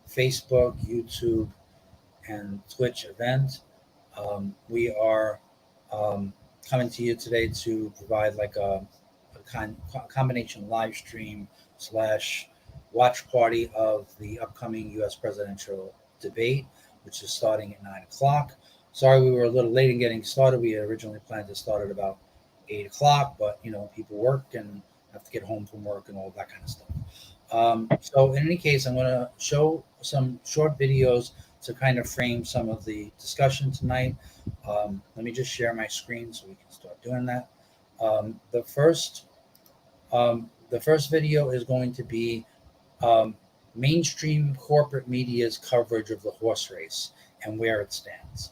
Facebook, YouTube, and Twitch event. We are coming to you today to provide like a combination live stream / watch party of the upcoming U.S. presidential debate, which is starting at 9 o'clock. Sorry, we were a little late in getting started. We had originally planned to start at about 8 o'clock, but people work and have to get home from work and all that kind of stuff. So in any case, I'm going to show some short videos to kind of frame some of the discussion tonight. Let me just share my screen so we can start doing that. The first video is going to be mainstream corporate media's coverage of the horse race and where it stands.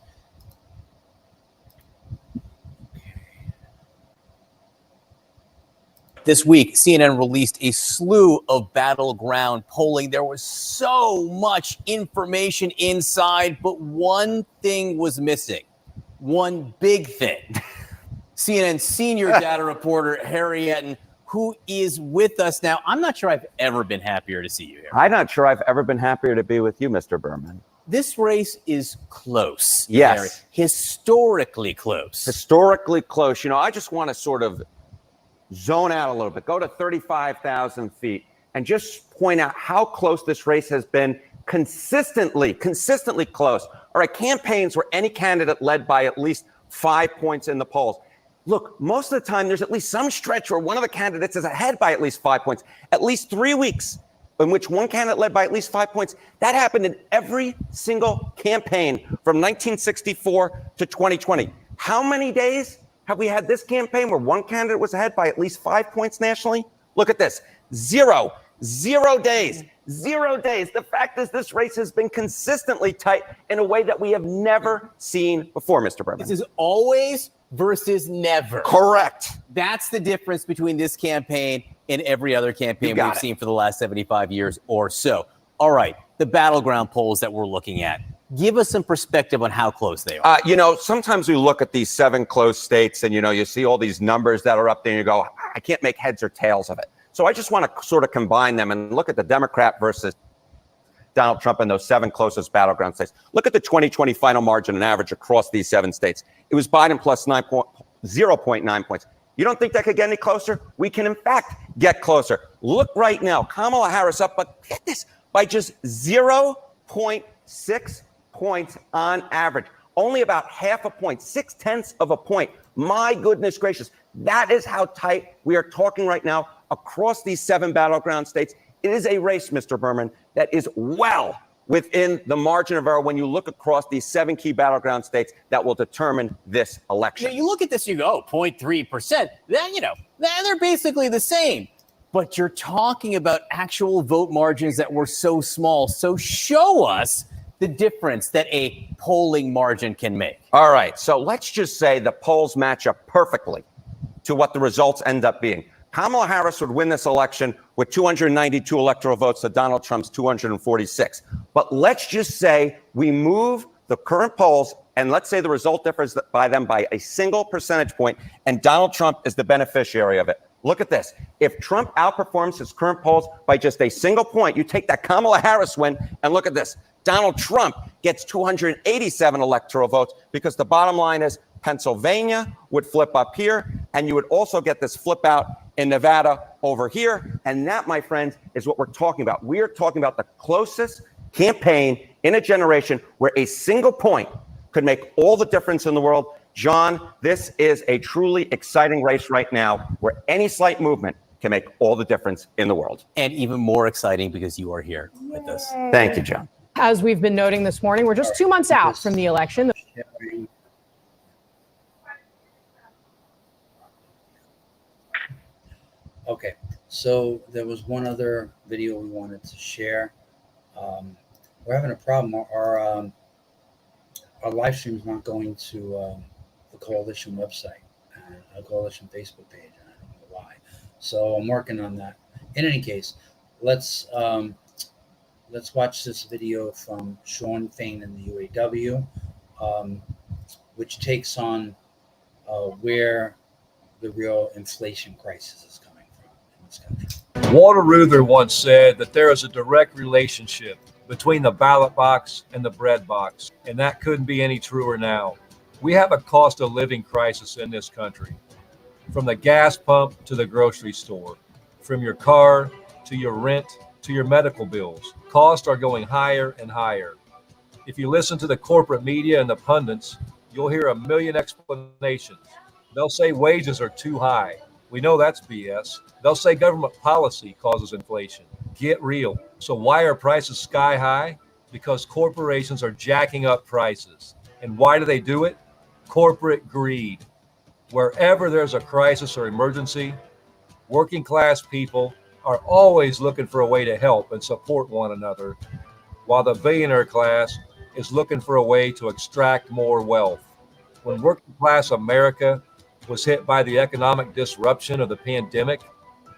This week, CNN released a slew of battleground polling. There was so much information inside, but one thing was missing. One big thing. CNN senior data reporter Harry Etten, who is with us now. I'm not sure I've ever been happier to see you here. I'm not sure I've ever been happier to be with you, Mr. Berman. This race is close. Yes. Harry. Historically close. Historically close. I just want to sort of zone out a little bit, go to 35,000 feet, and just point out how close this race has been consistently close. All right, campaigns where any candidate led by at least 5 points in the polls. Look, most of the time, there's at least some stretch where one of the candidates is ahead by at least 5 points. At least 3 weeks in which one candidate led by at least 5 points. That happened in every single campaign from 1964 to 2020. How many days have we had this campaign where one candidate was ahead by at least 5 points nationally? Look at this. 0 days. 0 days. The fact is this race has been consistently tight in a way that we have never seen before, Mr. Berman. This is always versus never. Correct. That's the difference between this campaign and every other campaign we've seen for the last 75 years or so. All right, the battleground polls that we're looking at. Give us some perspective on how close they are. Sometimes we look at these 7 close states and, you see all these numbers that are up there and you go, I can't make heads or tails of it. So I just want to sort of combine them and look at the Democrat versus Donald Trump in those 7 closest battleground states. Look at the 2020 final margin and average across these 7 states. It was Biden plus 0.9 points. You don't think that could get any closer? We can, in fact, get closer. Look right now, Kamala Harris up, but get this, by just 0.6 points on average. Only about half a point, 0.6 of a point. My goodness gracious. That is how tight we are talking right now across these 7 battleground states. It is a race, Mr. Berman, that is well within the margin of error when you look across these 7 key battleground states that will determine this election. You look at this, you go, 0.3%. Then, they're basically the same. But you're talking about actual vote margins that were so small. So show us the difference that a polling margin can make. All right, so let's just say the polls match up perfectly to what the results end up being. Kamala Harris would win this election with 292 electoral votes to Donald Trump's 246. But let's just say we move the current polls and let's say the result differs by them by a single percentage point and Donald Trump is the beneficiary of it. Look at this. If Trump outperforms his current polls by just a single point, you take that Kamala Harris win and look at this. Donald Trump gets 287 electoral votes because the bottom line is Pennsylvania would flip up here, and you would also get this flip out in Nevada over here. And that, my friends, is what we're talking about. We are talking about the closest campaign in a generation where a single point could make all the difference in the world. John, this is a truly exciting race right now where any slight movement can make all the difference in the world. And even more exciting because you are here with us. Thank you, John. As we've been noting this morning, we're just 2 months out from the election. Okay, so there was one other video we wanted to share. We're having a problem. Our live stream's not going to the coalition website and a coalition Facebook page, and I don't know why. So I'm working on that. In any case, let's watch this video from Sean Fain in the UAW, which takes on where the real inflation crisis is coming from in this country. Walter Reuther once said that there is a direct relationship between the ballot box and the bread box, and that couldn't be any truer now. We have a cost of living crisis in this country, from the gas pump to the grocery store, from your car to your rent to your medical bills. Costs are going higher and higher. If you listen to the corporate media and the pundits, you'll hear a million explanations. They'll say wages are too high. We know that's BS. They'll say government policy causes inflation. Get real. So why are prices sky high? Because corporations are jacking up prices. And why do they do it? Corporate greed. Wherever there's a crisis or emergency, working class people are always looking for a way to help and support one another, while the billionaire class is looking for a way to extract more wealth. When working class America was hit by the economic disruption of the pandemic,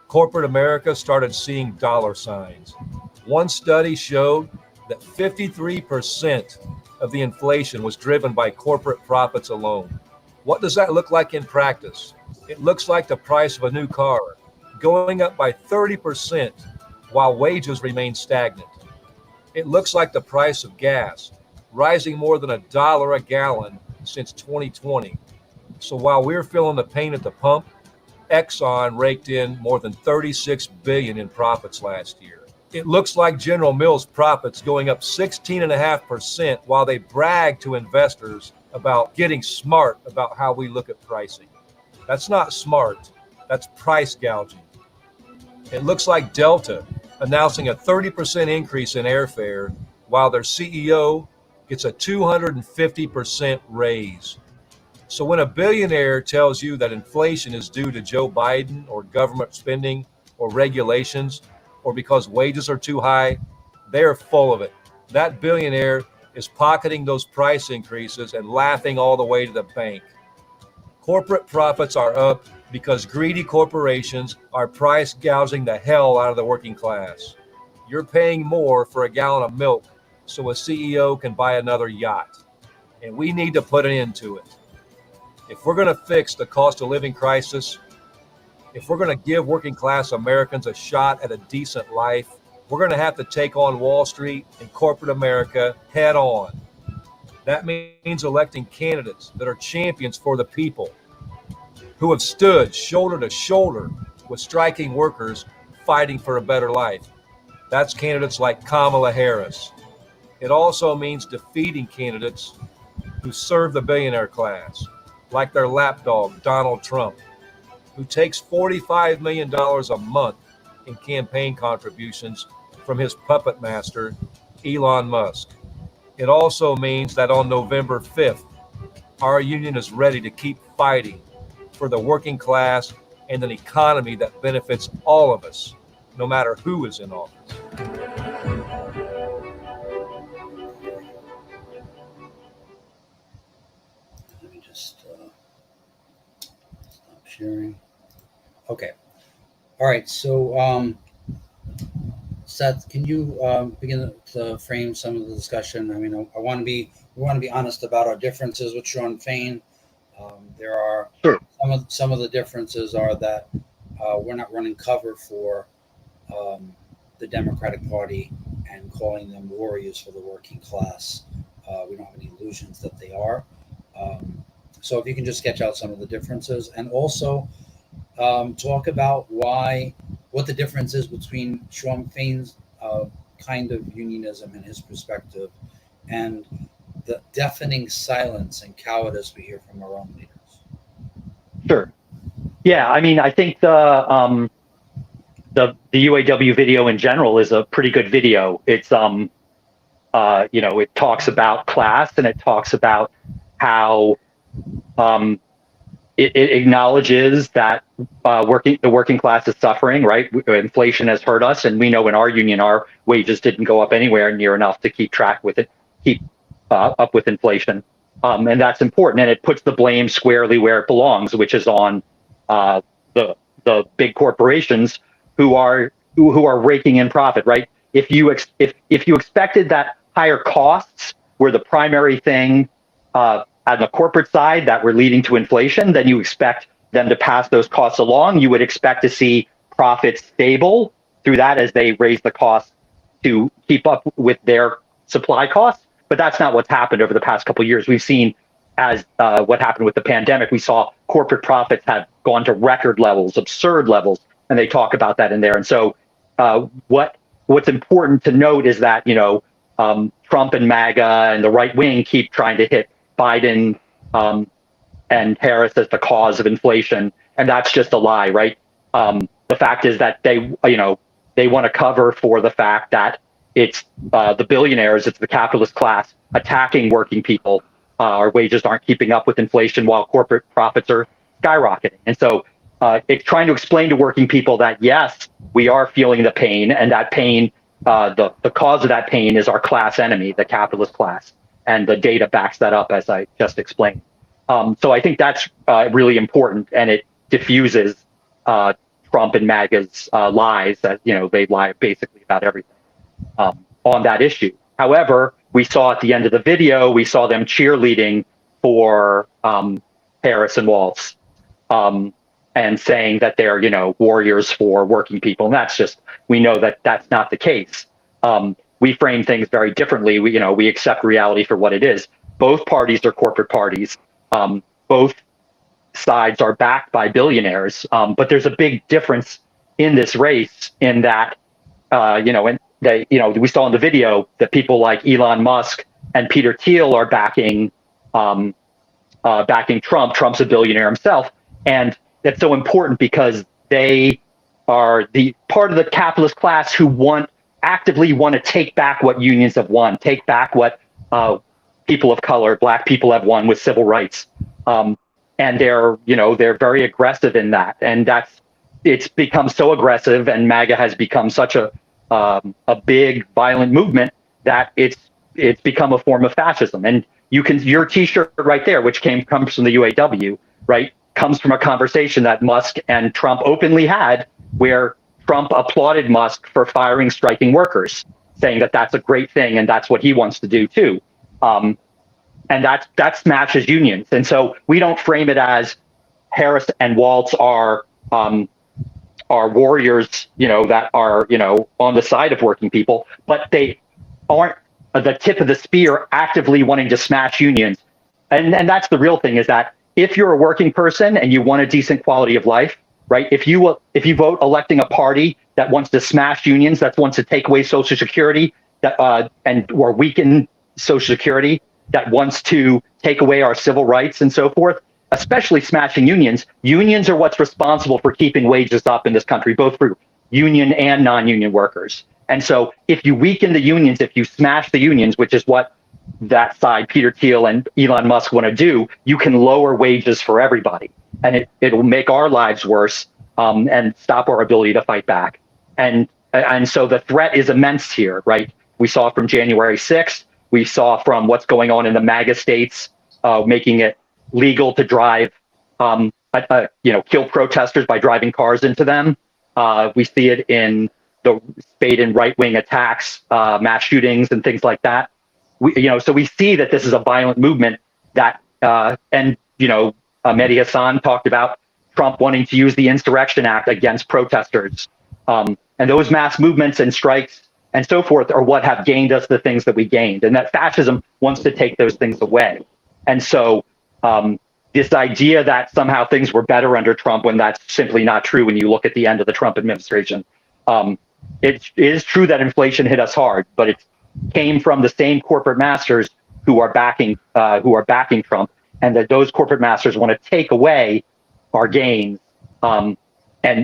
corporate America started seeing dollar signs. One study showed that 53% of the inflation was driven by corporate profits alone. What does that look like in practice? It looks like the price of a new car going up by 30% while wages remain stagnant. It looks like the price of gas rising more than $1 a gallon since 2020. So while we're feeling the pain at the pump, Exxon raked in more than $36 billion in profits last year. It looks like General Mills profits going up 16.5% while they brag to investors about getting smart about how we look at pricing. That's not smart, that's price gouging. It looks like Delta announcing a 30% increase in airfare while their CEO gets a 250% raise. So when a billionaire tells you that inflation is due to Joe Biden or government spending or regulations or because wages are too high, they're full of it. That billionaire is pocketing those price increases and laughing all the way to the bank. Corporate profits are up because greedy corporations are price gouging the hell out of the working class. You're paying more for a gallon of milk so a CEO can buy another yacht. And we need to put an end to it. If we're going to fix the cost of living crisis, if we're going to give working class Americans a shot at a decent life, we're going to have to take on Wall Street and corporate America head on. That means electing candidates that are champions for the people, who have stood shoulder to shoulder with striking workers fighting for a better life. That's candidates like Kamala Harris. It also means defeating candidates who serve the billionaire class, like their lapdog, Donald Trump, who takes $45 million a month in campaign contributions from his puppet master, Elon Musk. It also means that on November 5th, our union is ready to keep fighting for the working class and an economy that benefits all of us, no matter who is in office. Let me just stop sharing. Okay. All right. So, Seth, can you begin to frame some of the discussion? I mean, we want to be honest about our differences with Sean Fain. There are Sure. some of the differences are that we're not running cover for the Democratic Party and calling them warriors for the working class. We don't have any illusions that they are. So if you can just sketch out some of the differences, and also talk about what the difference is between Sean Fain's kind of unionism and his perspective, and the deafening silence and cowardice we hear from our own leaders. Sure. Yeah, I mean, I think the UAW video in general is a pretty good video. It's it talks about class, and it talks about how it acknowledges that the working class is suffering, right? Inflation has hurt us, and we know in our union our wages didn't go up anywhere near enough to keep up with inflation, and that's important. And it puts the blame squarely where it belongs, which is on the big corporations who are raking in profit, right? If you expected that higher costs were the primary thing on the corporate side that were leading to inflation, then you expect them to pass those costs along. You would expect to see profits stable through that as they raise the cost to keep up with their supply costs. But that's not what's happened over the past couple of years. We've seen, as what happened with the pandemic, we saw corporate profits have gone to record levels, absurd levels, and they talk about that in there. And so what's important to note is that, Trump and MAGA and the right wing keep trying to hit Biden and Harris as the cause of inflation, and that's just a lie, right? The fact is that they want to cover for the fact that it's the billionaires, it's the capitalist class attacking working people. Our wages aren't keeping up with inflation while corporate profits are skyrocketing. And so it's trying to explain to working people that, yes, we are feeling the pain, and that pain, the cause of that pain is our class enemy, the capitalist class. And the data backs that up, as I just explained. So I think that's really important, and it diffuses Trump and MAGA's lies that, they lie basically about everything on that issue. However, we saw at the end of the video, we saw them cheerleading for Harris and Waltz and saying that they're, warriors for working people. And we know that that's not the case. We frame things very differently. We accept reality for what it is. Both parties are corporate parties. Both sides are backed by billionaires. But there's a big difference in this race in that, we saw in the video that people like Elon Musk and Peter Thiel are backing Trump. Trump's a billionaire himself. And that's so important because they are the part of the capitalist class who actively want to take back what unions have won, take back what people of color, Black people have won with civil rights. And they're very aggressive in that. And it's become so aggressive, and MAGA has become such a big violent movement that it's become a form of fascism. And your T-shirt right there, which comes from the UAW, right, comes from a conversation that Musk and Trump openly had, where Trump applauded Musk for firing striking workers, saying that that's a great thing and that's what he wants to do too. And that smashes unions. And so we don't frame it as Harris and Waltz are warriors, that are, on the side of working people, but they aren't the tip of the spear actively wanting to smash unions. And that's the real thing, is that if you're a working person and you want a decent quality of life, right? If you vote electing a party that wants to smash unions, that wants to take away Social Security, or weaken Social Security, that wants to take away our civil rights and so forth, especially smashing unions. Unions are what's responsible for keeping wages up in this country, both for union and non-union workers. And so if you weaken the unions, if you smash the unions, which is what that side, Peter Thiel and Elon Musk, want to do, you can lower wages for everybody. And it will make our lives worse and stop our ability to fight back. And so the threat is immense here, right? We saw from January 6th. We saw from what's going on in the MAGA states, making it legal to drive, kill protesters by driving cars into them. We see it in the spate and right-wing attacks, mass shootings, and things like that. So we see that this is a violent movement that, Mehdi Hassan talked about Trump wanting to use the Insurrection Act against protesters. And those mass movements and strikes and so forth are what have gained us the things that we gained. And that fascism wants to take those things away. And so this idea that somehow things were better under Trump, when that's simply not true when you look at the end of the Trump administration. It is true that inflation hit us hard, but it came from the same corporate masters who are backing Trump, and that those corporate masters want to take away our gains and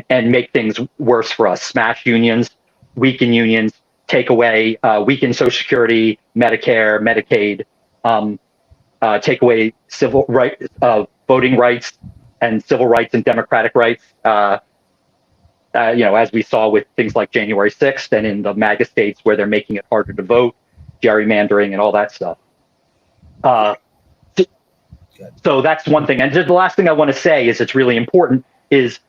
make things worse for us, smash unions, weaken unions, take away, weaken Social Security, Medicare, Medicaid, take away civil rights, voting rights, and civil rights and democratic rights. As we saw with things like January 6th and in the MAGA states where they're making it harder to vote, gerrymandering, and all that stuff. So that's one thing. And just the last thing I want to say is it's really important is,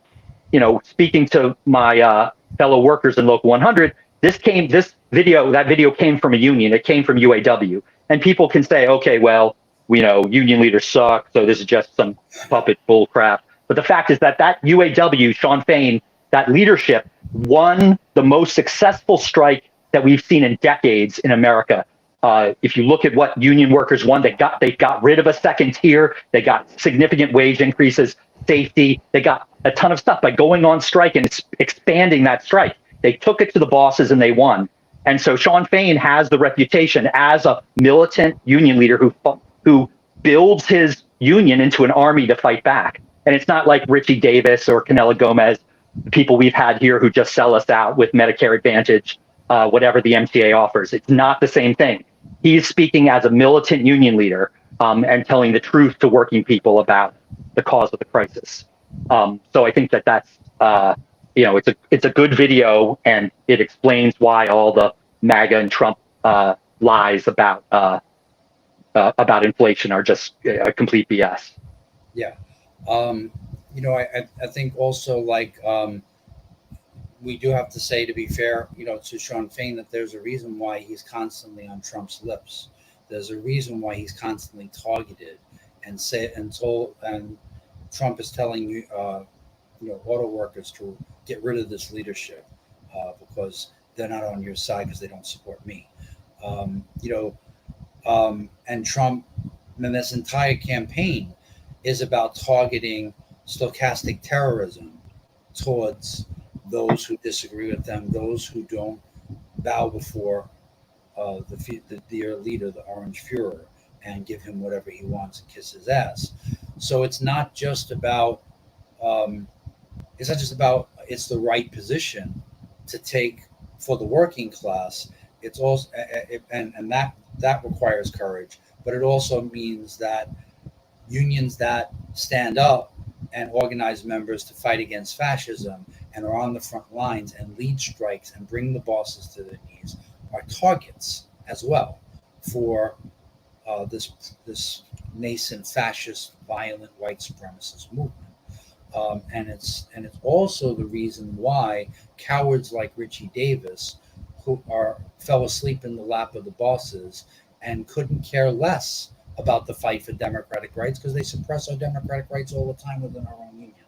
speaking to my fellow workers in Local 100, that video came from a union. It came from UAW. And people can say, okay, well, union leaders suck, so this is just some puppet bull crap. But the fact is that UAW, Sean Fain, that leadership won the most successful strike that we've seen in decades in America. If you look at what union workers won, they got rid of a second tier. They got significant wage increases, safety. They got a ton of stuff by going on strike and expanding that strike. They took it to the bosses and they won. And so Shawn Fain has the reputation as a militant union leader who builds his union into an army to fight back. And it's not like Richie Davis or Canela Gomez, the people we've had here who just sell us out with Medicare Advantage, whatever the MTA offers. It's not the same thing. He's speaking as a militant union leader and telling the truth to working people about the cause of the crisis. So I think that's it's a good video, and it explains why all the MAGA and Trump lies about inflation are just a complete BS. Yeah. I think also we do have to say, to be fair, to Shawn Fain, that there's a reason why he's constantly on Trump's lips. There's a reason why he's constantly targeted and Trump is telling auto workers to get rid of this leadership because they're not on your side because they don't support me. And Trump, and this entire campaign is about targeting stochastic terrorism towards those who disagree with them, those who don't bow before their leader, the Orange Fuhrer, and give him whatever he wants and kiss his ass. So it's not just about it's the right position to take for the working class. It's also and that requires courage, but it also means that unions that stand up and organize members to fight against fascism and are on the front lines and lead strikes and bring the bosses to their knees are targets as well for this nascent fascist, violent white supremacist movement. And it's also the reason why cowards like Richie Davis, who fell asleep in the lap of the bosses and couldn't care less about the fight for democratic rights, because they suppress our democratic rights all the time within our own union.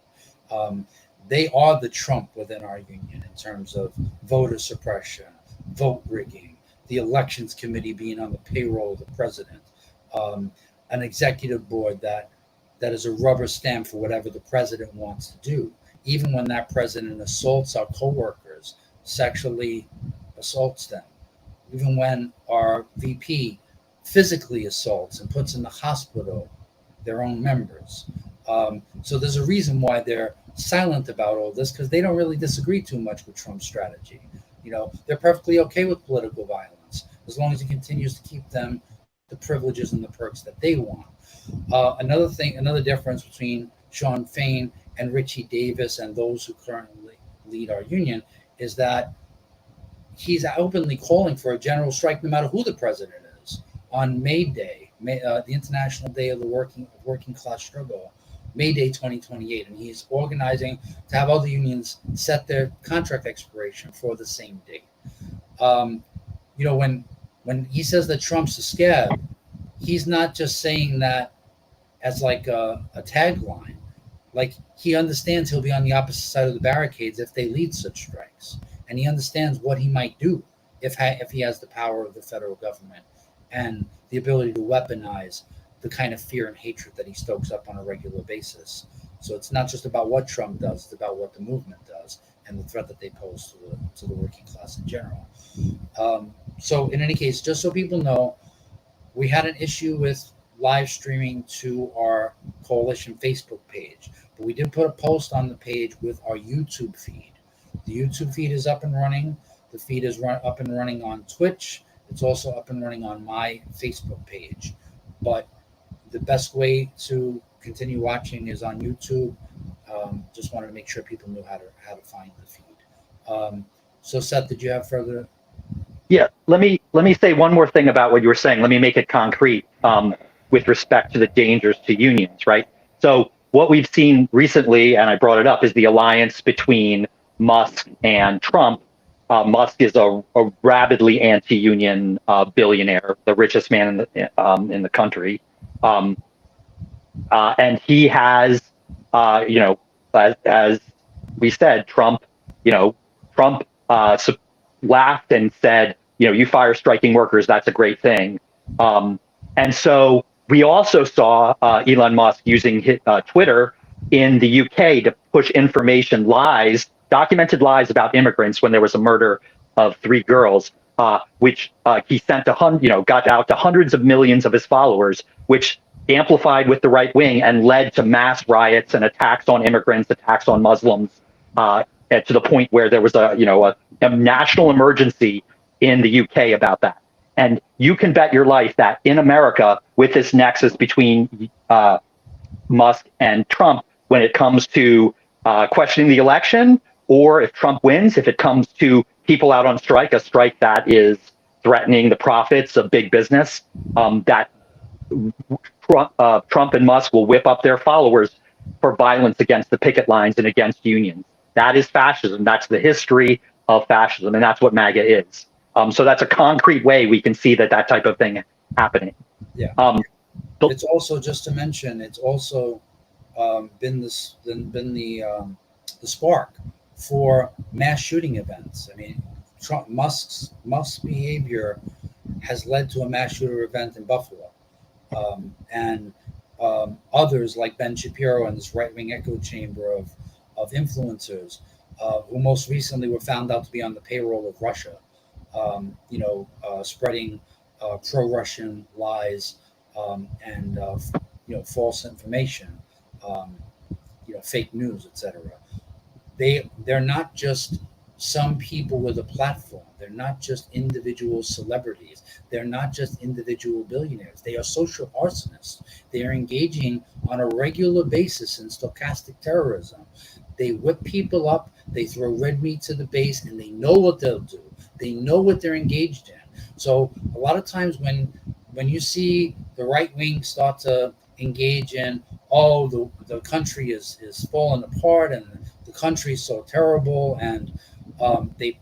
They are the Trump within our union in terms of voter suppression, vote rigging, the elections committee being on the payroll of the president, an executive board that is a rubber stamp for whatever the president wants to do, even when that president assaults our coworkers, sexually assaults them, even when our VP physically assaults and puts in the hospital their own members. So there's a reason why they're silent about all this, because they don't really disagree too much with Trump's strategy. They're perfectly okay with political violence as long as it continues to keep them the privileges and the perks that they want. Another difference between Shawn Fain and Richie Davis and those who currently lead our union is that he's openly calling for a general strike no matter who the president is. On May Day, the International Day of the Working Class Struggle, May Day 2028, and he's organizing to have other unions set their contract expiration for the same date. When he says that Trump's a scab, he's not just saying that as like a tagline. Like, he understands he'll be on the opposite side of the barricades if they lead such strikes, and he understands what he might do if he has the power of the federal government and the ability to weaponize the kind of fear and hatred that he stokes up on a regular basis. So it's not just about what Trump does, it's about what the movement does and the threat that they pose to the working class in general. So in any case, just so people know, we had an issue with live streaming to our coalition Facebook page, but we did put a post on the page with our YouTube feed. The YouTube feed is up and running. The feed is up and running on Twitch. It's also up and running on my Facebook page. But the best way to continue watching is on YouTube. Just wanted to make sure people knew how to find the feed. So Seth, did you have further? Yeah, let me say one more thing about what you were saying. Let me make it concrete with respect to the dangers to unions, right? So what we've seen recently, and I brought it up, is the alliance between Musk and Trump. Musk is a rabidly anti-union billionaire, the richest man in the country, and he has, as we said, Trump Trump laughed and said, you fire striking workers, that's a great thing. And so we also saw Elon Musk using Twitter in the UK to push information lies, documented lies about immigrants when there was a murder of 3 girls, which he sent got out to hundreds of millions of his followers, which amplified with the right wing and led to mass riots and attacks on immigrants, attacks on Muslims, to the point where there was a national emergency in the UK about that. And you can bet your life that in America, with this nexus between Musk and Trump, when it comes to questioning the election, or if Trump wins, if it comes to people out on strike, a strike that is threatening the profits of big business, that Trump and Musk will whip up their followers for violence against the picket lines and against unions. That is fascism. That's the history of fascism, and that's what MAGA is. So that's a concrete way we can see that type of thing happening. Yeah. It's also, just to mention, it's also been the spark for mass shooting events. I mean, Musk's behavior has led to a mass shooter event in Buffalo, and others like Ben Shapiro and this right-wing echo chamber of influencers, who most recently were found out to be on the payroll of Russia, spreading pro-Russian lies and false information, fake news, etc. They're not just some people with a platform. They're not just individual celebrities. They're not just individual billionaires. They are social arsonists. They are engaging on a regular basis in stochastic terrorism. They whip people up, they throw red meat to the base, and they know what they'll do. They know what they're engaged in. So a lot of times when you see the right wing start to engage in, the country is falling apart and the country is so terrible, and they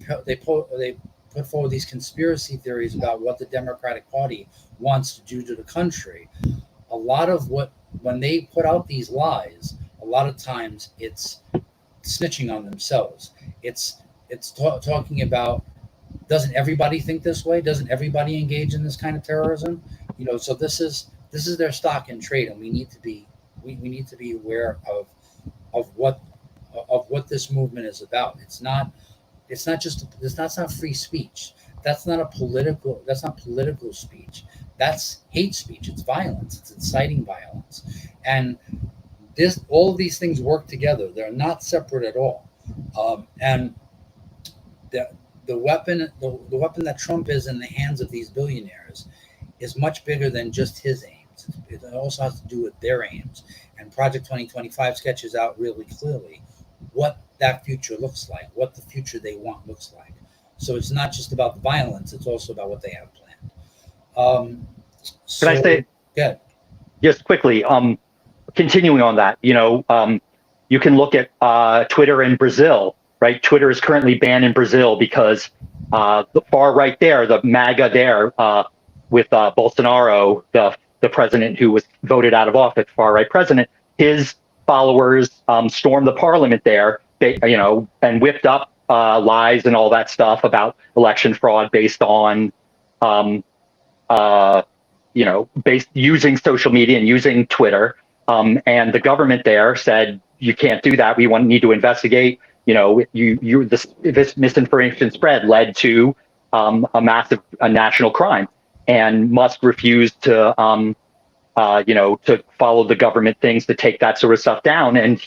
put forward these conspiracy theories about what the Democratic Party wants to do to the country. A lot of when they put out these lies, a lot of times it's snitching on themselves. It's talking about, doesn't everybody think this way? Doesn't everybody engage in this kind of terrorism? So this is their stock in trade, and we need to be aware of what this movement is about. It's not free speech. That's not political speech. That's hate speech. It's violence. It's inciting violence. And all of these things work together. They're not separate at all. And the weapon that Trump is in the hands of these billionaires is much bigger than just his aims. It also has to do with their aims. And Project 2025 sketches out really clearly what that future looks like, what the future they want looks like. So it's not just about the violence, it's also about what they have planned. Can I say, yeah, just quickly, continuing on that, you can look at Twitter in Brazil, right? Twitter is currently banned in Brazil because the far right there, the MAGA there, with Bolsonaro, the president who was voted out of office, far right president, his followers stormed the parliament there, and whipped up lies and all that stuff about election fraud based on, using social media and using Twitter. And the government there said, you can't do that. We need to investigate. This misinformation spread led to a massive national crime. And Musk refused to, to follow the government things to take that sort of stuff down. And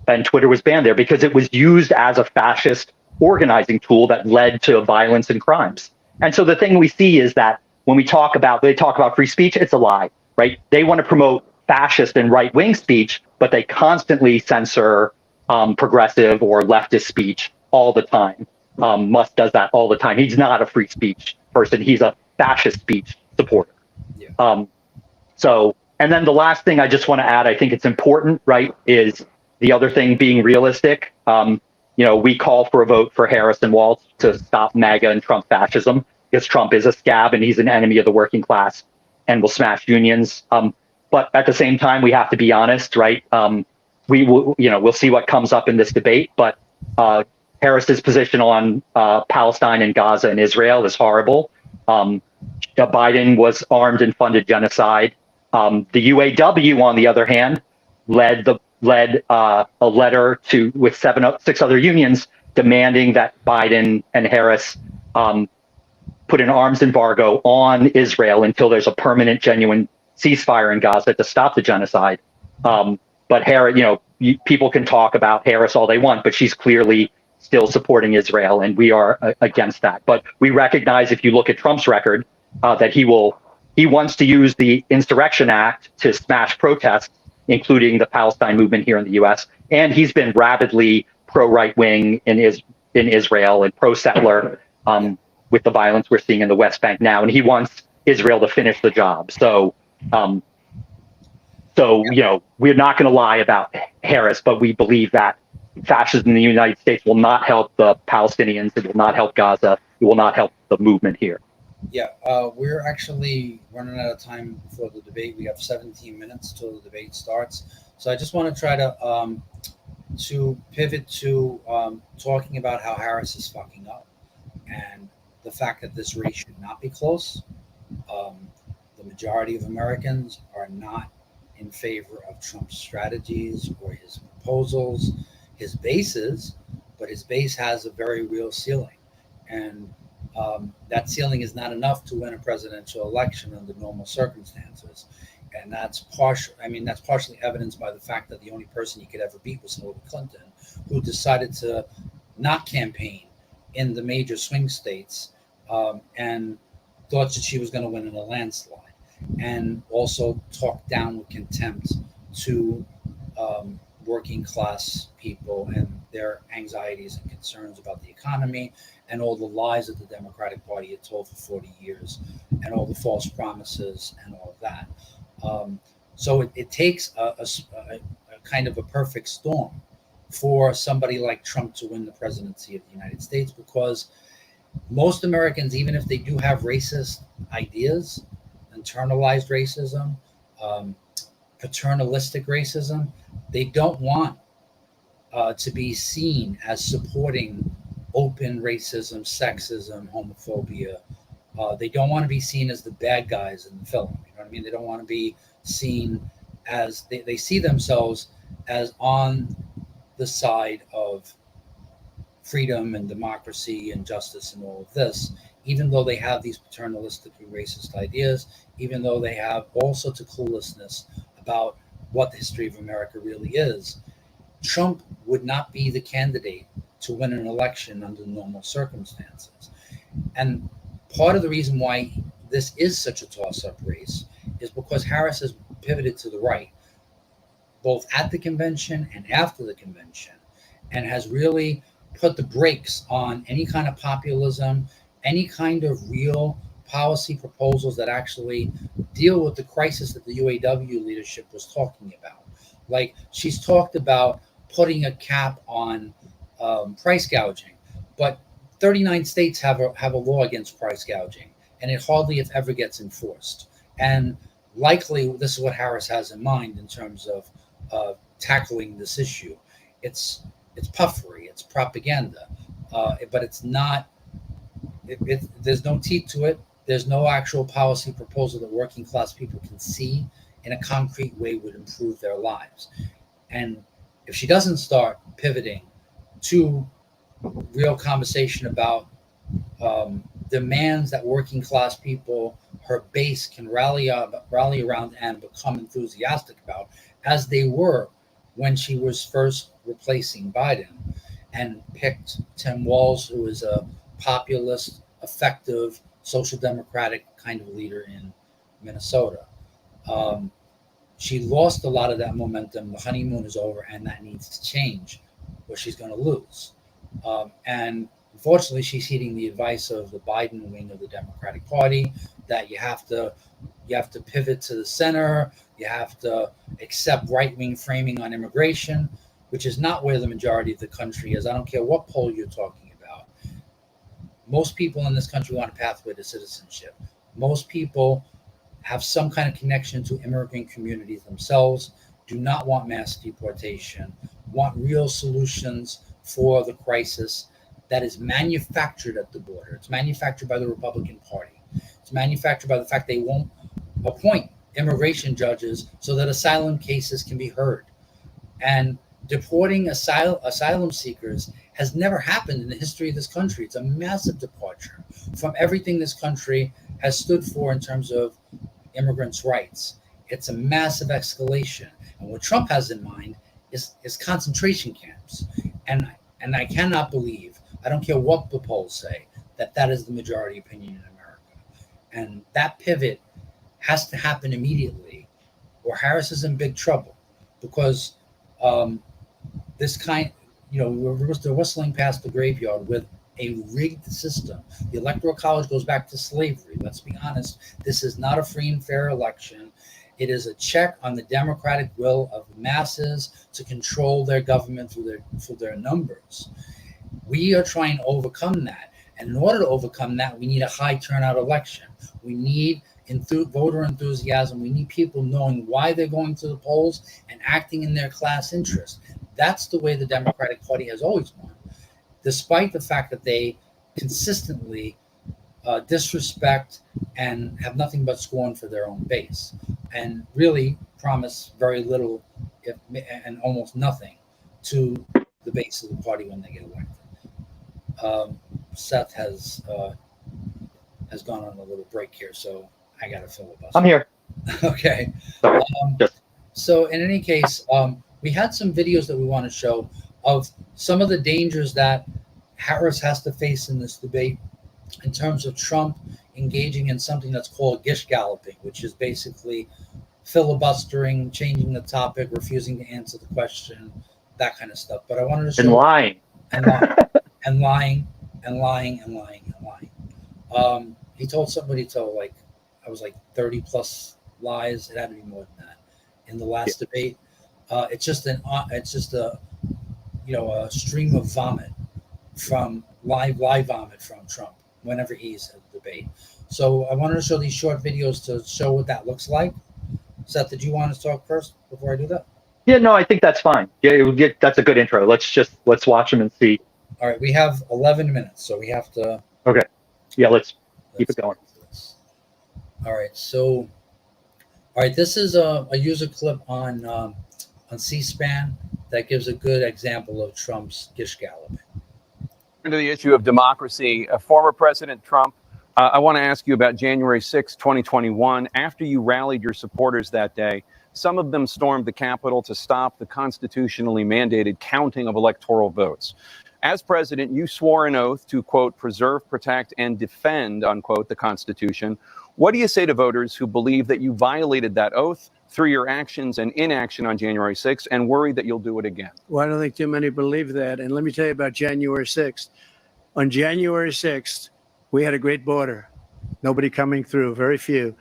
and Twitter was banned there because it was used as a fascist organizing tool that led to violence and crimes. And so the thing we see is that when they talk about free speech, it's a lie, right? They want to promote fascist and right-wing speech, but they constantly censor progressive or leftist speech all the time. Musk does that all the time. He's not a free speech person. He's a fascist speech supporter. Yeah. And then the last thing I just want to add, I think it's important, right, is the other thing being realistic. We call for a vote for Harris and Walz to stop MAGA and Trump fascism, because Trump is a scab and he's an enemy of the working class and will smash unions. But at the same time, we have to be honest, right? we will, we'll see what comes up in this debate. But Harris's position on Palestine and Gaza and Israel is horrible. Biden was armed and funded genocide. The UAW, on the other hand, led a letter with 6 other unions demanding that Biden and Harris put an arms embargo on Israel until there's a permanent, genuine ceasefire in Gaza to stop the genocide. But Harris, people can talk about Harris all they want, but she's clearly still supporting Israel, and we are against that. But we recognize, if you look at Trump's record, that he wants to use the Insurrection Act to smash protests, including the Palestine movement here in the U.S. And he's been rabidly pro-right wing in Israel and pro-settler with the violence we're seeing in the West Bank now, and he wants Israel to finish the job. So we're not going to lie about Harris, but we believe that fascism in the United States will not help the Palestinians. It will not help Gaza. It will not help the movement here. Yeah, we're actually running out of time for the debate. We have 17 minutes till the debate starts. So I just want to try to pivot to talking about how Harris is fucking up and the fact that this race should not be close. The majority of Americans are not in favor of Trump's strategies or his proposals. His base is, but his base has a very real ceiling. And that ceiling is not enough to win a presidential election under normal circumstances. And that's partially evidenced by the fact that the only person he could ever beat was Hillary Clinton, who decided to not campaign in the major swing states and thought that she was going to win in a landslide, and also talked down with contempt to working class people and their anxieties and concerns about the economy and all the lies that the Democratic Party had told for 40 years and all the false promises and all of that. So it takes a kind of a perfect storm for somebody like Trump to win the presidency of the United States, because most Americans, even if they do have racist ideas, internalized racism, paternalistic racism, they don't want to be seen as supporting open racism, sexism, homophobia. They don't want to be seen as the bad guys in the film. You know what I mean? They don't want to be seen as, they see themselves as on the side of freedom and democracy and justice and all of this, even though they have these paternalistic and racist ideas, even though they have all sorts of cluelessness about what the history of America really is. Trump would not be the candidate to win an election under normal circumstances. And part of the reason why this is such a toss-up race is because Harris has pivoted to the right, both at the convention and after the convention, and has really put the brakes on any kind of populism, any kind of real policy proposals that actually deal with the crisis that the UAW leadership was talking about. Like, she's talked about putting a cap on price gouging, but 39 states have a law against price gouging, and it hardly if ever gets enforced. And likely this is what Harris has in mind in terms of tackling this issue. It's puffery, it's propaganda, but it's not. There's no teeth to it. There's no actual policy proposal that working class people can see in a concrete way would improve their lives. And if she doesn't start pivoting to real conversation about demands that working class people, her base, can rally around and become enthusiastic about, as they were when she was first replacing Biden, and picked Tim Walz, who is a populist, effective, social democratic kind of leader in Minnesota. She lost a lot of that momentum. The honeymoon is over, and that needs to change, or she's going to lose. And unfortunately, she's heeding the advice of the Biden wing of the Democratic Party that you have to pivot to the center. You have to accept right-wing framing on immigration, which is not where the majority of the country is. I don't care what poll you're talking about. Most people in this country want a pathway to citizenship. Most people have some kind of connection to immigrant communities themselves. do not want mass deportation, want real solutions for the crisis that is manufactured at the border. It's manufactured by the Republican Party. It's manufactured by the fact they won't appoint immigration judges so that asylum cases can be heard. And deporting asylum seekers has never happened in the history of this country. It's a massive departure from everything this country has stood for in terms of immigrants' rights. It's a massive escalation. And what Trump has in mind is concentration camps. And I cannot believe, I don't care what the polls say, that is the majority opinion in America. And that pivot has to happen immediately, or Harris is in big trouble, because this kind, we're whistling past the graveyard with a rigged system. The Electoral College goes back to slavery. Let's be honest. This is not a free and fair election. It is a check on the democratic will of masses to control their government through their numbers. We are trying to overcome that. And in order to overcome that, we need a high turnout election. We need voter enthusiasm. We need people knowing why they're going to the polls and acting in their class interest. That's the way the Democratic Party has always won, despite the fact that they consistently disrespect and have nothing but scorn for their own base, and really promise very little, and almost nothing, to the base of the party when they get elected. Seth has gone on a little break here, so I got to filibuster. I'm here. Okay. Sorry. So in any case, we had some videos that we want to show of some of the dangers that Harris has to face in this debate in terms of Trump engaging in something that's called gish galloping, which is basically filibustering, changing the topic, refusing to answer the question, that kind of stuff. But I wanted to show And lying. and lying. He told somebody to like 30 plus lies. It had to be more than that in the last debate. It's just a stream of vomit from live vomit from Trump whenever he's at the debate. So I wanted to show these short videos to show what that looks like. Seth, did you want to talk first before I do that? Yeah, no, I think that's fine. Yeah, that's a good intro. Let's watch them and see. All right, we have 11 minutes, so we have to. Okay. Yeah, let's keep it going. All right. This is a user clip on C-SPAN that gives a good example of Trump's gish galloping. To the issue of democracy, former President Trump, I want to ask you about January 6, 2021. After you rallied your supporters that day, some of them stormed the Capitol to stop the constitutionally mandated counting of electoral votes. As president, you swore an oath to, quote, preserve, protect, and defend, unquote, the Constitution. What do you say to voters who believe that you violated that oath through your actions and inaction on January 6th and worry that you'll do it again? Well, I don't think too many believe that. And let me tell you about January 6th. On January 6th, we had a great border. Nobody coming through, very few.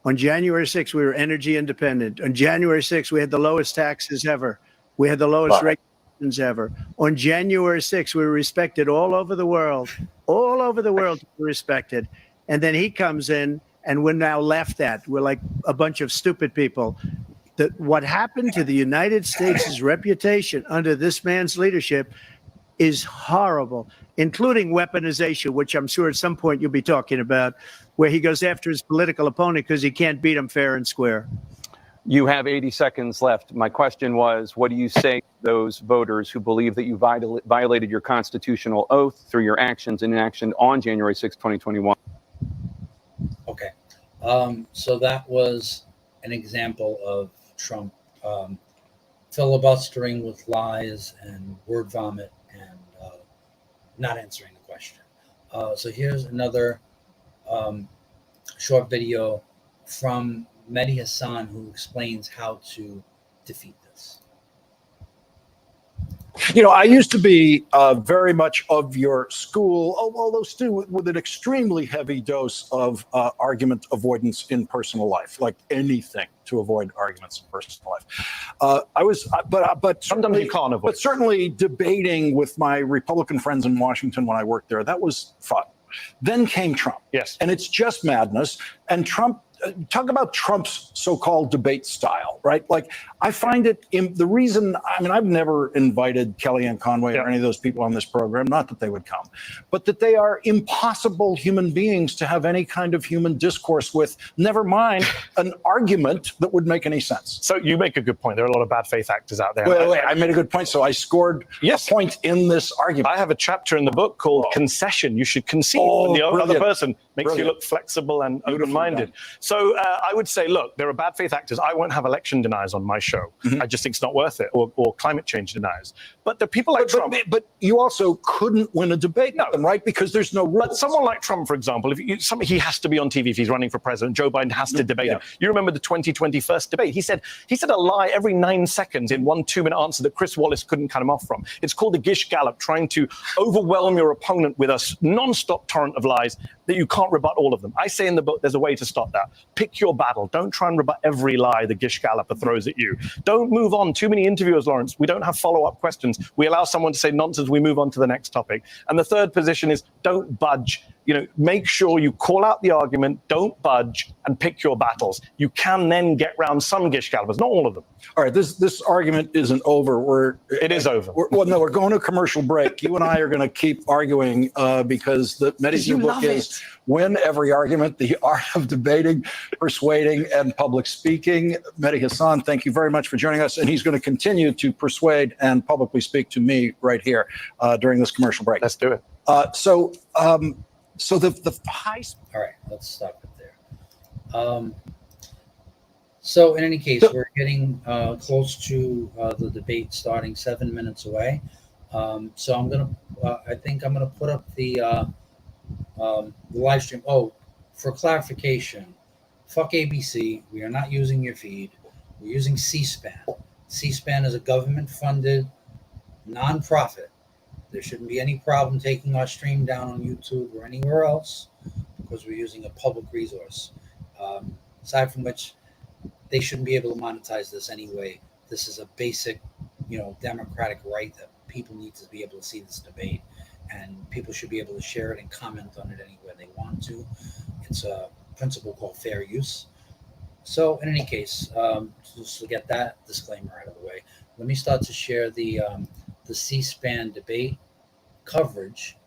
On January 6th, we were energy independent. On January 6th, we had the lowest taxes ever. We had the lowest regulations ever. On January 6th, we were respected all over the world. All over the world, we were respected. And then he comes in, and we're now laughed at. We're like a bunch of stupid people. What happened to the United States' reputation under this man's leadership is horrible, including weaponization, which I'm sure at some point you'll be talking about, where he goes after his political opponent because he can't beat him fair and square. You have 80 seconds left. My question was, what do you say to those voters who believe that you violated your constitutional oath through your actions and inaction on January 6, 2021? Okay. So that was an example of Trump filibustering with lies and word vomit and not answering the question. So here's another short video from Mehdi Hassan, who explains how to defeat this. You know, I used to be very much of your school, although still with an extremely heavy dose of argument avoidance in personal life, like anything to avoid arguments in personal life. But Sometimes you call it avoidance. But certainly debating with my Republican friends in Washington when I worked there, that was fun. Then came Trump. Yes. And it's just madness. And Trump talk about Trump's so-called debate style, right? Like, I find it the reason, I mean, I've never invited Kellyanne Conway or any of those people on this program, not that they would come, but that they are impossible human beings to have any kind of human discourse with, never mind an argument that would make any sense. So you make a good point. There are a lot of bad faith actors out there. Wait, I made a good point. So I scored a point in this argument. I have a chapter in the book called Concession. You should concede when the other person makes you look flexible and open-minded. So I would say, look, there are bad faith actors. I won't have election deniers on my show. I just think it's not worth it, or climate change deniers. But the people like Trump. But you also couldn't win a debate with them, right? Because there's no rules. But someone like Trump, for example, he has to be on TV if he's running for president. Joe Biden has to debate him. You remember the 2020 first debate? He said a lie every 9 seconds in 1 2-minute answer that Chris Wallace couldn't cut him off from. It's called the Gish Gallop, trying to overwhelm your opponent with a non-stop torrent of lies that you can't rebut all of them. I say in the book, there's a way to stop that. Pick your battle. Don't try and rebut every lie the Gish Galloper throws at you. Don't move on. Too many interviewers, Lawrence. We don't have follow-up questions. We allow someone to say nonsense. We move on to the next topic. And the third position is don't budge. Make sure you call out the argument, don't budge, and pick your battles. You can then get round some Gish Gallopers, not all of them. All right, this argument isn't over. It is over. We're going to a commercial break. You and I are going to keep arguing because Mehdi's new book is Win Every Argument, The Art of Debating, Persuading, and Public Speaking. Mehdi Hasan, thank you very much for joining us. And he's going to continue to persuade and publicly speak to me right here during this commercial break. Let's do it. So the high. All right, let's stop it there. So in any case, we're getting close to the debate starting 7 minutes away. So I think I'm gonna put up the live stream. Oh, for clarification, fuck ABC. We are not using your feed. We're using C-SPAN. C-SPAN is a government-funded nonprofit. There shouldn't be any problem taking our stream down on YouTube or anywhere else because we're using a public resource. Aside from which, they shouldn't be able to monetize this anyway. This is a basic, democratic right that people need to be able to see this debate, and people should be able to share it and comment on it anywhere they want to. It's a principle called fair use. So in any case, just to get that disclaimer out of the way, let me start to share the C-SPAN debate coverage.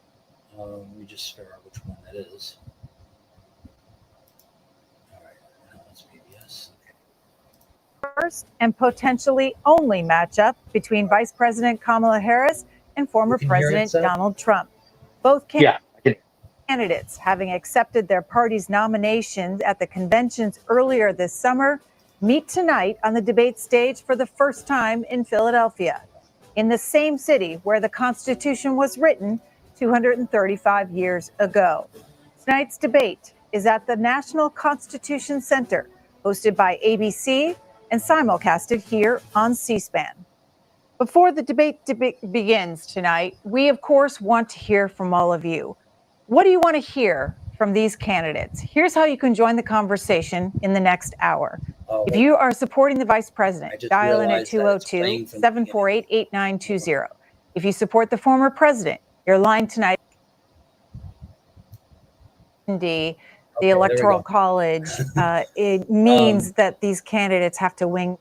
Let me just figure out which one that is. All right, no, that's PBS. Okay. First and potentially only matchup between Vice President Kamala Harris and former President Donald Trump. Both candidates, having accepted their party's nominations at the conventions earlier this summer, meet tonight on the debate stage for the first time in Philadelphia, in the same city where the Constitution was written 235 years ago. Tonight's debate is at the National Constitution Center, hosted by ABC and simulcasted here on C-SPAN. Before the debate begins tonight, we, of course, want to hear from all of you. What do you want to hear from these candidates? Here's how you can join the conversation in the next hour. If you are supporting the vice president, dial in at 202-748-8920. If you support the former president, your line tonight, the Electoral College, it means that these candidates have to win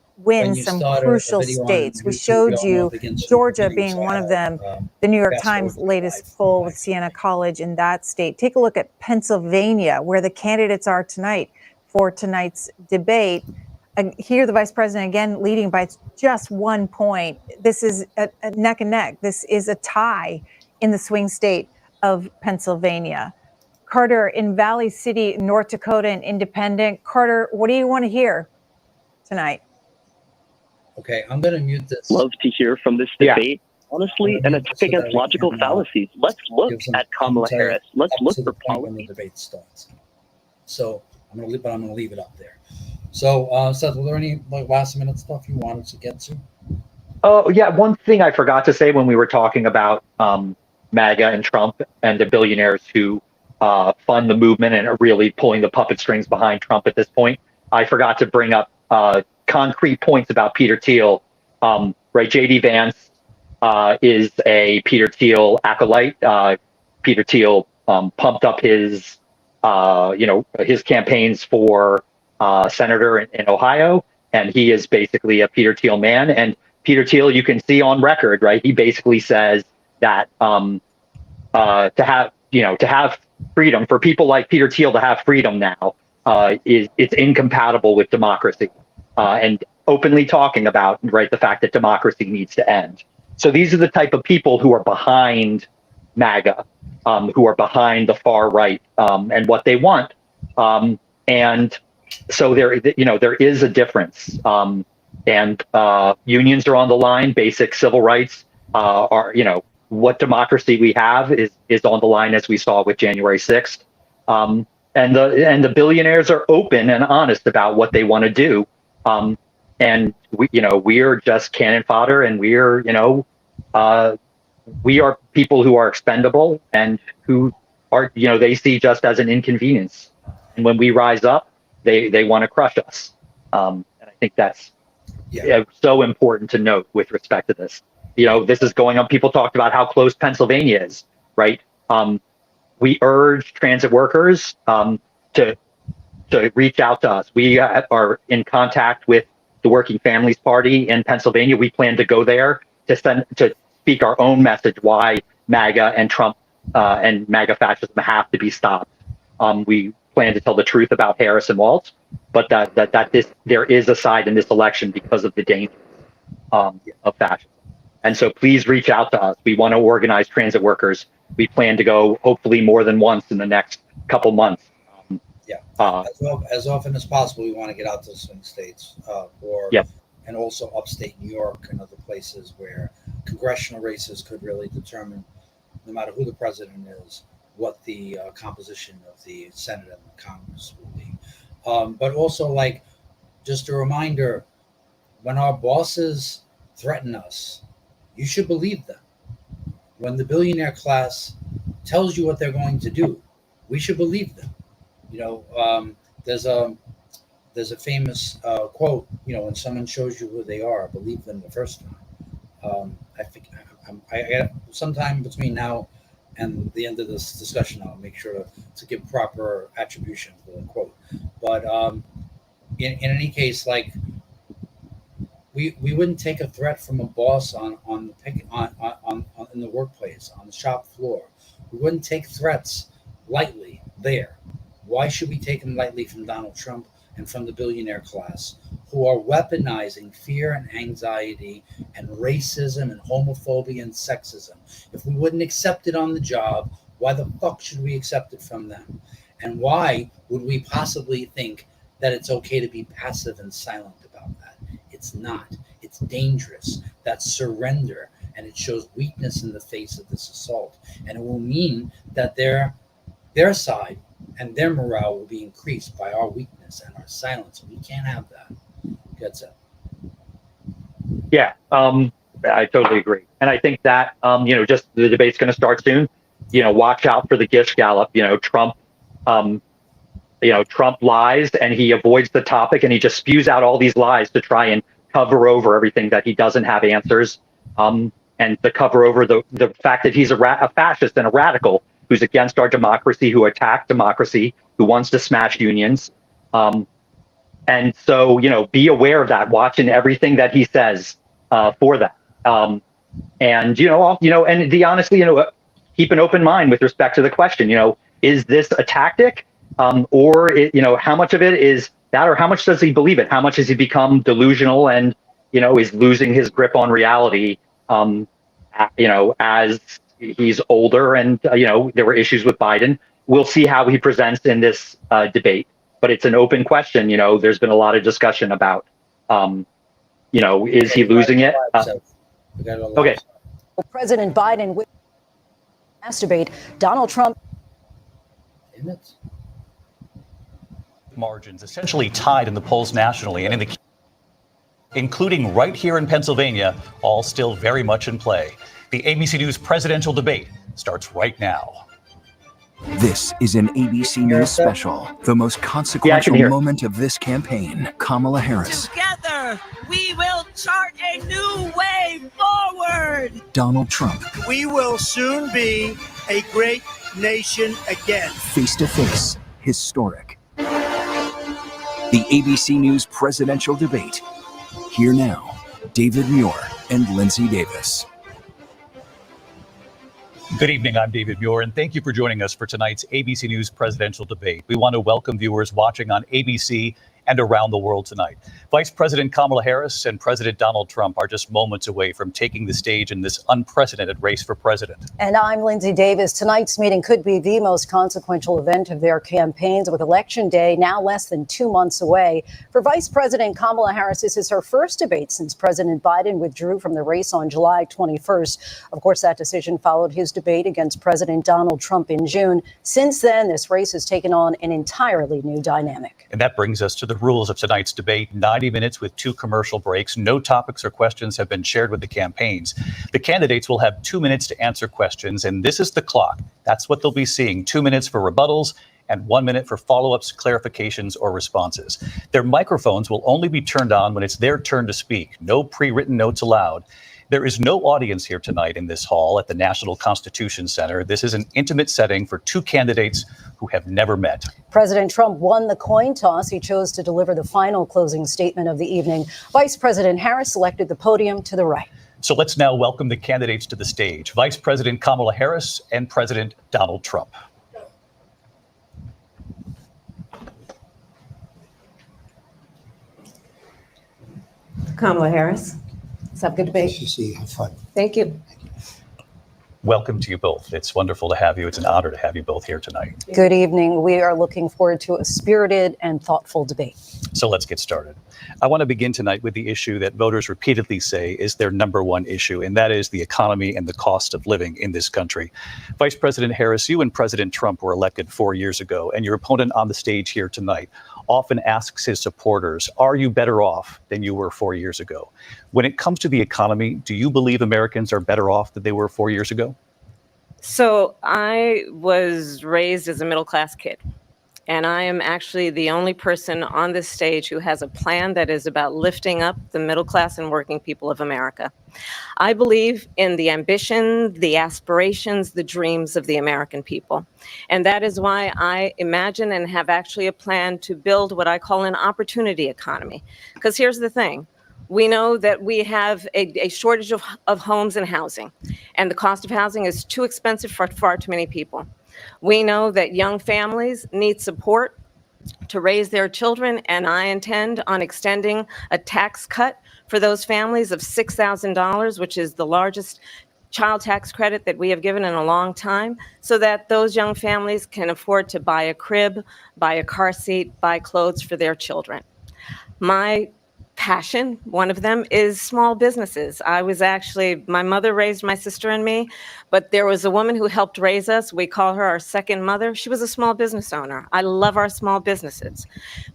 some crucial states. We showed you Georgia being one of them, the New York Times latest poll with Siena College in that state. Take a look at Pennsylvania, where the candidates are tonight for tonight's debate. And here the vice president again leading by just 1 point. This is a neck and neck. This is a tie in the swing state of Pennsylvania. Carter in Valley City, North Dakota, and Independent. Carter, what do you want to hear tonight? Okay, I'm going to mute this. Love to hear from this debate. Honestly, an attack against logical fallacies. Let's look at Kamala Harris. Let's look for policy. The debate starts. So I'm going to leave it up there. So, Seth, were there any last minute stuff you wanted to get to? Oh, yeah. One thing I forgot to say when we were talking about MAGA and Trump and the billionaires who fund the movement and are really pulling the puppet strings behind Trump at this point, I forgot to bring up concrete points about Peter Thiel. Right, J.D. Vance is a Peter Thiel acolyte. Peter Thiel pumped up his campaigns for senator in Ohio, and he is basically a Peter Thiel man. And Peter Thiel, you can see on record, right? He basically says that to have freedom, for people like Peter Thiel to have freedom now, it's incompatible with democracy, and openly talking about, right, the fact that democracy needs to end. So these are the type of people who are behind MAGA, who are behind the far right, and what they want. And so there is a difference. And unions are on the line. Basic civil rights are, what democracy we have is on the line, as we saw with January 6th. And the billionaires are open and honest about what they want to do. And we're just cannon fodder, and we are people who are expendable and who are, they see just as an inconvenience. And when we rise up, they want to crush us. And I think that's so important to note with respect to this. This is going on. People talked about how close Pennsylvania is, right? We urge transit workers to reach out to us. We are in contact with the Working Families Party in Pennsylvania. We plan to go there to speak our own message why MAGA and Trump and MAGA fascism have to be stopped. We plan to tell the truth about Harris and Walz, but that there is a side in this election because of the danger of fascism. And so please reach out to us. We want to organize transit workers. We plan to go hopefully more than once in the next couple months. As often as possible, we want to get out to the swing states, and also upstate New York and other places where congressional races could really determine, no matter who the president is, what the composition of the Senate and the Congress will be. But also, just a reminder, when our bosses threaten us, you should believe them. When the billionaire class tells you what they're going to do, we should believe them. There's a famous quote. When someone shows you who they are, believe them the first time. I think I sometime between now and the end of this discussion, I'll make sure to give proper attribution to the quote. But in any case, we wouldn't take a threat from a boss in the workplace, on the shop floor. We wouldn't take threats lightly there. Why should we take them lightly from Donald Trump and from the billionaire class, who are weaponizing fear and anxiety and racism and homophobia and sexism? If we wouldn't accept it on the job, why the fuck should we accept it from them? And why would we possibly think that it's okay to be passive and silent about that? It's not. It's dangerous. That's surrender, and it shows weakness in the face of this assault. And it will mean that their side and their morale will be increased by our weakness and our silence. We can't have that. That's it. Yeah, I totally agree. And I think that, just the debate's going to start soon. Watch out for the Gish Gallop. Trump lies, and he avoids the topic, and he just spews out all these lies to try and cover over everything that he doesn't have answers, and to cover over the fact that he's a fascist and a radical who's against our democracy, who attacked democracy, who wants to smash unions. And so, be aware of that, watching everything that he says for that. And honestly, keep an open mind with respect to the question, is this a tactic? Or, how much of it is that, or how much does he believe it? How much has he become delusional and, is losing his grip on reality, as he's older and, there were issues with Biden. We'll see how he presents in this debate, but it's an open question. There's been a lot of discussion about, is he losing it? Okay. President Biden will masturbate. Donald Trump. Margins essentially tied in the polls nationally and including right here in Pennsylvania, all still very much in play. The ABC News presidential debate starts right now. This is an ABC News special, the most consequential moment of this campaign. Kamala Harris. Together, we will chart a new way forward. Donald Trump. We will soon be a great nation again. Face to face, historic. the ABC News presidential debate. Here now, David Muir and Lindsay Davis. Good evening. I'm David Muir, and thank you for joining us for tonight's ABC News presidential debate. We want to welcome viewers watching on ABC and around the world tonight. Vice President Kamala Harris and President Donald Trump are just moments away from taking the stage in this unprecedented race for president. And I'm Lindsay Davis. Tonight's meeting could be the most consequential event of their campaigns, with Election Day now less than 2 months away. For Vice President Kamala Harris, this is her first debate since President Biden withdrew from the race on July 21st. Of course, that decision followed his debate against President Donald Trump in June. Since then, this race has taken on an entirely new dynamic. And that brings us to the rules of tonight's debate. 90 minutes with 2 commercial breaks. No topics or questions have been shared with the campaigns. The candidates will have 2 minutes to answer questions, and this is the clock. That's what they'll be seeing. 2 minutes for rebuttals and 1 minute for follow-ups, clarifications, or responses. Their microphones will only be turned on when it's their turn to speak. No pre-written notes allowed. There is no audience here tonight in this hall at the National Constitution Center. This is an intimate setting for 2 candidates who have never met. President Trump won the coin toss. He chose to deliver the final closing statement of the evening. Vice President Harris selected the podium to the right. So let's now welcome the candidates to the stage. Vice President Kamala Harris and President Donald Trump. Kamala Harris. Let's have a good debate. Nice to see you. Have fun. Thank you. Welcome to you both. It's wonderful to have you. It's an honor to have you both here tonight. Good evening. We are looking forward to a spirited and thoughtful debate. So let's get started. I want to begin tonight with the issue that voters repeatedly say is their number one issue, and that is the economy and the cost of living in this country. Vice President Harris, you and President Trump were elected 4 years ago, and your opponent on the stage here tonight often asks his supporters, are you better off than you were 4 years ago? When it comes to the economy, do you believe Americans are better off than they were 4 years ago? So I was raised as a middle-class kid, and I am actually the only person on this stage who has a plan that is about lifting up the middle class and working people of America. I believe in the ambition, the aspirations, the dreams of the American people. And that is why I imagine and have actually a plan to build what I call an opportunity economy. Because here's the thing. We know that we have a shortage of homes and housing, and the cost of housing is too expensive for far too many people. We know that young families need support to raise their children, and I intend on extending a tax cut for those families of $6,000, which is the largest child tax credit that we have given in a long time, so that those young families can afford to buy a crib, buy a car seat, buy clothes for their children. My passion, one of them, is small businesses. My mother raised my sister and me, but there was a woman who helped raise us. We call her our second mother. She was a small business owner. I love our small businesses.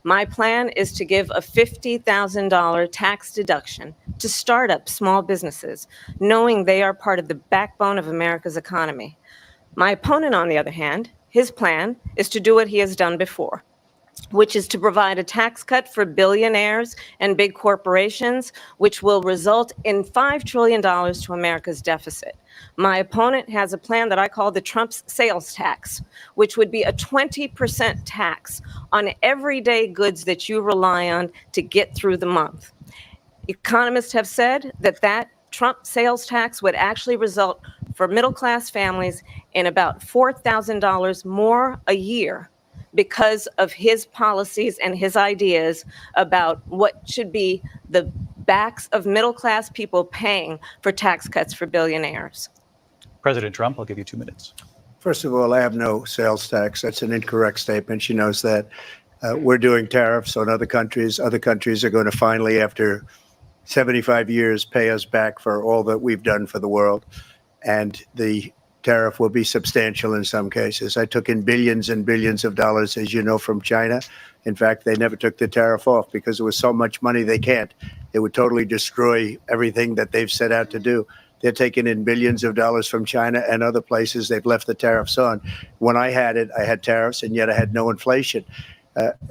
My plan is to give a $50,000 tax deduction to start up small businesses, knowing they are part of the backbone of America's economy. My opponent, on the other hand, his plan is to do what he has done before, which is to provide a tax cut for billionaires and big corporations, which will result in $5 trillion to America's deficit. My opponent has a plan that I call the Trump's sales tax, which would be a 20% tax on everyday goods that you rely on to get through the month. Economists have said that Trump sales tax would actually result for middle-class families in about $4,000 more a year, because of his policies and his ideas about what should be the backs of middle-class people paying for tax cuts for billionaires. President Trump, I'll give you 2 minutes. First of all, I have no sales tax. That's an incorrect statement. She knows that. We're doing tariffs on other countries. Other countries are going to finally, after 75 years, pay us back for all that we've done for the world. And the tariff will be substantial in some cases. I took in billions and billions of dollars, as you know, from China. In fact, they never took the tariff off because there was so much money they can't. It would totally destroy everything that they've set out to do. They're taking in billions of dollars from China and other places. They've left the tariffs on. When I had it, I had tariffs, and yet I had no inflation.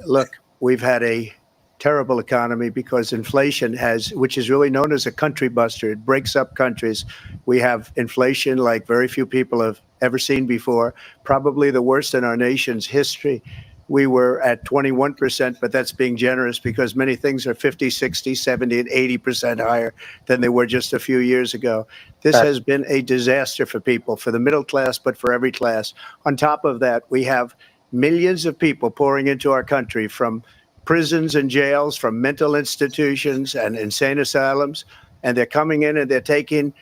Look, we've had a terrible economy because inflation which is really known as a country buster. It breaks up countries. We have inflation like very few people have ever seen before, probably the worst in our nation's history. we were at 21%, but that's being generous because many things are 50, 60, 70, and 80% higher than they were just a few years ago. This has been a disaster for people, for the middle class, but for every class. On top of that, we have millions of people pouring into our country from prisons and jails, from mental institutions and insane asylums, and they're coming in and they're taking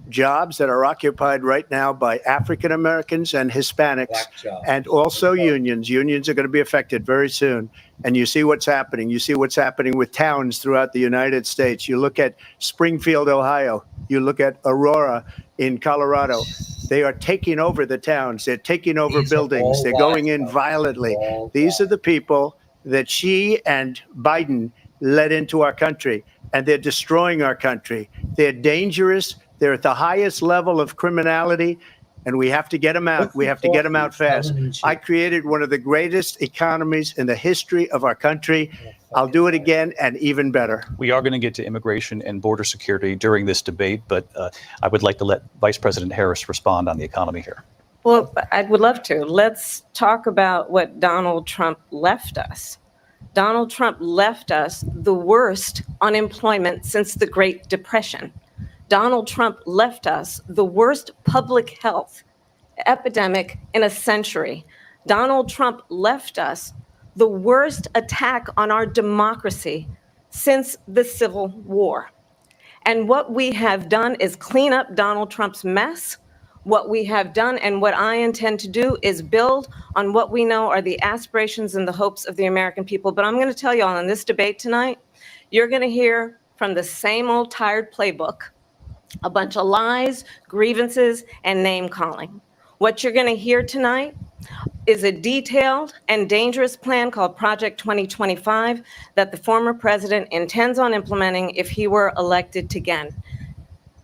jobs that are occupied right now by African Americans and Hispanics, and also unions. Unions are going to be affected very soon. And you see what's happening. You see what's happening with towns throughout the United States. You look at Springfield, Ohio. You look at Aurora in Colorado. They are taking over the towns. They're taking over buildings. They're going in violently. These are the people that Xi and Biden led into our country, and they're destroying our country. They're dangerous. They're at the highest level of criminality, and we have to get them out. We have to get them out fast. I created one of the greatest economies in the history of our country. I'll do it again and even better. We are going to get to immigration and border security during this debate, but I would like to let Vice President Harris respond on the economy here. Well, I would love to. Let's talk about what Donald Trump left us. Donald Trump left us the worst unemployment since the Great Depression. Donald Trump left us the worst public health epidemic in a century. Donald Trump left us the worst attack on our democracy since the Civil War. And what we have done is clean up Donald Trump's mess. What we have done and what I intend to do is build on what we know are the aspirations and the hopes of the American people. But I'm going to tell you all in this debate tonight, you're going to hear from the same old tired playbook, a bunch of lies, grievances, and name calling. What you're going to hear tonight is a detailed and dangerous plan called Project 2025 that the former president intends on implementing if he were elected again.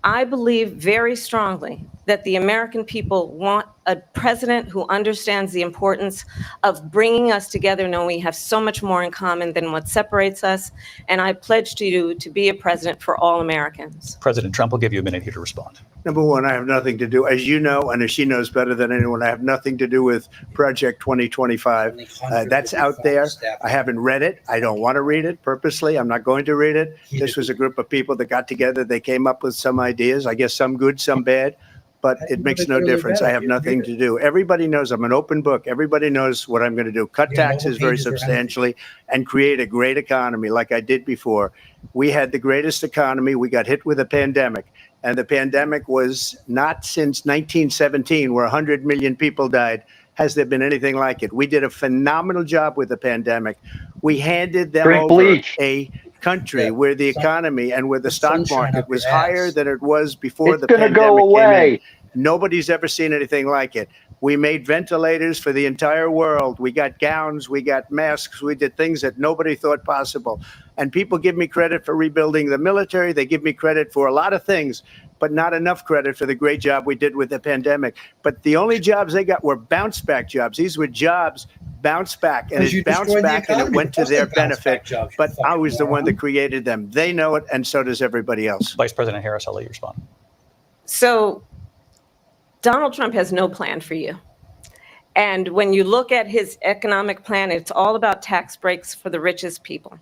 I believe very strongly that the American people want a president who understands the importance of bringing us together, knowing we have so much more in common than what separates us. And I pledge to you to be a president for all Americans. President Trump will give you a minute here to respond. Number one, I have nothing to do, as you know, and as she knows better than anyone, I have nothing to do with Project 2025. That's out there. I haven't read it. I don't want to read it purposely. I'm not going to read it. This was a group of people that got together. They came up with some ideas, I guess some good, some bad, but it makes no difference. I have nothing to do. Everybody knows I'm an open book. Everybody knows what I'm going to do. Cut taxes very substantially and create a great economy like I did before. We had the greatest economy. We got hit with a pandemic. And the pandemic was not since 1917, where 100 million people died, has there been anything like it. We did a phenomenal job with the pandemic. We handed them over a country where the economy and where the stock market was higher than it was before the pandemic came in. Nobody's ever seen anything like it. We made ventilators for the entire world. We got gowns, we got masks, we did things that nobody thought possible. And people give me credit for rebuilding the military. They give me credit for a lot of things, but not enough credit for the great job we did with the pandemic. But the only jobs they got were bounce back jobs. These were jobs bounced back, and it bounced back and it went to their benefit. But I was the one that created them. They know it, and so does everybody else. Vice President Harris, I'll let you respond. So Donald Trump has no plan for you. And when you look at his economic plan, it's all about tax breaks for the richest people.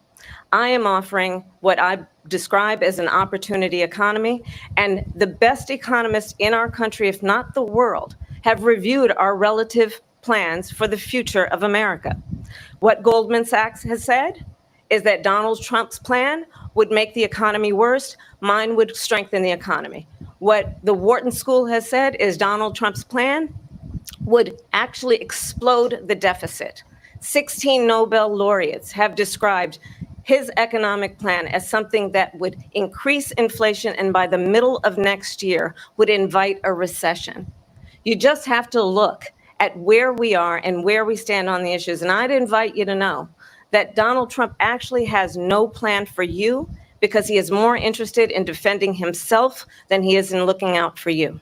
I am offering what I describe as an opportunity economy, and the best economists in our country, if not the world, have reviewed our relative plans for the future of America. What Goldman Sachs has said is that Donald Trump's plan would make the economy worse. Mine would strengthen the economy. What the Wharton School has said is Donald Trump's plan would actually explode the deficit. 16 Nobel laureates have described his economic plan as something that would increase inflation and by the middle of next year would invite a recession. You just have to look at where we are and where we stand on the issues. And I'd invite you to know that Donald Trump actually has no plan for you because he is more interested in defending himself than he is in looking out for you.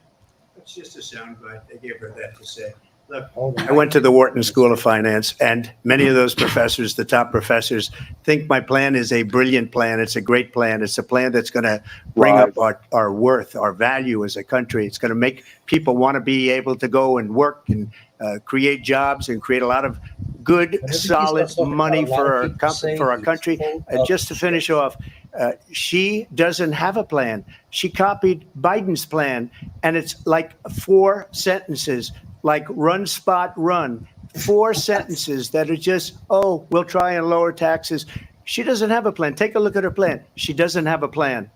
It's just a soundbite. They gave her that to say. Look, I went to the Wharton School of Finance, and many of those professors, the top professors, think my plan is a brilliant plan. It's a great plan. It's a plan that's going to bring up our worth, our value as a country. It's going to make people want to be able to go and work and create jobs and create a lot of good, Whenever he solid starts talking money about, a lot for of our people say for our he's country. full And of just to finish off, she doesn't have a plan. She copied Biden's plan, and it's like 4 sentences, like run, spot, run. 4 sentences that are just, oh, we'll try and lower taxes. She doesn't have a plan. Take a look at her plan. She doesn't have a plan.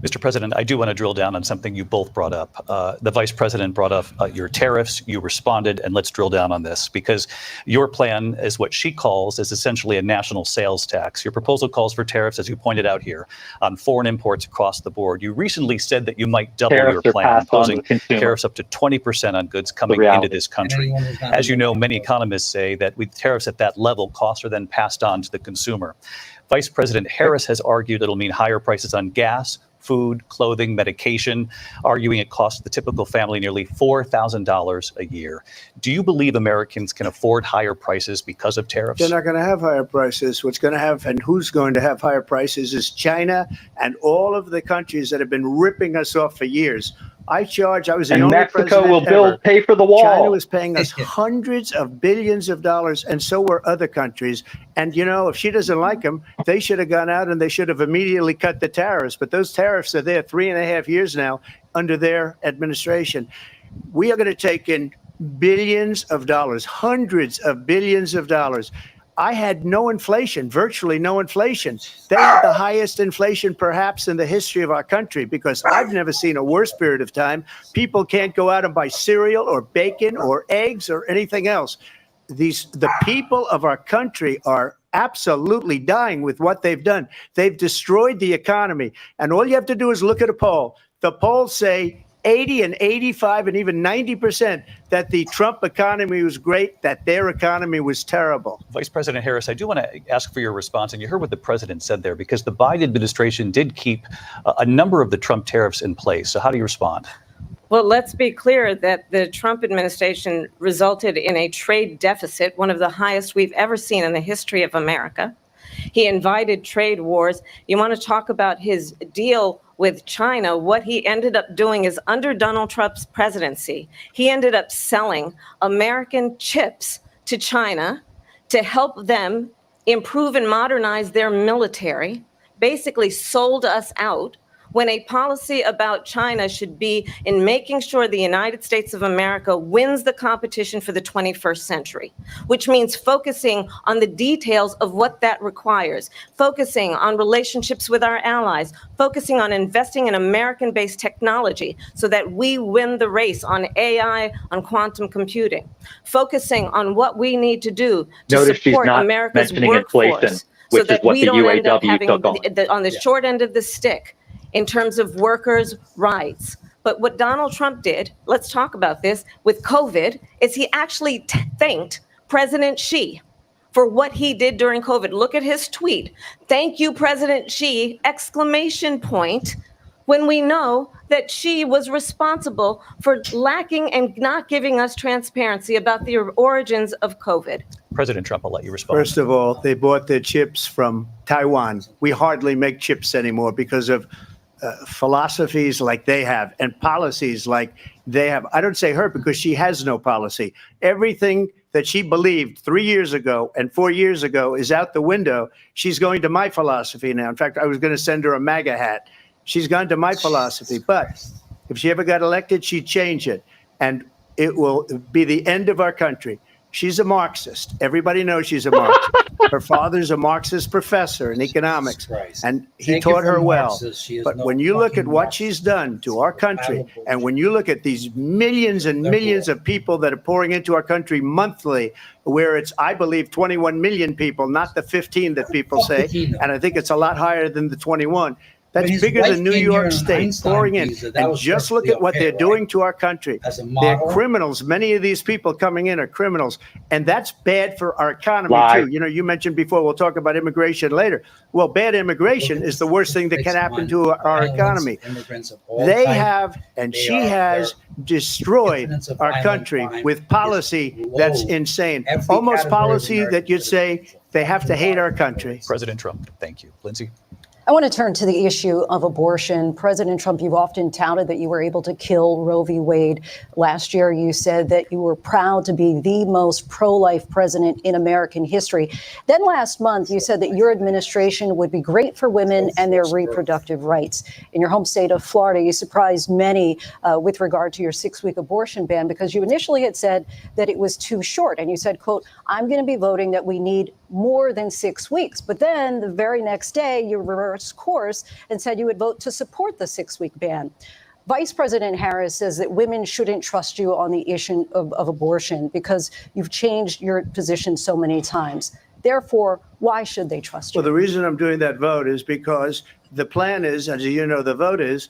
Mr. President, I do want to drill down on something you both brought up. The Vice President brought up your tariffs. You responded, and let's drill down on this because your plan is what she calls is essentially a national sales tax. Your proposal calls for tariffs, as you pointed out here, on foreign imports across the board. You recently said that you might double Tariffs your are plan, passed on to imposing the consumer. tariffs up to 20% on goods coming into this country. As you know, many economists say that with tariffs at that level, costs are then passed on to the consumer. Vice President Harris has argued it'll mean higher prices on gas, food, clothing, medication, arguing it costs the typical family nearly $4,000 a year. Do you believe Americans can afford higher prices because of tariffs? They're not going to have higher prices. What's going to have and who's going to have higher prices is China and all of the countries that have been ripping us off for years. I was the And only Mexico president will ever. pay for the wall. China was paying us hundreds of billions of dollars, and so were other countries. And, you know, if she doesn't like them, they should have gone out and they should have immediately cut the tariffs. But those tariffs are there 3.5 years now under their administration. We are going to take in billions of dollars, hundreds of billions of dollars. I had no inflation, virtually no inflation. They had the highest inflation perhaps in the history of our country because I've never seen a worse period of time. People can't go out and buy cereal or bacon or eggs or anything else. The people of our country are absolutely dying with what they've done. They've destroyed the economy. And all you have to do is look at a poll. The polls say 80 and 85 and even 90% that the Trump economy was great, that their economy was terrible. Vice President Harris, I do want to ask for your response, and you heard what the president said there, because the Biden administration did keep a number of the Trump tariffs in place. So how do you respond? Well, let's be clear that the Trump administration resulted in a trade deficit, one of the highest we've ever seen in the history of America. He invited trade wars. You want to talk about his deal with China? What he ended up doing is under Donald Trump's presidency, he ended up selling American chips to China to help them improve and modernize their military, basically sold us out, when a policy about China should be in making sure the United States of America wins the competition for the 21st century, which means focusing on the details of what that requires, focusing on relationships with our allies, focusing on investing in American-based technology so that we win the race on AI, on quantum computing, focusing on what we need to do to support America's workforce so that we don't end up having on the short end of the stick in terms of workers' rights. But what Donald Trump did, let's talk about this, with COVID, is he actually thanked President Xi for what he did during COVID. Look at his tweet. Thank you, President Xi, exclamation point, when we know that Xi was responsible for lacking and not giving us transparency about the origins of COVID. President Trump, I'll let you respond. First of all, they bought their chips from Taiwan. We hardly make chips anymore because of philosophies like they have and policies like they have. I don't say her because she has no policy. Everything that she believed 3 years ago and 4 years ago is out the window. She's going to my philosophy now. In fact, I was going to send her a MAGA hat. She's gone to my philosophy. But if she ever got elected, she'd change it. And it will be the end of our country. She's a Marxist. Everybody knows she's a Marxist. Her father's a Marxist professor in economics, and he taught her well. But when you look at what she's done to our country, and when you look at these millions and millions of people that are pouring into our country monthly, where it's, I believe, 21 million people, not the 15 that people say, and I think it's a lot higher than the 21. That's bigger than New York State pouring in. And just look at what they're doing to our country. They're criminals. Many of these people coming in are criminals. And that's bad for our economy, too. You know, you mentioned before, we'll talk about immigration later. Well, bad immigration is the worst thing that can happen to our economy. They have, and she has, destroyed our country with policy that's insane. Almost policy that you'd say they have to hate our country. President Trump, thank you. Lindsay? I want to turn to the issue of abortion. President Trump, you've often touted that you were able to kill Roe v. Wade. Last year, you said that you were proud to be the most pro-life president in American history. Then last month, you said that your administration would be great for women and their reproductive rights. In your home state of Florida, you surprised many with regard to your 6-week abortion ban because you initially had said that it was too short. And you said, quote, I'm going to be voting that we need more than 6 weeks. But then the very next day, you reversed course and said you would vote to support the 6-week ban. Vice President Harris says that women shouldn't trust you on the issue of abortion because you've changed your position so many times. Therefore, why should they trust you? Well, the reason I'm doing that vote is because the plan is, as you know, the vote is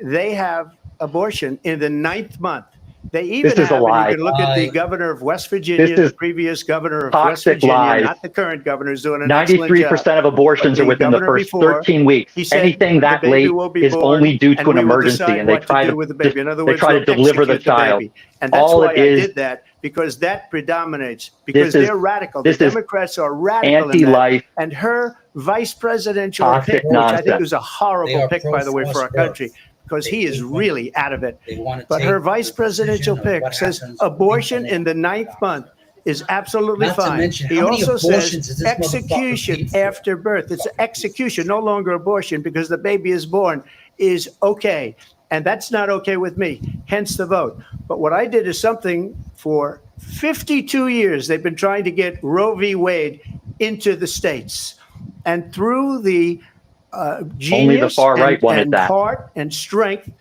they have abortion in the 9th month. They even This is have, a lie. and you can look at the governor of West Virginia, This is the previous governor of West toxic Virginia, lies. not the current governor, is doing an excellent job. 93% of abortions But are within the governor first before, 13 weeks. he said Anything the that baby late will be is born, only due to and an we will emergency, decide and they what to try do to with the baby. In other they words, try to we'll deliver the execute child. baby. And that's All why it I is, did that, because that predominates, because this is- they're radical. The this is Democrats are radical in that. anti-life, And her vice presidential toxic pick, which I think nonsense. was a They horrible are pick, by the way, for our pro-forced country, birth. because he is really out of it. They want to But take her vice the presidential decision of pick what says happens abortion in the 9th month is absolutely Not to fine. mention, He how many also abortions says has this motherfucker execution paid for? after birth. It's execution, no longer abortion, because the baby is born, is okay. And that's not okay with me, hence the vote. But what I did is something for 52 years. They've been trying to get Roe v. Wade into the states. And through the genius Only the far right wanted and that. heart and strength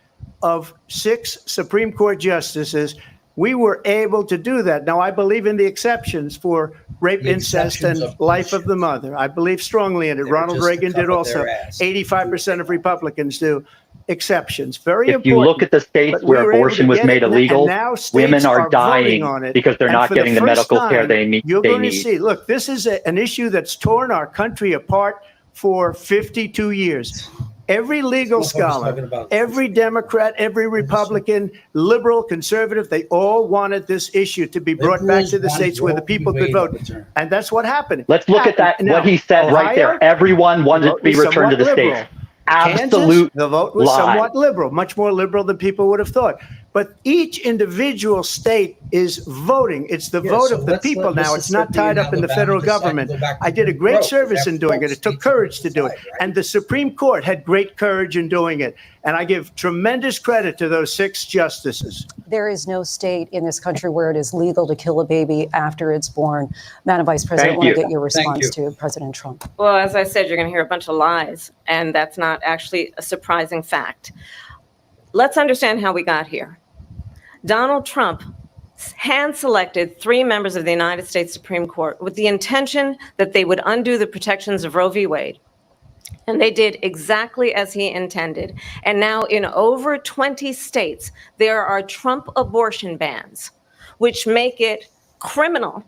of 6 Supreme Court justices, we were able to do that. Now, I believe in the exceptions for rape, The incest, exceptions and of life of the mother. I believe strongly in it. They were Ronald just to Reagan did cover also. their ass. 85% of Republicans do. Exceptions. Very If important. you look at the states But we where were able abortion to was get made it, and illegal, now states women are voting dying on it. because they're And not for getting the first medical care time, they You're going to need. see. Look, this is an issue that's torn our country apart for 52 years. Every legal This motherfucker's talking scholar, about- every Democrat, every Republican, liberal, conservative, they all wanted this issue to be brought back Liberals to the wanted states where the Roe v. people could Wade vote. overturned. And that's what happened. Let's look at that, Now, what he said right there. Ohio, Everyone wanted the to vote be was returned to the somewhat states. liberal. Absolute Kansas, the vote was lie. somewhat liberal, much more liberal than people would have thought. But each individual state is voting. It's the Yeah, vote so of the let's people let now. It's not Mississippi tied and up in the Alabama federal decide to government. go back to I did a Jim great Crow. service They in doing have it. It took folks courage to do it. decide, right? And the Supreme Court had great courage in doing it. And I give tremendous credit to those 6 justices. There is no state in this country where it is legal to kill a baby after it's born. Madam Vice President, I want to get your Thank response you. to President Trump. Well, as I said, you're going to hear a bunch of lies, and that's not actually a surprising fact. Let's understand how we got here. Donald Trump hand-selected 3 members of the United States Supreme Court with the intention that they would undo the protections of Roe v. Wade. And they did exactly as he intended. And now in over 20 states, there are Trump abortion bans, which make it criminal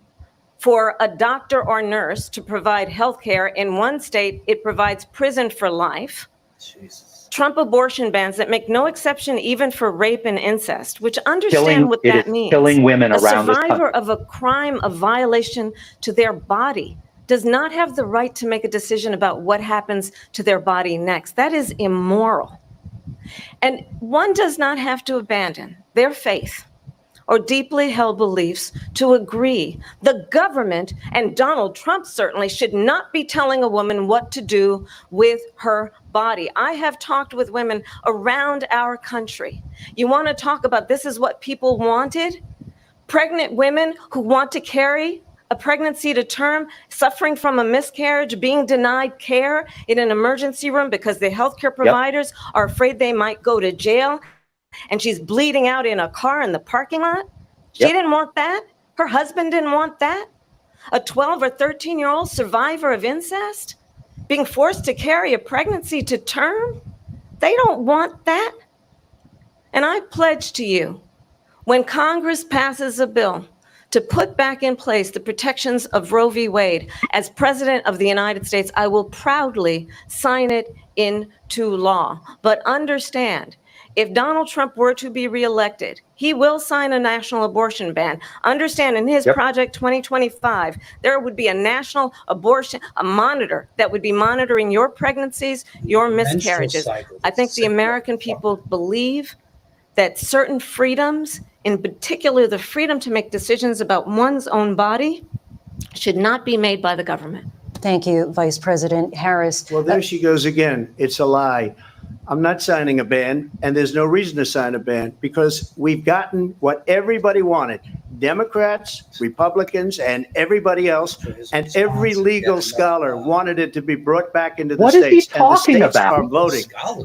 for a doctor or nurse to provide health care. In one state, it provides prison for life. Jesus. Trump abortion bans that make no exception even for rape and incest, which understand what It that is means. killing women A around this survivor country. of a crime of violation to their body does not have the right to make a decision about what happens to their body next. That is immoral. And one does not have to abandon their faith or deeply held beliefs to agree. The government, and Donald Trump certainly, should not be telling a woman what to do with her body. I have talked with women around our country. You want to talk about this is what people wanted? Pregnant women who want to carry a pregnancy to term, suffering from a miscarriage, being denied care in an emergency room because the healthcare providers are afraid they might go to jail, and she's bleeding out in a car in the parking lot. She didn't want that. Her husband didn't want that. A 12 or 13-year-old survivor of incest being forced to carry a pregnancy to term. They don't want that. And I pledge to you, when Congress passes a bill to put back in place the protections of Roe v. Wade, as President of the United States, I will proudly sign it into law. But understand, if Donald Trump were to be reelected, he will sign a national abortion ban. Understand, in his Project 2025, there would be a national abortion, a monitor that would be monitoring your pregnancies, your miscarriages. I think the American people believe that certain freedoms, in particular the freedom to make decisions about one's own body, should not be made by the government. Thank you, Vice President Harris. Well, there she goes again. It's a lie. I'm not signing a ban, and there's no reason to sign a ban because we've gotten what everybody wanted. Democrats, Republicans, and everybody else, and every legal scholar wanted it to be brought back into the What is he states. And the talking states about? are voting,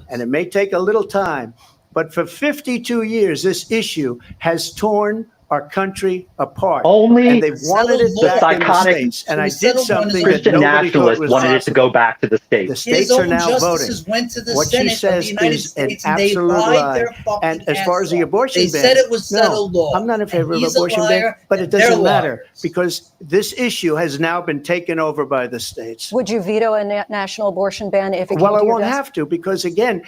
and it may take a little time, but for 52 years, this issue has torn our country apart. And they've wanted it the back in the psychotic states. And I did something that Christian nobody thought nationalists was wanted it to possible. go back to the states. The states are now voting. Went to the What Senate she says of the United is an States and they absolute lied lie. their fucking And as far as the ass abortion off. They ban, said it was settled law. I'm not in favor of He's a abortion ban, liar, but it and they're doesn't matter liars. because this issue has now been taken over by the states. Would you veto a national abortion ban if it came Well, I to your won't desk? have to because, again,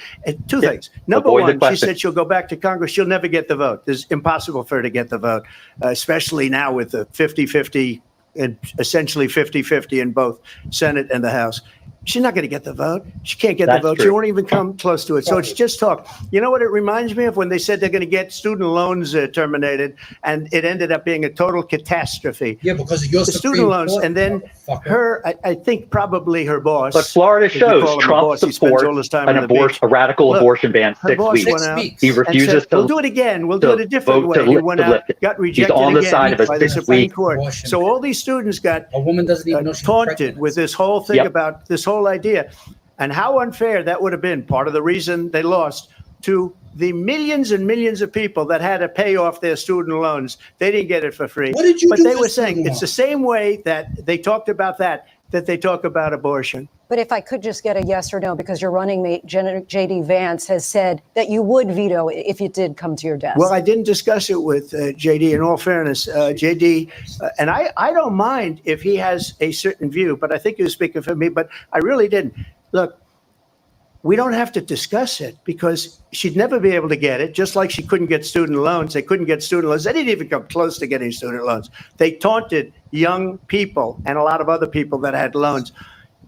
two things. Number Avoid the one, she question. said she'll go back to Congress. She'll never get the vote. It's impossible for her to get the vote, especially now with the 50-50 and essentially 50-50 in both Senate and the House. She's not going to get the vote. She can't get That's the vote. She true. won't even come close to it. So it's just talk. You know what it reminds me of when they said they're going to get student loans terminated, and it ended up being a total catastrophe. Yeah, because of your The Supreme student loans, Court, and then motherfucker. her, I think probably her boss. But Florida if you call shows him a Trump boss, he spends all his supports time an on the beach. a radical Look, abortion ban her 6 boss weeks. went out He and refuses said, to. we'll do it again. We'll do it a different vote way. to He lift- went to out, lift it. got He's rejected on the again side of a by the 6 Supreme week Court. abortion So ban. all these students got A woman doesn't even know she's taunted pregnant. with this whole thing Yep. about this whole idea. And how unfair that would have been. Part of the reason they lost to the millions and millions of people that had to pay off their student loans. They didn't get it for free. What did you But do they for were saying student it's the same way that they talked about that they talk about abortion. But if I could just get a yes or no, because your running mate, J.D. Vance, has said that you would veto it if it did come to your desk. Well, I didn't discuss it with JD. In all fairness, JD, and I don't mind if he has a certain view, but I think he was speaking for me. But I really didn't. Look, we don't have to discuss it because she'd never be able to get it. Just like she couldn't get student loans, they couldn't get student loans. They didn't even come close to getting student loans. They taunted young people and a lot of other people that had loans.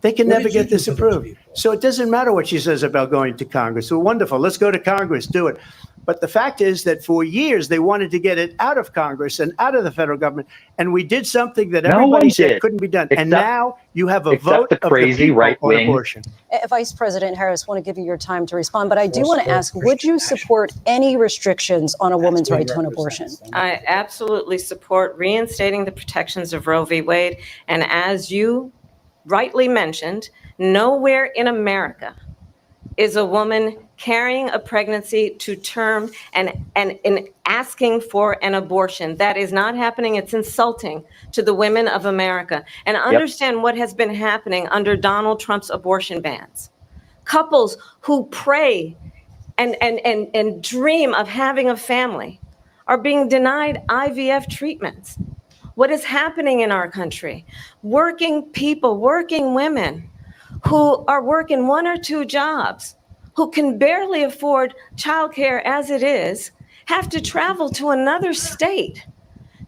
They can What never did you get do this for those approved. people? So it doesn't matter what she says about going to Congress. So wonderful. Let's go to Congress, do it. But the fact is that for years they wanted to get it out of Congress and out of the federal government. And we did something that No everybody one said did. couldn't be done. Except- and now you have a except vote the of the crazy people on right-wing- abortion. Vice President Harris, want to give you your time to respond, but I do Well, want to support ask, would you support any restrictions on a woman's right to an abortion? I absolutely support reinstating the protections of Roe v. Wade. And as you rightly mentioned, nowhere in America is a woman carrying a pregnancy to term and asking for an abortion. That is not happening. It's insulting to the women of America. And understand what has been happening under Donald Trump's abortion bans. Couples who pray and dream of having a family are being denied IVF treatments. What is happening in our country? Working people, working women who are working 1 or 2 jobs, who can barely afford childcare as it is, have to travel to another state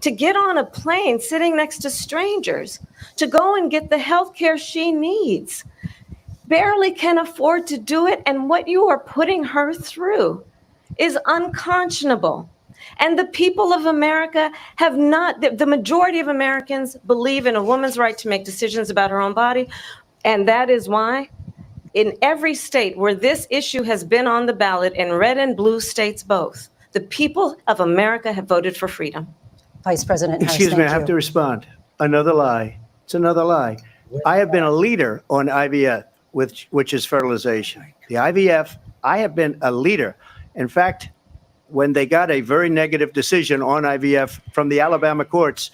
to get on a plane sitting next to strangers to go and get the health care she needs. Barely can afford to do it, and what you are putting her through is unconscionable. And the people of America have not, the majority of Americans believe in a woman's right to make decisions about her own body. And that is why in every state where this issue has been on the ballot, in red and blue states both, the people of America have voted for freedom. Vice President Harris, Excuse me, I thank have you. to respond. Another lie. It's another lie. I have been a leader on IVF, which is fertilization. The IVF, I have been a leader. In fact, when they got a very negative decision on IVF from the Alabama courts,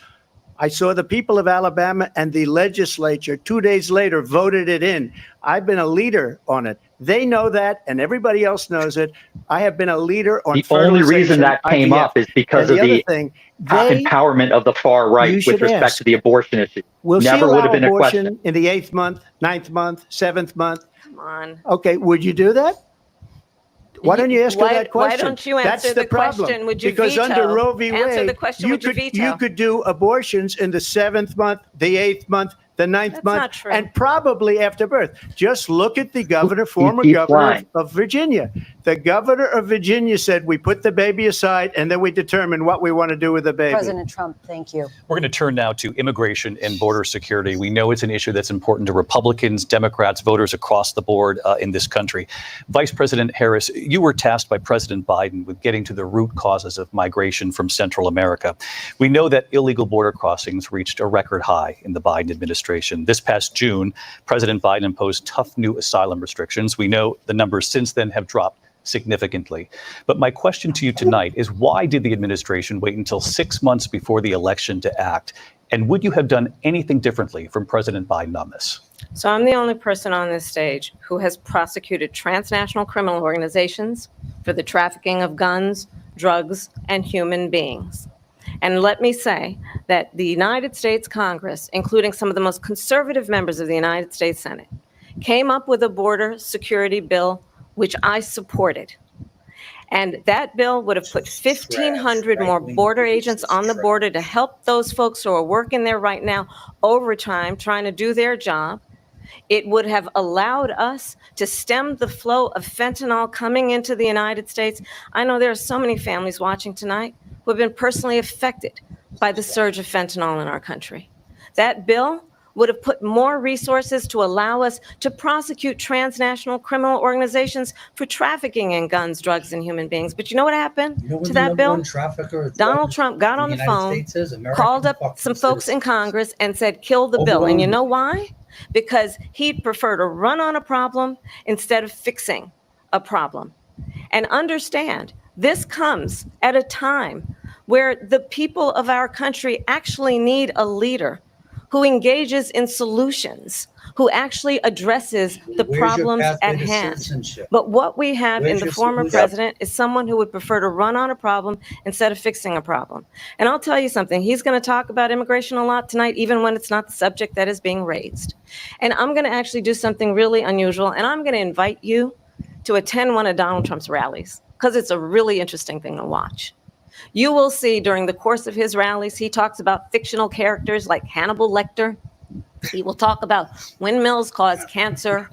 I saw the people of Alabama and the legislature 2 days later voted it in. I've been a leader on it. They know that, and everybody else knows it. I have been a leader on The only reason fertilization, that came IVF. up is because And of other the thing, they, empowerment of the far You right should with respect ask. to the abortion issue. will she Never would allow have been a abortion question. in the 8th month, 9th month, 7th month? Come on. Okay, would you do that? Why don't you ask her that question? Why don't you answer That's the problem. question? Would you because veto? under Roe v. Wade, Answer the question. Would you veto? you could do abortions in the 7th month, the 8th month, the 9th month, and probably after birth. Just look at the governor, former governor of Virginia. The governor of Virginia said, we put the baby aside and then we determine what we want to do with the baby. President Trump, thank you. We're going to turn now to immigration and border security. We know it's an issue that's important to Republicans, Democrats, voters across the board in this country. Vice President Harris, you were tasked by President Biden with getting to the root causes of migration from Central America. We know that illegal border crossings reached a record high in the Biden administration. This past June, President Biden imposed tough new asylum restrictions. We know the numbers since then have dropped significantly. But my question to you tonight is, why did the administration wait until 6 months before the election to act? And would you have done anything differently from President Biden on this? So I'm the only person on this stage who has prosecuted transnational criminal organizations for the trafficking of guns, drugs, and human beings. And let me say that the United States Congress, including some of the most conservative members of the United States Senate, came up with a border security bill which I supported. And that bill would have put 1,500 more border agents on the border to help those folks who are working there right now overtime, trying to do their job. It would have allowed us to stem the flow of fentanyl coming into the United States. I know there are so many families watching tonight who have been personally affected by the surge of fentanyl in our country. That bill would have put more resources to allow us to prosecute transnational criminal organizations for trafficking in guns, drugs, and human beings. But you know what happened to that bill? Donald Trump got on the phone, called up some folks in Congress and said, kill the bill. And you know why? Because he'd prefer to run on a problem instead of fixing a problem. And understand, this comes at a time where the people of our country actually need a leader who engages in solutions, who actually addresses the problems at hand. But what we have in the former president is someone who would prefer to run on a problem instead of fixing a problem. And I'll tell you something, he's going to talk about immigration a lot tonight, even when it's not the subject that is being raised. And I'm going to actually do something really unusual, and I'm going to invite you to attend one of Donald Trump's rallies, because it's a really interesting thing to watch. You will see during the course of his rallies, he talks about fictional characters like Hannibal Lecter. He will talk about windmills cause cancer.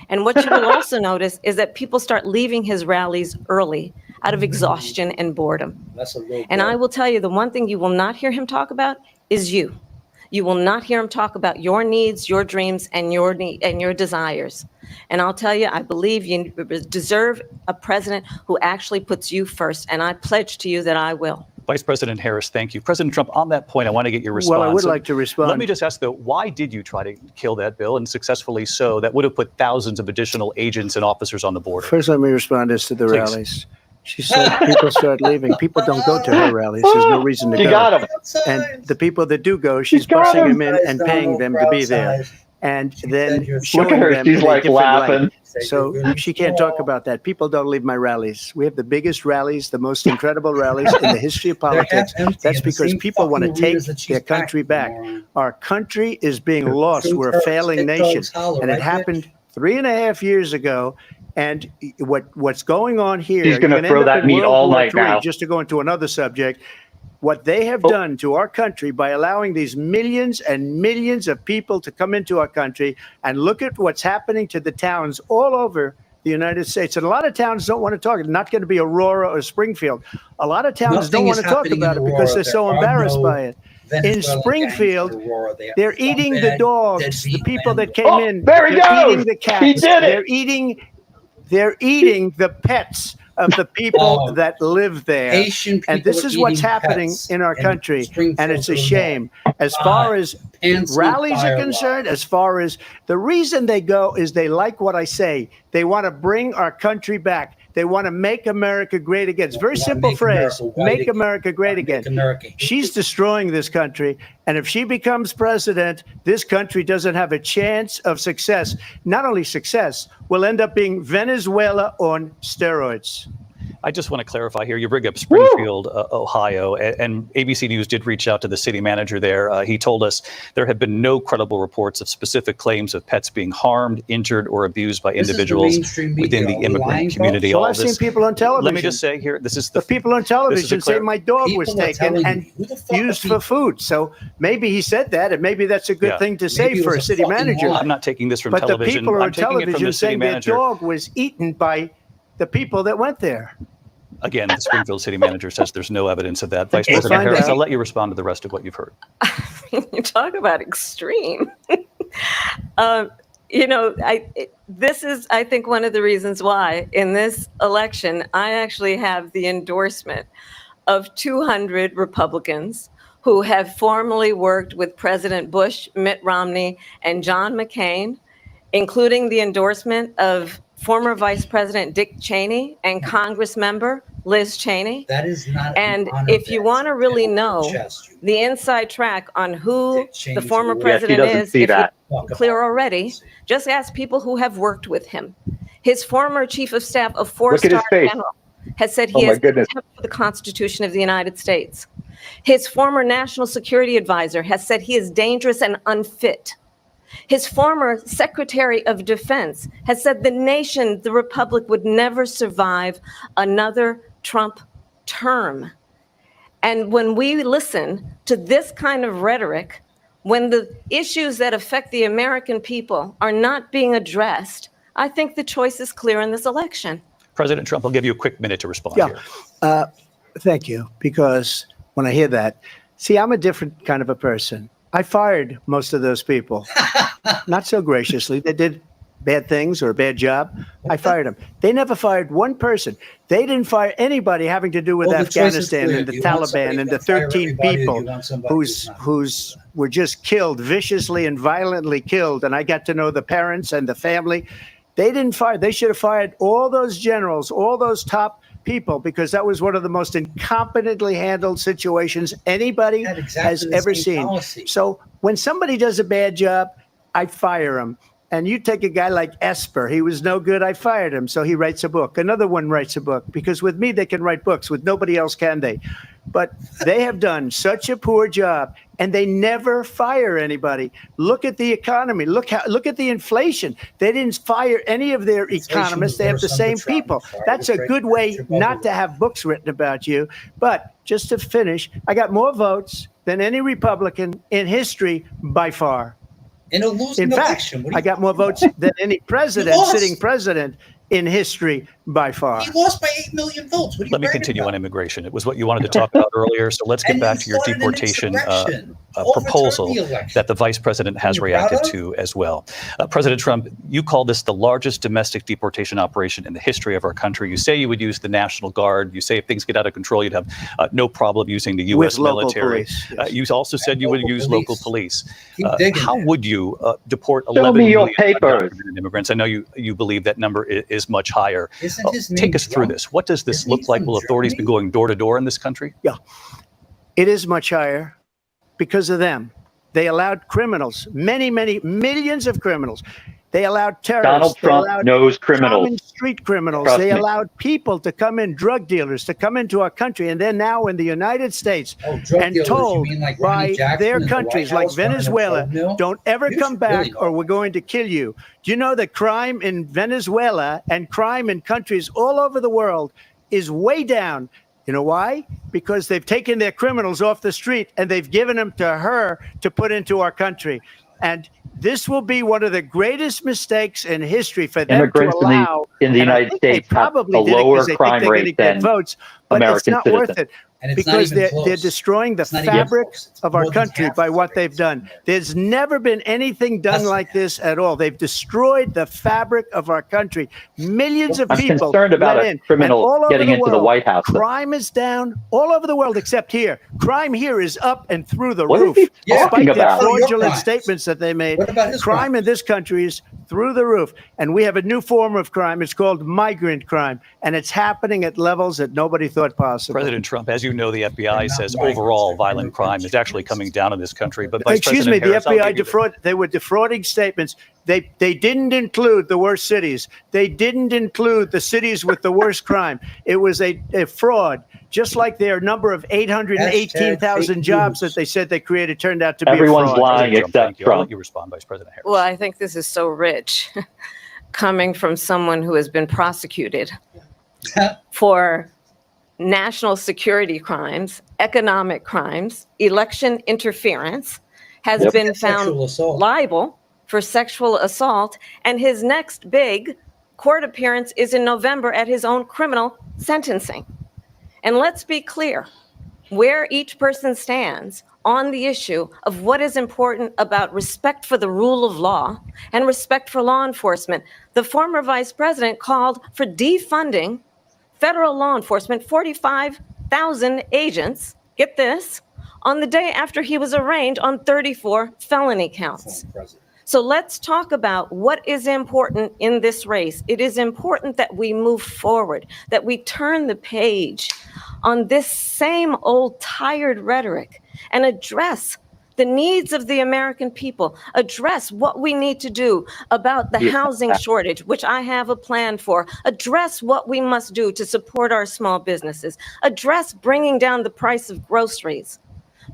And what you will also notice is that people start leaving his rallies early out of exhaustion and boredom. And I will tell you, the one thing you will not hear him talk about is you. You will not hear him talk about your needs, your dreams, and your desires. And I'll tell you, I believe you deserve a president who actually puts you first. And I pledge to you that I will. Vice President Harris, thank you. President Trump, on that point, I want to get your response. Well, I would like to respond. Let me just ask, though, why did you try to kill that bill, and successfully so, that would have put thousands of additional agents and officers on the border? First, let me respond as to the Please. rallies. She said people start leaving. People don't go to her rallies. There's no reason to go. You got him. And the people that do go, she's busing them in and paying them to be there. And then showing her, them she's in a like different laughing. light. So she can't talk about that. People don't leave my rallies. We have the biggest rallies, the most incredible rallies in the history of politics. That's because people want to take their country back. Our country is being lost. We're a failing nation. And it happened 3.5 years ago. And what's going on here, He's going to throw that meat all night now. Just to go into another subject, what they have done to our country by allowing these millions and millions of people to come into our country, and look at what's happening to the towns all over the United States. And a lot of towns don't want to talk. It's not going to be Aurora or Springfield. A lot of towns don't want to talk about it because they're so embarrassed by it. In Springfield, they're eating the dogs, the people that came in. There he They're goes. eating the cats. He did it. They're eating the pets of the people that live there. Asian people And this is are what's eating happening pets in our in country. Springfield, And it's a Illinois. shame. As far as Pants rallies on are fire concerned, as far as the reason they go is they like what I say. They want to bring our country back. They want to make America great again. It's a very simple phrase. Make America great again. She's destroying this country. And if she becomes president, this country doesn't have a chance of success. Not only success, will end up being Venezuela on steroids. I just want to clarify here. You bring up Springfield, Ohio, and ABC News did reach out to the city manager there. He told us there have been no credible reports of specific claims of pets being harmed, injured, or abused by individuals within the immigrant community. Well, I've seen people on television. Let me just say here, this is the people on television say my dog was taken and used for food. So maybe he said that, and maybe that's a good thing to say for a city manager. I'm not taking this from but television. But the people I'm on taking it from television the city saying their manager. dog was eaten by the people that went there. Again, the Springfield city manager says there's no evidence of that. Vice President Harris, I'll let you respond to the rest of what you've heard. You talk about extreme. This is, I think, one of the reasons why in this election, I actually have the endorsement of 200 Republicans who have formerly worked with President Bush, Mitt Romney, and John McCain, including the endorsement of former Vice President Dick Cheney and Congress member Liz Cheney. That is not. And if you want to really know the inside track on who the former president is, if you're clear already, just ask people who have worked with him. His former chief of staff, a four-star general, has said he has contempt for the Constitution of the United States. His former national security advisor has said he is dangerous and unfit. His former Secretary of Defense has said the nation, the republic, would never survive another Trump term. And when we listen to this kind of rhetoric, when the issues that affect the American people are not being addressed, I think the choice is clear in this election. President Trump, I'll give you a quick minute to respond here. Thank you. Because when I hear that, see, I'm a different kind of a person. I fired most of those people, not so graciously. They did bad things or a bad job. I fired them. They never fired one person. They didn't fire anybody having to do with Afghanistan and the Taliban and the 13 people who's were just killed, viciously and violently killed. And I got to know the parents and the family. They didn't fire. They should have fired all those generals, all those top people, because that was one of the most incompetently handled situations anybody has ever seen. So when somebody does a bad job, I fire him. And you take a guy like Esper, he was no good, I fired him. So he writes a book. Another one writes a book, because with me, they can write books. With nobody else can they? But they have done such a poor job, and they never fire anybody. Look at the economy. Look at the inflation. They didn't fire any of their economists. They have the same people. That's a good way not to have books written about you. But just to finish, I got more votes than any Republican in history by far. In fact, I got more votes than any president, sitting president in history by far. He lost by 8 million votes. Let me continue on immigration. It was what you wanted to talk about earlier. So let's get back to your deportation proposal that the vice president has reacted to as well. President Trump, you call this the largest domestic deportation operation in the history of our country. You say you would use the National Guard. You say if things get out of control, you'd have no problem using the U.S. military. You also said you would use local police. How would you deport 11 million immigrants? I know you believe that number is much higher. Take us through this. What does this look like? Will authorities be going door to door in this country? Yeah, it is much higher because of them. They allowed criminals, many millions of criminals. They allowed terrorists. Donald Trump knows criminals. Common street criminals. They allowed people to come in, drug dealers to come into our country, and they're now in the United States and told by their countries like Venezuela, don't ever come back or we're going to kill you. Do you know that crime in Venezuela and crime in countries all over the world is way down? You know why? Because they've taken their criminals off the street and they've given them to her to put into our country. And this will be one of the greatest mistakes in history for them to allow. In the United States have a lower crime rate than votes, but American it's not citizens. worth it. Because they're destroying the fabric of our country by what they've done. There's never been anything done like this at all. They've destroyed the fabric of our country. Millions of people. I'm concerned about a criminal getting into the White House. Crime is down all over the world except here. Crime here is up and through the What roof. is he talking Despite about? the fraudulent statements that they made, crime in this country is through the roof. And we have a new form of crime. It's called migrant crime. And it's happening at levels that nobody thought possible. President Trump, as you know, the FBI says overall violent crime is actually coming down in this country. But Vice Excuse me, President the Harris, FBI they were defrauding statements. They didn't include the worst cities. They didn't include the cities with the worst crime. It was a fraud, just like their number of 818,000 jobs that they said they created turned out to be a fraud. Everyone's lying except I'll let Trump. you respond, Vice President Harris. Well, I think this is so rich coming from someone who has been prosecuted for national security crimes, economic crimes, election interference, has been found liable for sexual assault, and his next big court appearance is in November at his own criminal sentencing. And let's be clear where each person stands on the issue of what is important about respect for the rule of law and respect for law enforcement. The former vice president called for defunding federal law enforcement, 45,000 agents, get this, on the day after he was arraigned on 34 felony counts. So let's talk about what is important in this race. It is important that we move forward, that we turn the page on this same old tired rhetoric and address the needs of the American people, address what we need to do about the housing shortage, which I have a plan for, address what we must do to support our small businesses, address bringing down the price of groceries.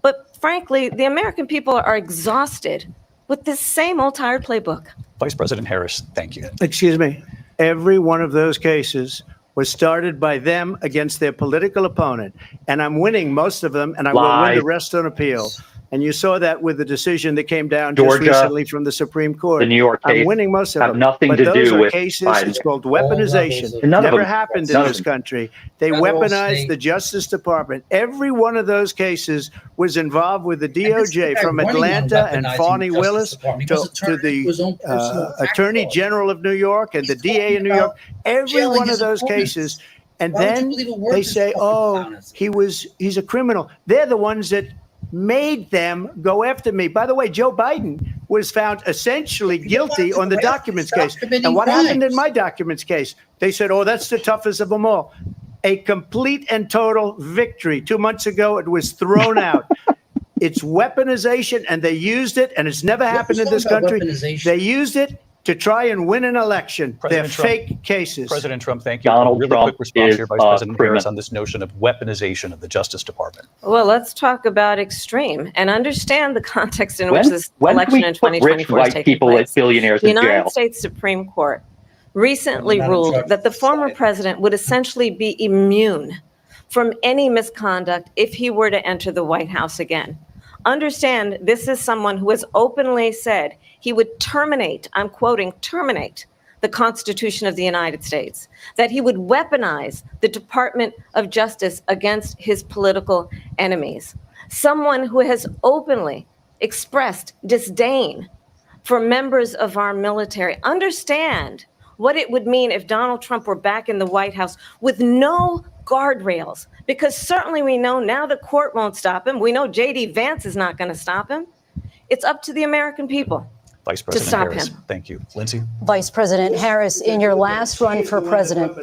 But frankly, the American people are exhausted with this same old tired playbook. Vice President Harris, thank you. Excuse me. Every one of those cases was started by them against their political opponent. And I'm winning most of them, and I will win the rest on appeal. And you saw that with the decision that came down Georgia, just recently from the Supreme Court. The New York case I'm winning most of have them. nothing but to those do are with cases. Biden. It's called weaponization. None of Never them- happened in none of this them. country. They Federal, weaponized state. the Justice Department. Every one of those cases was involved with the DOJ, from running on Atlanta and weaponizing Fani the Justice Willis Department. He to was turning the to his own personal Attorney backdoor. General of New York and the DA in New York. Every jailing one of his those opponents. cases. And Why would you then believe a word they this say, fucking oh, clown is? he's a criminal. They're the ones that made them go after me. By the way, Joe Biden was found essentially guilty on the documents case. And what happened in my documents case? They said, oh, that's the toughest of them all. A complete and total victory. 2 months ago, it was thrown out. It's weaponization, and they used it, and it's never happened in this country. They used it to try and win an election. They're President Trump. fake cases. President Trump, thank you. Donald A really Trump quick response is here, Vice a President Harris, criminal. on this notion of weaponization of the Justice Department. Well, let's talk about extreme and understand the context in which When- this when can election we in put rich 2024 is white taking people place. as billionaires The in United jail? States Supreme Court recently Not in ruled charge that the of former society. president would essentially be immune from any misconduct if he were to enter the White House again. Understand, this is someone who has openly said he would terminate, I'm quoting, terminate the Constitution of the United States, that he would weaponize the Department of Justice against his political enemies. Someone who has openly expressed disdain for members of our military. Understand what it would mean if Donald Trump were back in the White House with no guardrails, because certainly we know now the court won't stop him. We know J.D. Vance is not going to stop him. It's up to the American people Vice to President stop Harris, him. thank you. Lindsay? Vice President Harris, in your last run for president,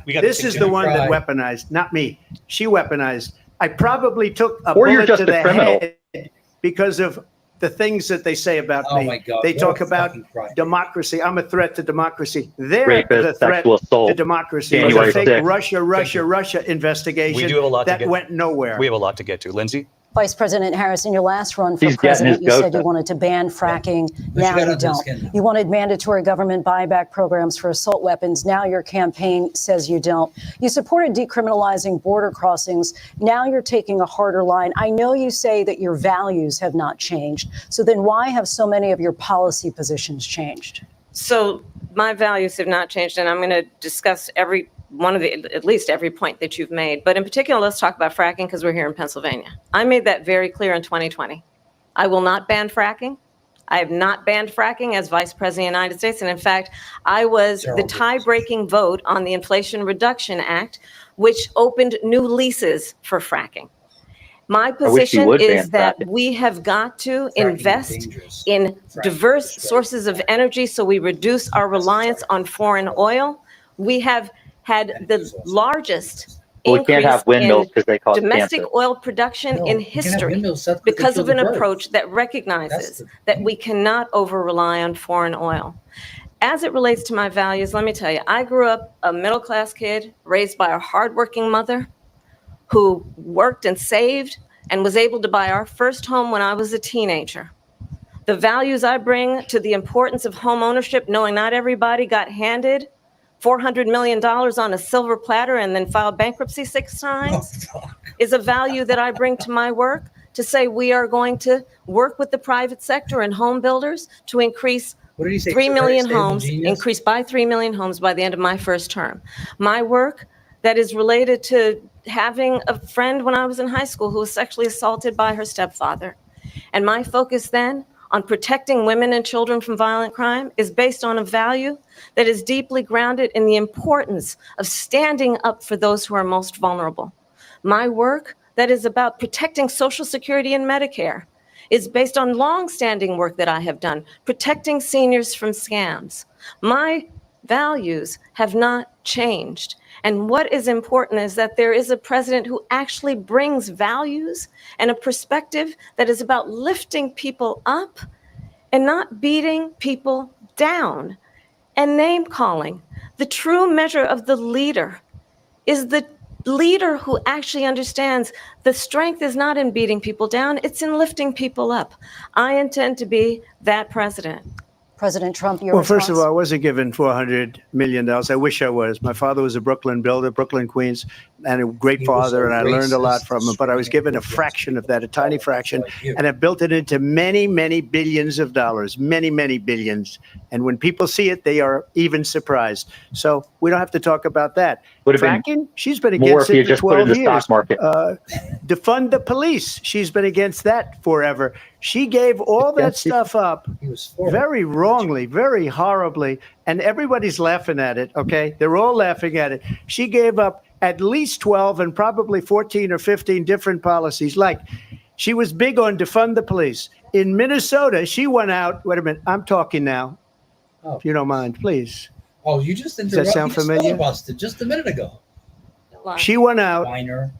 This is the one that weaponized, not me. She weaponized. I probably took a Or you're bullet just to a the criminal. head because of the things that they say about Oh me. my God, They what talk a about fucking crime. democracy. I'm a threat to democracy. They're Rapist, the threat sexual assault, to democracy. It was January a fake 6th. Russia investigation We do have a lot to that get. went nowhere. We have a lot to get to. Lindsay? Vice President Harris, in your last run for He's getting president, his you said goat you back. wanted to ban fracking. But Now you gotta you don't. understand. You wanted mandatory government buyback programs for assault weapons. Now your campaign says you don't. You supported decriminalizing border crossings. Now you're taking a harder line. I know you say that your values have not changed. So then why have so many of your policy positions changed? So my values have not changed, and I'm going to discuss every one of the, at least every point that you've made. But in particular, let's talk about fracking because we're here in Pennsylvania. I made that very clear in 2020. I will not ban fracking. I have not banned fracking as Vice President of the United States. And in fact, I was the tie-breaking vote on the Inflation Reduction Act, which opened new leases for fracking. My wish you position would is ban that fracking. we have got to Fracking is invest dangerous. in Fracking diverse destroys sources of energy so we reduce our reliance on foreign oil. We have had the largest Well, we can't increase have windmills in because they cause domestic cancer. oil production in history because of an approach that recognizes that we cannot over-rely on foreign oil. As it relates to my values, let me tell you, I grew up a middle-class kid raised by a hardworking mother who worked and saved and was able to buy our first home when I was a teenager. The values I bring to the importance of home ownership, knowing not everybody got handed $400 million on a silver platter and then filed bankruptcy 6 times, is a value that I bring to my work to say we are going to work with the private sector and home builders to increase 3 million homes, increase by 3 million homes by the end of my first term. My work that is related to having a friend when I was in high school who was sexually assaulted by her stepfather. And my focus then on protecting women and children from violent crime is based on a value that is deeply grounded in the importance of standing up for those who are most vulnerable. My work that is about protecting Social Security and Medicare is based on long-standing work that I have done, protecting seniors from scams. My values have not changed. And what is important is that there is a president who actually brings values and a perspective that is about lifting people up and not beating people down and name calling. The true measure of the leader is the leader who actually understands the strength is not in beating people down, it's in lifting people up. I intend to be that president. President Trump, your Well, response? first of all, I wasn't given $400 million. I wish I was. My father was a Brooklyn builder, Brooklyn, Queens, and a great father, and I learned a lot from him. But I was given a fraction of that, a tiny fraction, and I built it into many, many billions of dollars, many, many billions. And when people see it, they are even surprised. So we don't have to talk about that. Would have been Fracking, she's been more against if you it for just put it in 12 the years. stock market. Defund the police. She's been against that forever. She gave all that stuff up very wrongly, very horribly, and everybody's laughing at it, okay? They're all laughing at it. She gave up at least 12 and probably 14 or 15 different policies. Like, she was big on defund the police. In Minnesota, she went out. Wait a minute. I'm talking now. If you don't mind, please. Oh, you just Does interrupted. that sound familiar? Busted just a minute ago. She went out. Whiner.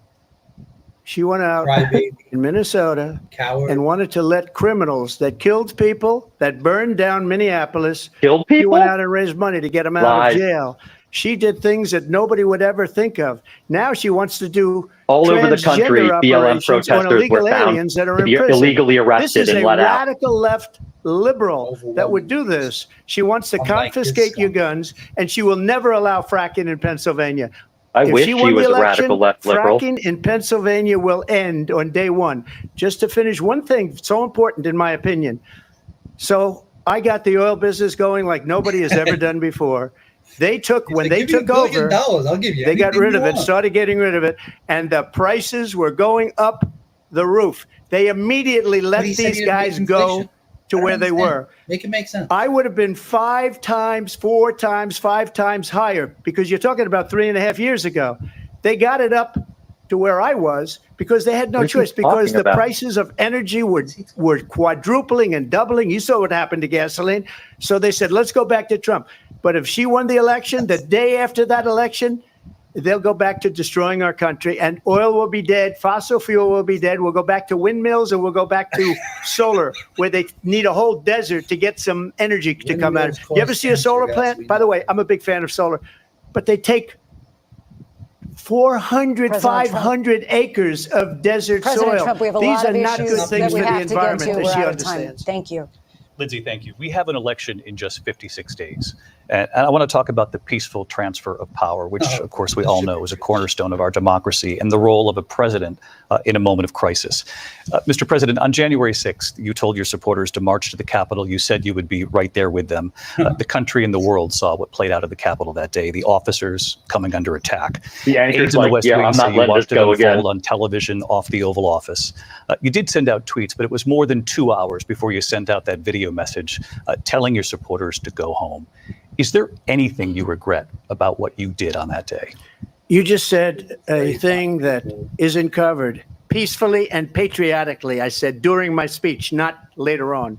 She went out Crybaby. in Minnesota Coward. and wanted to let criminals that killed people, that burned down Minneapolis, killed She people? went out and raised money to get them out Lies. of jail. She did things that nobody would ever think of. Now she wants to do All over the country, transgender BLM operations on protesters illegal were found aliens that are to in be prison. illegally This arrested is a and let out. radical left liberal that would do this. She wants to Unlike this confiscate your guns, and she will never allow fracking in Pennsylvania. I If wish she she won the was a election, radical left liberal. fracking in Pennsylvania will end on day one. Just to finish, one thing so important in my opinion. So I got the oil business going like nobody has ever done before. They took, when they took over, I'll give you they got anything rid you of it, want. started getting rid of it, and the prices were going up the roof. They immediately let he said these he didn't guys beat go inflation. to I don't where they understand. were. Make it make sense. I would have been 5 times, 4 times, 5 times higher because you're talking about 3.5 years ago. They got it up to where I was because they had no What are you choice because talking the about? prices of energy were quadrupling and doubling. You saw what happened to gasoline. So they said, let's go back to Trump. But if she won the election, the day after that election, they'll go back to destroying our country and oil will be dead. Fossil fuel will be dead. We'll go back to windmills and we'll go back to solar where they need a whole desert to get some energy to come out. Windmills You ever cause see a solar cancer, yes, plant? By the way, I'm a big fan of solar, but they take 400, President Trump. 500 acres of desert President soil. Trump, we have a These lot are of not issues good that things we for the have to get environment to. that We're she out of time. understands. Thank you. Lindsay, thank you. We have an election in just 56 days. And I want to talk about the peaceful transfer of power, which, of course, we all know is a cornerstone of our democracy and the role of a president in a moment of crisis. Mr. President, on January 6th, you told your supporters to march to the Capitol. You said you would be right there with them. The country and the world saw what played out at the Capitol that day, the officers coming under attack. The anchor's Aides in the like, West yeah, Wing I'm say not you letting this watched it go again. unfold on television off the Oval Office. You did send out tweets, but it was more than 2 hours before you sent out that video message telling your supporters to go home. Is there anything you regret about what you did on that day? You just said a thing that isn't covered. Peacefully and patriotically, I said during my speech, not later on.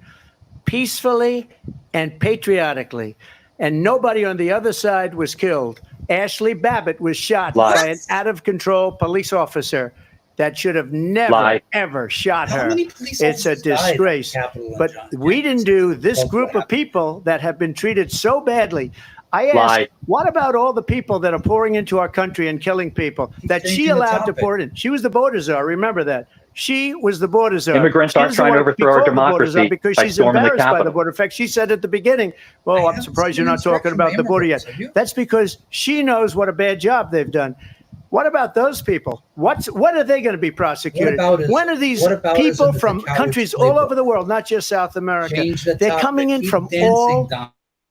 Peacefully and patriotically. And nobody on the other side was killed. Ashley Babbitt was shot Lie. by an out-of-control police officer that should have never, Lie. ever shot How her. many police It's a officers died at disgrace. Capitol and But John we didn't do this That's group what of people that have been treated so badly. I asked, Lie. what about all the people that are pouring into our country and killing people that she changing the allowed to topic. pour in? She was the border czar. Remember that. She was the border czar. Immigrants She aren't doesn't trying to want be overthrow our called the border czar democracy because by she's storming the embarrassed by the Capitol. border. In fact, she said at the beginning, "Well, I'm surprised you're not talking about the border yet." That's because she knows what a bad job they've done. What about those people? What are they going to be prosecuted? What about us? When are these What about us people in the from coward's countries all playbook? over the world, not just South America? Change the They're topic. coming in Keep from dancing, all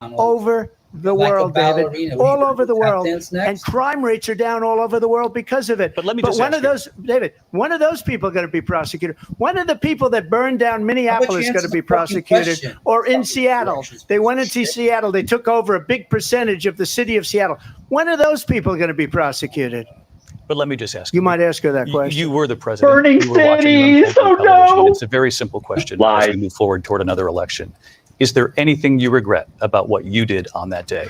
Donald. over the Like a world, ballerina. David, What are you all gonna over do, the tap world, dance and next? crime rates are down all over the world because of it. But let me just when ask are those, David? When are those people going to be prosecuted? When are the people that burned down Minneapolis answer going to the be fucking prosecuted? question? Or in Fucking Seattle, corrections they piece went of into shit. Seattle. They took over a big percentage of the city of Seattle. When are those people going to be prosecuted? But let me just ask You might ask her that You, question. you were the president. Burning You were watching cities! it unfold on Oh, television. no! It's a very simple question Lies. as we move forward toward another election. Is there anything you regret about what you did on that day?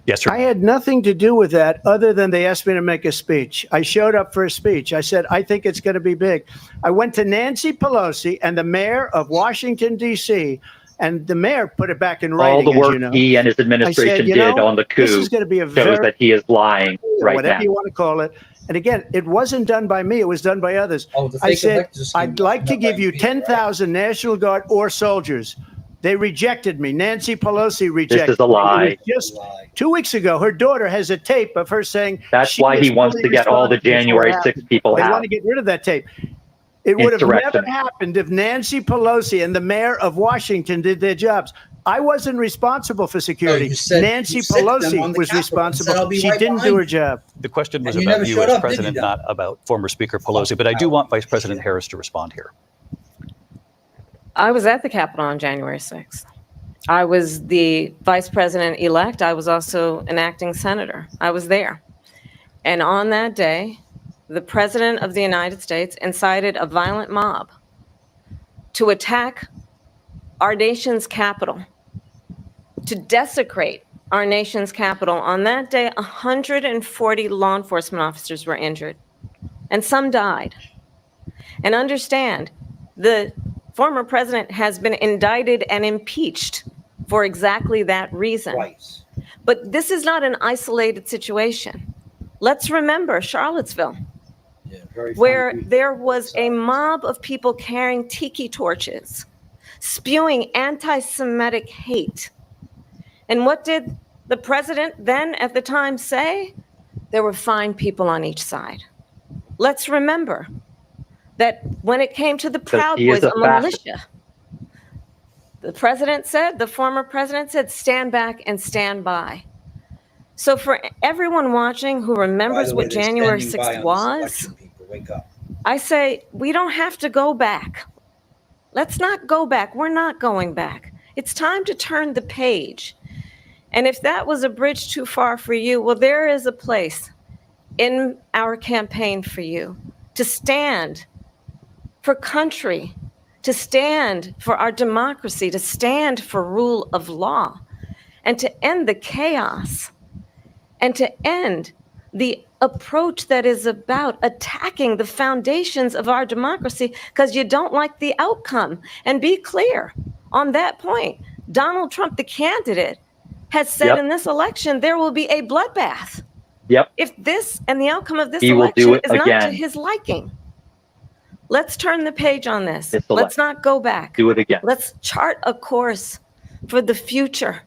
Yes, sir. I had nothing to do with that other than they asked me to make a speech. I showed up for a speech. I said, I think it's going to be big. I went to Nancy Pelosi and the mayor of Washington, D.C., and the mayor put it back in writing. All the work as you know. he and his administration I said, you did know, on the this coup is going to be a shows very, that he is lying right whatever now. you want to call it. And again, it wasn't done by me. It was done by others. Oh, the I fake said, electors scheme I'd like wasn't to done by give you me, 10,000 National Guard or soldiers. They rejected me. Nancy Pelosi rejected This is a lie. me. It was just 2 weeks ago, her daughter has a tape of her saying That's she why was he wants fully to get all the responsible for January what 6th happened. people They out. want to get rid of that tape. It would have never Insurrection. happened if Nancy Pelosi and the mayor of Washington did their jobs. I wasn't responsible for security. you said Nancy you sicked them on Pelosi the was Capitol and said, responsible. "I'll be She right didn't behind do her you." job. The question was And you about never you showed as up, did you, president, Don? not about former Speaker Pelosi. But I do want Vice President Harris to respond here. I was at the Capitol on January 6th. I was the vice president-elect. I was also an acting senator. I was there. And on that day, the president of the United States incited a violent mob to attack our nation's capital, to desecrate our nation's capital. On that day, 140 law enforcement officers were injured, and some died. And understand, the former president has been indicted and impeached for exactly that reason. Twice. But this is not an isolated situation. Let's remember Charlottesville, Yeah, very where funny. there was a mob of people carrying tiki torches, spewing anti-Semitic hate. And what did the president then at the time say? There were fine people on each side. Let's remember that when it came to the Proud he is Boys, a a fascist. militia, the president said, the former president said, stand back and stand by. So for everyone watching who By remembers the way, what they're January standing by 6th on this was, election, people. Wake up. I say, we don't have to go back. Let's not go back. We're not going back. It's time to turn the page. And if that was a bridge too far for you, well, there is a place in our campaign for you to stand for country, to stand for our democracy, to stand for rule of law, and to end the chaos, and to end the approach that is about attacking the foundations of our democracy because you don't like the outcome. And be clear on that point. Donald Trump, the candidate, has said Yep. in this election there will be a bloodbath Yep. if this and the outcome of this He will election do it is not to again. his liking. Let's turn the page on this. This Let's not go back. Do it again. Let's chart a course for the future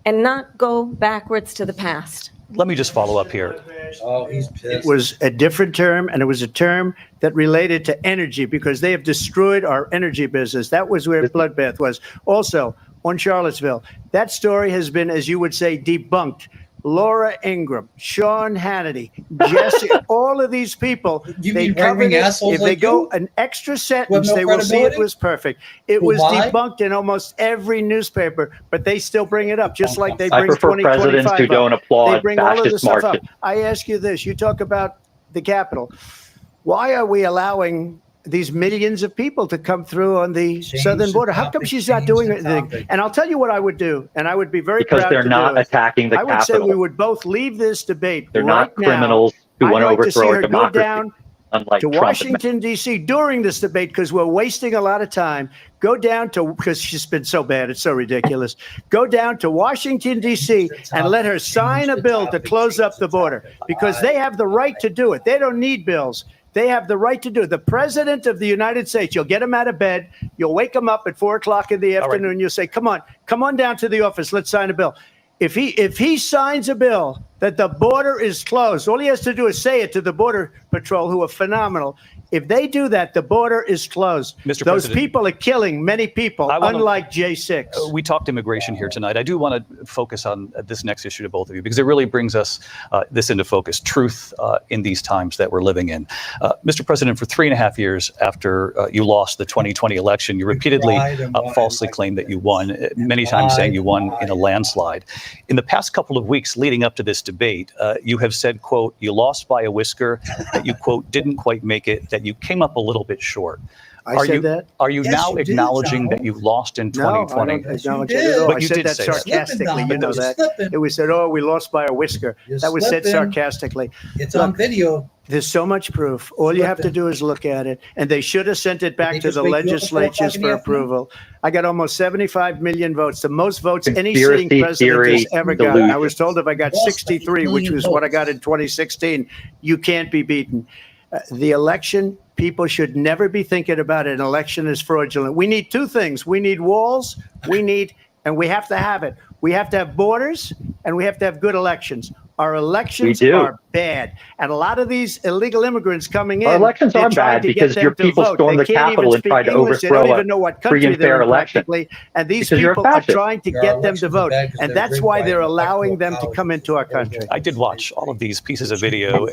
and not go backwards to the past. Let me just follow up here. Oh, he's It pissed. was a different term, and it was a term that related to energy because they have destroyed our energy business. That was where bloodbath was. Also, on Charlottesville, that story has been, as you would say, debunked. Laura Ingraham, Sean Hannity, Jesse, all of these people, You they mean covered right-wing it. assholes If they like go you? an extra sentence, no they will see it credibility? was perfect. It Who was lie? debunked in almost every newspaper, but they still bring it up, just like they I bring prefer 2025 presidents who up. don't applaud They bring all of fascist this stuff up. marches. I ask you this. You talk about the Capitol. Why are we allowing these millions of people to come through on the southern border. How come she's not doing anything? And I'll tell you what I would do, and I would be very because proud they're to not do it. attacking the I would say Capitol. we would both leave this debate They're right not criminals now. who want to I'd like to see overthrow her our go democracy, down unlike to Trump. Washington, D.C. during this debate, because we're wasting a lot of time. Go down to, because she's been so bad, it's so ridiculous. Go down to Washington, D.C. and let her sign a bill to close up the border, because they have the right to do it. They don't need bills. They have the right to do it. The president of the United States, you'll get him out of bed. You'll wake him up at 4 o'clock in the afternoon. You'll say, come on down to the office. Let's sign a bill. If he signs a bill that the border is closed, all he has to do is say it to the Border Patrol, who are phenomenal. If they do that, the border is closed. Mr. Those President, people are killing many people, unlike J6. We talked immigration here tonight. I do want to focus on this next issue to both of you, because it really brings us this into focus, truth in these times that we're living in. Mr. President, for 3.5 years after you lost the 2020 election, you repeatedly falsely claimed that you won, many times saying you won in a landslide. In the past couple of weeks leading up to this debate, you have said, quote, you lost by a whisker, that you, quote, didn't quite make it, that you came up a little bit short. I said that? Are you Yes, now you did, acknowledging Donald. that you lost in No, 2020? I don't acknowledge it at all. But I you said did that say that. sarcastically. You know that. It was said, oh, we lost by a whisker. That was said slipping. sarcastically. It's on video. There's so much proof. All you have to do is look at it. And they should have sent it back to just the wake you up at 4 o'clock legislatures in the for afternoon? approval. I got almost 75 million votes, the most votes any Conspiracy sitting president theory has ever gotten. delusion. I was told if I got Lost by 63, 8 which million was what I votes. got in 2016, you can't be beaten. The election, people should never be thinking about an election as fraudulent. We need two things. We need walls, and we have to have it. We have to have borders, and we have to have good elections. Our elections do. are bad. And a lot of these illegal immigrants coming in, Our elections they're are trying bad to get because them your to people vote. stormed They the can't even Capitol and speak tried to English. They overthrow don't a even know what free country and they're fair in election. practically. And these Because you're a people are fascist. trying to Our get them to elections are vote. bad 'cause And they're that's rigged why by they're electoral allowing them to college. come into our country. I did watch all of these pieces of video.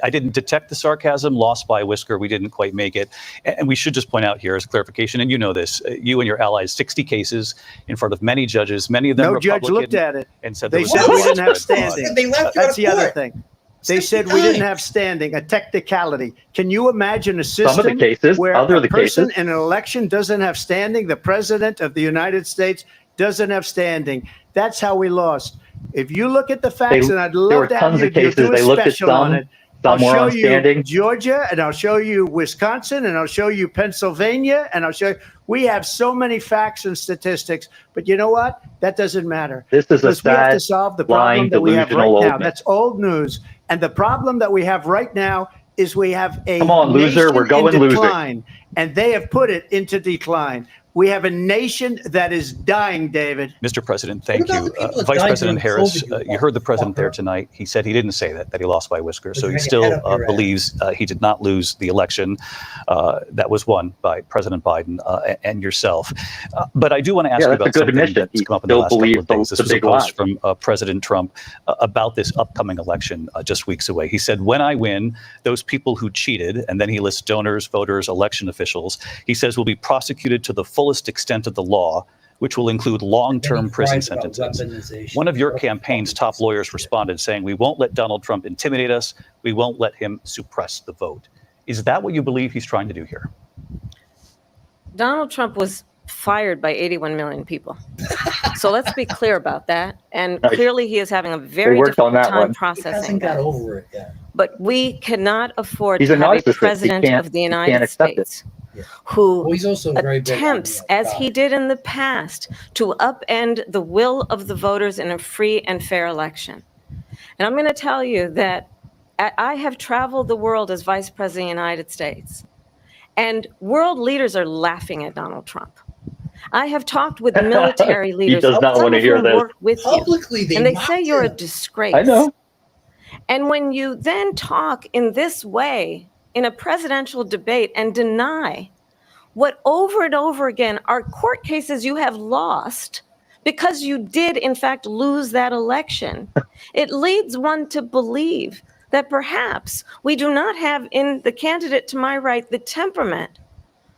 I didn't detect the sarcasm, lost by a whisker. We didn't quite make it. And we should just point out here as clarification, and you know this, you and your allies, 60 cases in front of many judges, many of them No Republican. judge looked at it. And said They there was said no we didn't have widespread fraud. standing. They left you That's out of the other court. thing. They said we didn't have standing, a technicality. Can you imagine a Some of system the cases, where other a the person cases. in an election doesn't have standing? The president of the United States doesn't have standing. That's how we lost. If you look at the facts, and I'd there love were to have tons you of cases. do a They looked at special on some. it. I'll Some were show on you standing. Georgia, and I'll show you Wisconsin, and I'll show you Pennsylvania, and I'll show you. We have so many facts and statistics, but you know what? That doesn't matter. This is a Because we have to sad, solve the lying, problem that we have delusional right now. old man. That's old news. And the problem that we have right now is we have a Come on, loser. nation We're going in loser. decline, and they have put it into decline. We have a nation that is dying, David. Mr. President, thank about you. the people that Vice died President during Harris, COVID, you heard the president there fucker? tonight. He said he didn't say that he lost by a whisker. So You're he gonna get still up your ass. believes he did not lose the election that was won by President Biden and yourself. But I do want to ask Yeah, you that's a about good something admission. that's He come up in the still last couple believes of days. This the was a big post lie. from President Trump about this upcoming election just weeks away. He said, when I win, those people who cheated, and then he lists donors, voters, election officials, he says will be prosecuted to the fullest extent of the law, which will include long-term prison sentences. One of your campaign's top lawyers responded saying, we won't let Donald Trump intimidate us. We won't let him suppress the vote. Is that what you believe he's trying to do here? Donald Trump was fired by 81 million people. So let's be clear about that. And Nice. clearly he is having a very worked on difficult that time one. He processing hasn't got that. over it yet. But we cannot afford He's to a have a narcissist. He president can't- of the he can't United accept it. States Yeah. who Well, he's also very big on attempts, the as outside. he did in the past, to upend the will of the voters in a free and fair election. And I'm going to tell you that I have traveled the world as Vice President of the United States, and world leaders are laughing at Donald Trump. I have talked with military leaders. does not some want to of hear whom this. work with Publicly, you, they and they mocked say you're a him. disgrace. I know. And when you then talk in this way in a presidential debate and deny what over and over again are court cases you have lost because you did in fact lose that election, it leads one to believe that perhaps we do not have in the candidate to my right the temperament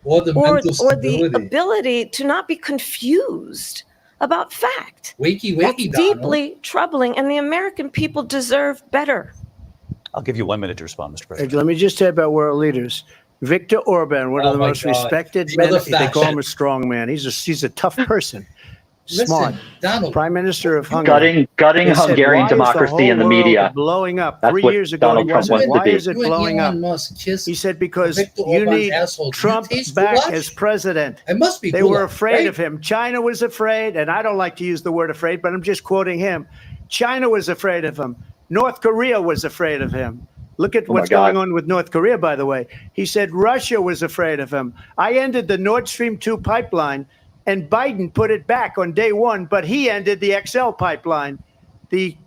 Or the or mental the stability. ability to not be confused about fact. Wakey, That's Donald. deeply troubling, and the American people deserve better. I'll give you 1 minute to respond, Mr. President. Let me just say about world leaders. Viktor Orban, one of the my most God. respected Brother men. They call him faction. a strong man. He's a tough person. Smart. Listen, Donald, Prime Minister of Hungary. Gutting They said, Hungarian "Why is the democracy in the whole world media." blowing up. That's 3 what years ago, Donald he Trump wasn't. wants to Why be. is it You and blowing up? Elon Musk kissed He said because Viktor you Orban's need asshole. Do you Trump taste back goulash? as president. It must be They were goulash, afraid right? of him. China was afraid, and I don't like to use the word afraid, but I'm just quoting him. China was afraid of him. North Korea was afraid of him. Look at Oh my what's God. going on with North Korea, by the way. He said Russia was afraid of him. I ended the Nord Stream 2 pipeline, and Biden put it back on day one, but he ended the XL pipeline. The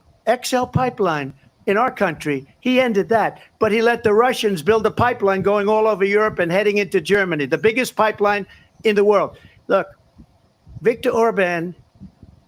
XL pipeline in our country, he ended that. But he let the Russians build a pipeline going all over Europe and heading into Germany, the biggest pipeline in the world. Look, Viktor Orban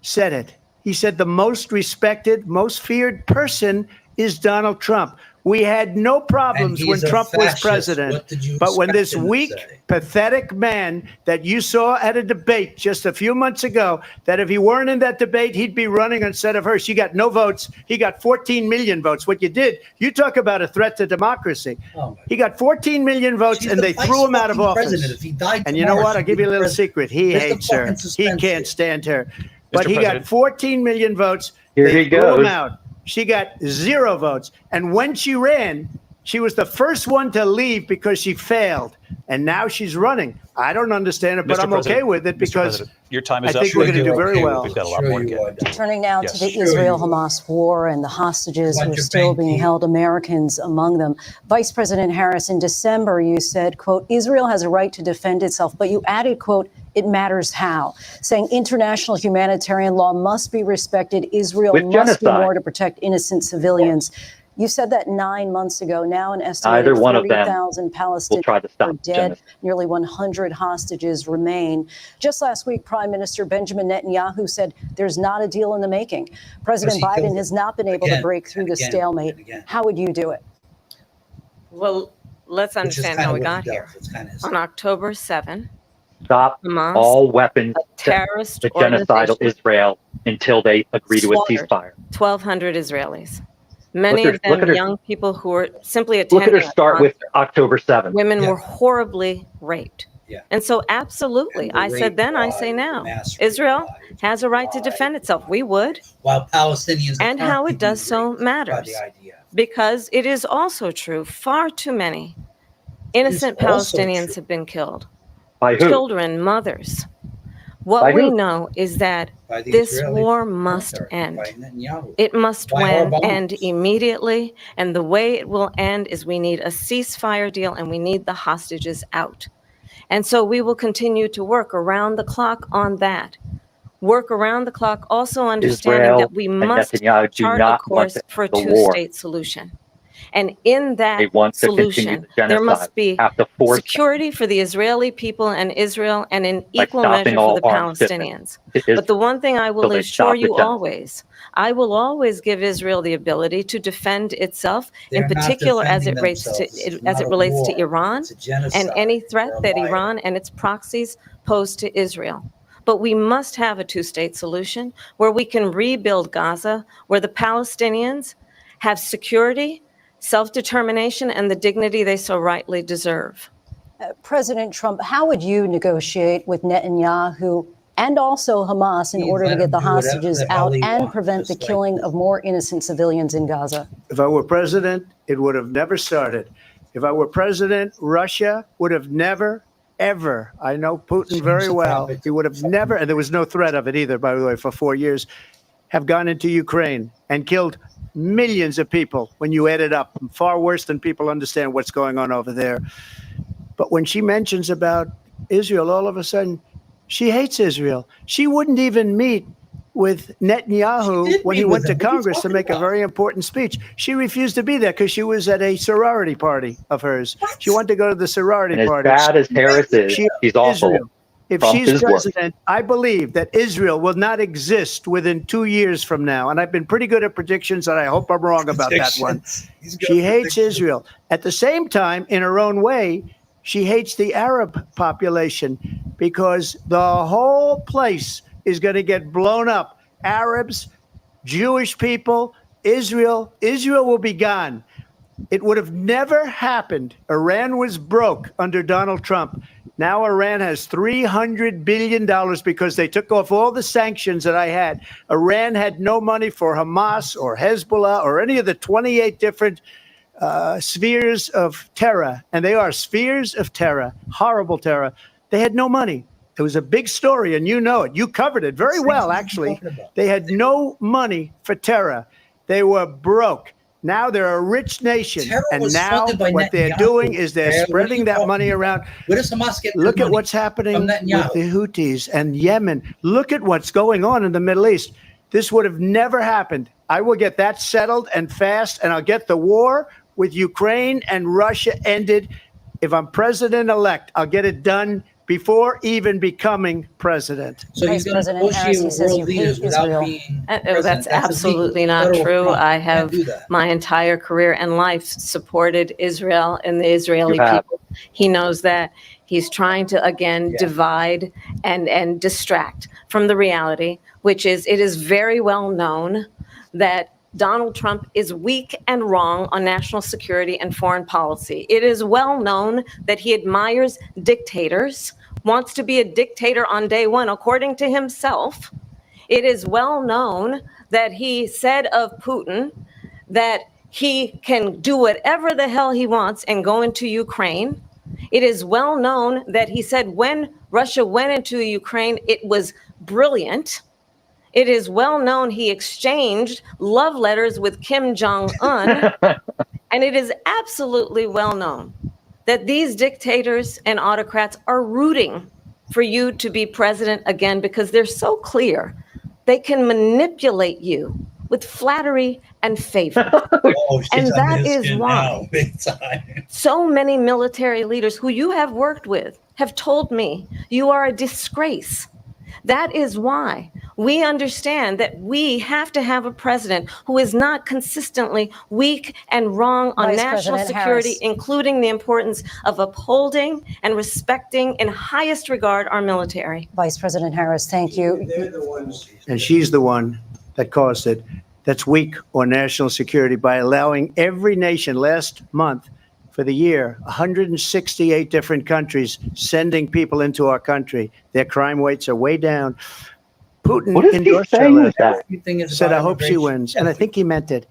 said it. He said the most respected, most feared person is Donald Trump. We had no problems And when he's a Trump was fascist. president. What did you But when expect this him to weak, say? pathetic man that you saw at a debate just a few months ago, that if he weren't in that debate, he'd be running instead of her. She got no votes. He got 14 million votes. What you did, you talk about a threat to democracy. Oh, He got 14 million votes, She's and the they threw him out of vice office. president. If he died And you know tomorrow, what? I'll she'd give be you a little president. secret. He There's the hates her. fucking He suspense can't here. stand her. But Mr. he got President. 14 million votes. Here They he threw goes. him out. She got 0 votes. And when she ran, she was the first one to leave because she failed. And now she's running. I don't understand it, but Mr. I'm okay President, with it Mr. because President, your time is I up. think we're going to do very well. We've got a lot more to get. Turning now Yes. to the Israel-Hamas war and the hostages who are still being held, Americans among them. Vice President Harris, in December, you said, quote, Israel has a right to defend itself, but you added, quote, it matters how, saying international humanitarian law must be respected. Israel With must do genocide. more to protect innocent civilians. You said that 9 months ago. Now an Neither estimated one of them 40,000 will Palestinians try to stop are dead. genocide. Nearly 100 hostages remain. Just last week, Prime Minister Benjamin Netanyahu said there's not a deal in the making. President he killed Biden it. has not been able to Again, break through the again, stalemate. again. How would you do it? Well, let's Which is understand kinda how we what got he here. does. It's kinda his- On October 7, Stop Hamas, all weapons terrorist to genocidal organization, Israel until they agree to a slaughtered ceasefire. 1,200 Israelis. Many Look of at them her- young people who were simply Look attending at her a start with concert. October 7th. Women Yeah. were horribly raped. Yeah. And so, absolutely, And the I said rape then, I lie, say the now, mass rape Israel lie, has a right to defend itself. We would. While Palestinians are And how currently it does being so raped by matters. the IDF. Because it is also true, far too many innocent also Palestinians true. have been killed. By who? Children, mothers. What By we who? know is that By the this Israeli war must military, end. by Netanyahu. It must By our bombs. end immediately. And the way it will end is we need a ceasefire deal and we need the hostages out. And so we will continue to work around the clock on that. Work around the clock, also understanding Israel that we and must Netanyahu do chart a not want course to for a end the war. two-state solution. And in that They want to continue solution, the there genocide. must be Have to force security for the Israeli people and Israel, and in by equal stopping measure for all the arms shipments Palestinians. to Israel But the one thing I will till they assure stop the you genocide. always, I will always give Israel the ability to defend itself, They're in not particular as it defending relates to themselves. It's as not it a relates to war. Iran It's a genocide. and any threat They're a that liar. Iran and its proxies pose to Israel. But we must have a two-state solution where we can rebuild Gaza, where the Palestinians have security, self-determination, and the dignity they so rightly deserve. President Trump, how would you negotiate with Netanyahu and also Hamas in He'd order to let get the him do whatever hostages the hell out he and wants, prevent the just like- killing of more innocent civilians in Gaza? If I were president, it would have never started. If I were president, Russia would have never, ever, I know Putin very well, he would have never, and there was no threat of it either, by the way, for 4 years, have gone into Ukraine and killed millions of people when you add it up, far worse than people understand what's going on over there. But when she mentions about Israel, all of a sudden, she hates Israel. She wouldn't even meet with Netanyahu when he went to Congress to make a very important speech. She refused to be there because she was at a sorority party of hers. She wanted to go to the sorority And as party. bad as Harris is, She she's hates awful. Israel. If Trump she's is worse. president, I believe that Israel will not exist within 2 years from now. And I've been pretty good at predictions, and I hope I'm wrong about that one. She hates Israel. At the same time, in her own way, she hates the Arab population because the whole place is going to get blown up. Arabs, Jewish people, Israel will be gone. It would have never happened. Iran was broke under Donald Trump. Now Iran has $300 billion because they took off all the sanctions that I had. Iran had no money for Hamas or Hezbollah or any of the 28 different spheres of terror. And they are spheres of terror, horrible terror. They had no money. It was a big story, and you know it. You covered it very well, actually. They had no money for terror. They were broke. Now they're a rich nation, and now what they're doing is they're spreading that money around. Where does Hamas get Look at what's happening with the Houthis and Yemen. Look at what's going on in the Middle East. This would have never happened. I will get that settled and fast, and I'll get the war with Ukraine and Russia ended. If I'm president-elect, I'll get it done before even becoming president. So he's going to negotiate with world leaders without being president. That's absolutely not true. I have my entire career and life supported Israel and the Israeli people. He knows that. He's trying to, again, divide and distract from the reality, which is it is very well known that Donald Trump is weak and wrong on national security and foreign policy. It is well known that he admires dictators, wants to be a dictator on day one, according to himself. It is well known that he said of Putin that he can do whatever the hell he wants and go into Ukraine. It is well known that he said when Russia went into Ukraine, it was brilliant. It is well known he exchanged love letters with Kim Jong-un. And it is absolutely well known that these dictators and autocrats are rooting for you to be president again because they're so clear. They can manipulate you with flattery and favor. And that is why so many military leaders who you have worked with have told me you are a disgrace. That is why we understand that we have to have a president who is not consistently weak and wrong on national security, including the importance of upholding and respecting in highest regard our military. Vice President Harris, thank you. And she's the one that caused it. That's weak on national security by allowing every nation last month for the year, 168 different countries sending people into our country. Their crime rates are way down. Putin endorsed her letter, said, I hope she wins. And I think he meant it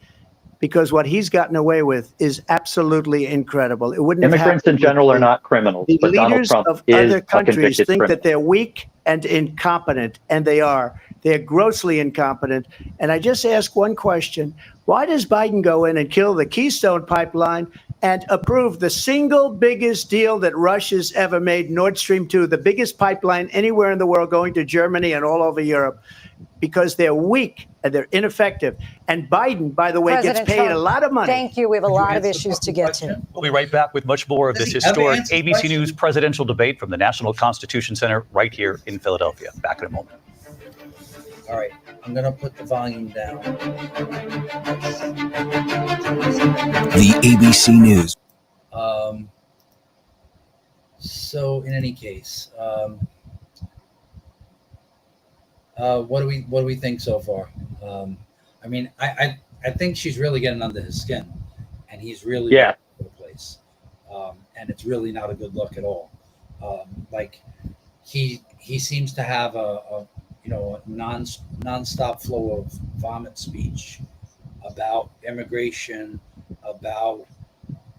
because what he's gotten away with is absolutely incredible. It wouldn't Immigrants in general are not criminals, but Donald leaders Trump of is other a countries convicted think criminal. that they're weak and incompetent, and they are. They're grossly incompetent. And I just ask one question. Why does Biden go in and kill the Keystone Pipeline and approve the single biggest deal that Russia's ever made, Nord Stream 2, the biggest pipeline anywhere in the world going to Germany and all over Europe? Because they're weak and they're ineffective. And Biden, by the way, President gets paid Trump, a lot of money. Thank you. We have a lot of issues to get to. We'll be right back with much more of this historic ABC News presidential debate from the National Constitution Center right here in Philadelphia. Back in a moment. All right, I'm going to put the volume down. The ABC News. So in any case, what do we think so far? I mean, I think she's really getting under his skin, and he's really all over the place, and it's really not a good look at all. Like he seems to have a non-stop flow of vomit speech about immigration, about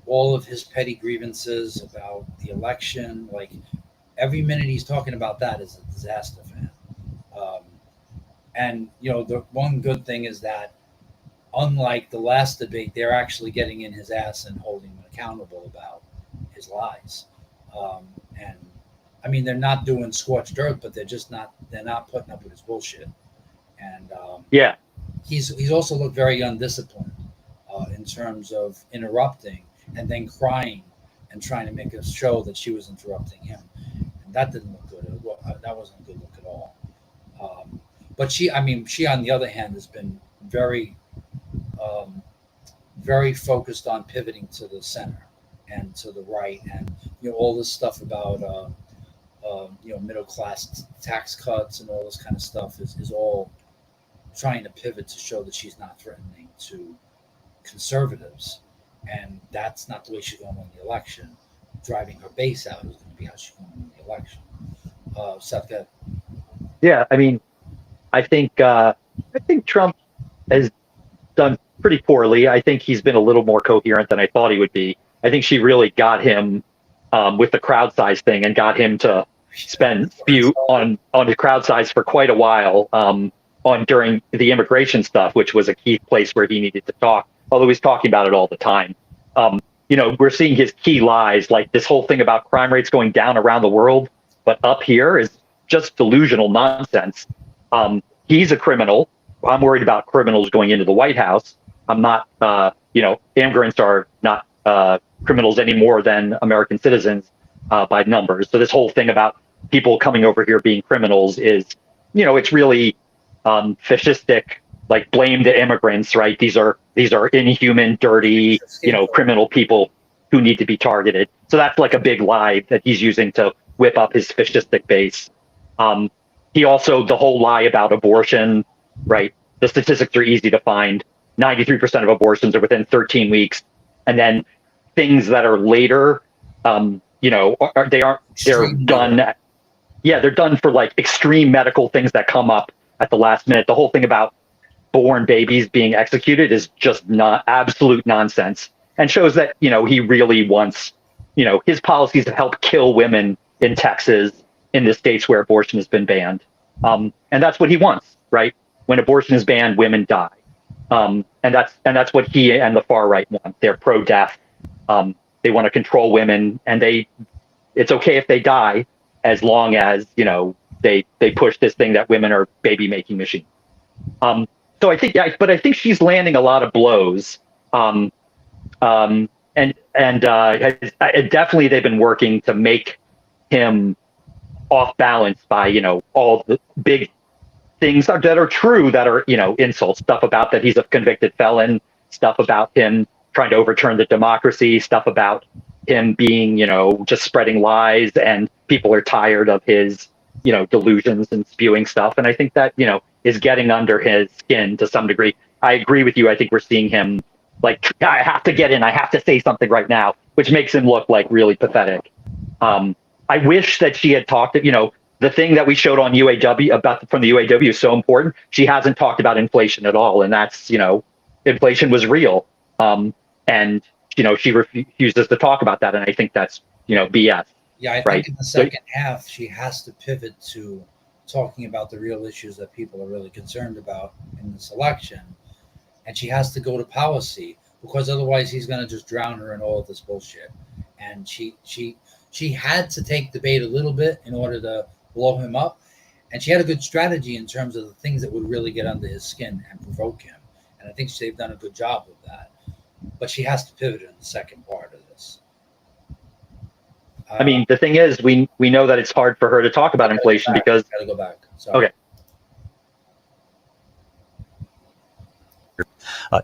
all of his petty grievances, about the election. Like every minute he's talking about that is a disaster for him. And the one good thing is that unlike the last debate, they're actually getting in his ass and holding him accountable about his lies. And I mean, they're not doing scorched earth, but they're not putting up with his bullshit. And he's also looked very undisciplined in terms of interrupting and then crying and trying to make us show that she was interrupting him. And that didn't look good. That wasn't a good look at all. But she on the other hand has been very, very focused on pivoting to the center and to the right, and all this stuff about middle class tax cuts and all this kind of stuff is all trying to pivot to show that she's not threatening to conservatives. And that's not the way she's going to win the election. Driving her base out is going to be how she's going to win the election. Seth, go ahead. Yeah, I mean, I think Trump has done pretty poorly. I think he's been a little more coherent than I thought he would be. I think she really got him with the crowd size thing and got him to spew on the crowd size for quite a while during the immigration stuff, which was a key place where he needed to talk, although he's talking about it all the time. We're seeing his key lies, like this whole thing about crime rates going down around the world, but up here is just delusional nonsense. He's a criminal. I'm worried about criminals going into the White House. I'm not, immigrants are not criminals any more than American citizens by numbers. So this whole thing about people coming over here being criminals is, it's really fascistic, like blame the immigrants, right? These are inhuman, dirty, criminal people who need to be targeted. So that's like a big lie that he's using to whip up his fascistic base. He also, the whole lie about abortion, right? The statistics are easy to find. 93% of abortions are within 13 weeks. And then things that are later, they're done. They're done for like extreme medical things that come up at the last minute. The whole thing about born babies being executed is just not absolute nonsense, and shows that, he really wants, his policies have helped kill women in Texas, in the states where abortion has been banned. And that's what he wants, right? When abortion is banned, women die. And that's what he and the far right want. They're pro-death. They want to control women, and it's okay if they die as long as, they push this thing that women are baby making machines. So I think she's landing a lot of blows. And definitely they've been working to make him off balance by, all the big things that are true, that are, insults, stuff about that he's a convicted felon, stuff about him trying to overturn the democracy, stuff about him being, just spreading lies, and people are tired of his, delusions and spewing stuff. And I think that, is getting under his skin to some degree. I agree with you. I think we're seeing him like, I have to get in, I have to say something right now, which makes him look like really pathetic. I wish that she had talked, the thing that we showed on UAW from the UAW is so important. She hasn't talked about inflation at all. And that's, inflation was real. And, she refuses to talk about that. And I think that's, BS. Yeah, I think in the second half, she has to pivot to talking about the real issues that people are really concerned about in this election. And she has to go to policy, because otherwise he's going to just drown her in all of this bullshit. And she had to take the bait a little bit in order to blow him up. And she had a good strategy in terms of the things that would really get under his skin and provoke him. And I think they've done a good job of that. But she has to pivot in the second part of this. I mean, the thing is, we know that it's hard for her to talk about inflation because. Gotta go back. Sorry. Okay.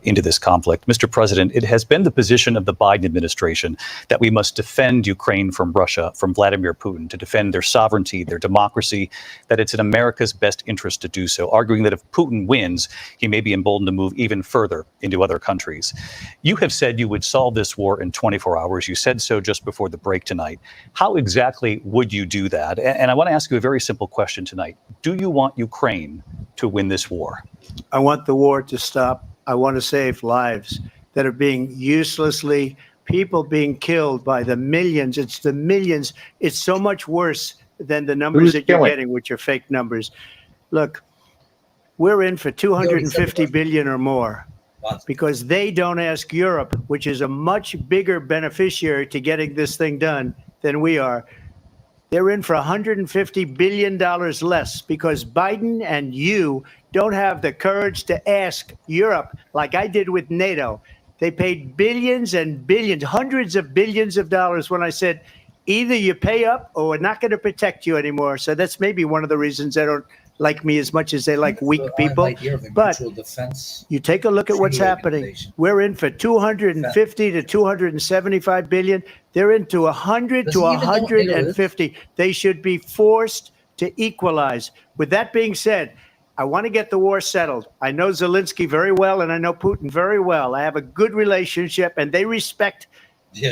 Into this conflict. Mr. President, it has been the position of the Biden administration that we must defend Ukraine from Russia, from Vladimir Putin, to defend their sovereignty, their democracy, that it's in America's best interest to do so, arguing that if Putin wins, he may be emboldened to move even further into other countries. You have said you would solve this war in 24 hours. You said so just before the break tonight. How exactly would you do that? And I want to ask you a very simple question tonight. Do you want Ukraine to win this war? I want the war to stop. I want to save lives that are being people being killed by the millions. It's the millions. It's so much worse than the numbers that you're getting, which are fake numbers. Look, we're in for 250 billion or more because they don't ask Europe, which is a much bigger beneficiary to getting this thing done than we are. They're in for $150 billion less because Biden and you don't have the courage to ask Europe like I did with NATO. They paid billions and billions, hundreds of billions of dollars when I said, either you pay up or we're not going to protect you anymore. So that's maybe one of the reasons they don't like me as much as they like weak people. But you take a look at what's happening. We're in for 250 to 275 billion. They're into 100 to 150. They should be forced to equalize. With that being said, I want to get the war settled. I know Zelensky very well, and I know Putin very well. I have a good relationship, and they respect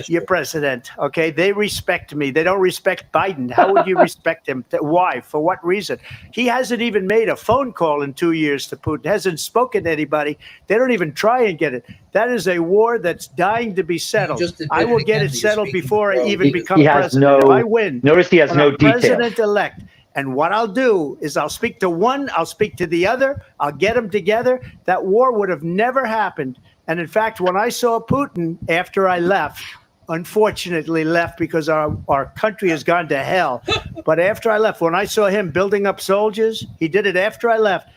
your president. Okay, they respect me. They don't respect Biden. How would you respect him? Why? For what reason? He hasn't even made a phone call in 2 years to Putin. Hasn't spoken to anybody. They don't even try and get it. That is a war that's dying to be settled. I will get it settled before I even become president. If I win, notice he has no detail. President-elect. And what I'll do is I'll speak to one, I'll speak to the other, I'll get them together. That war would have never happened. And in fact, when I saw Putin after I left, unfortunately left because our country has gone to hell. But after I left, when I saw him building up soldiers, he did it after I left.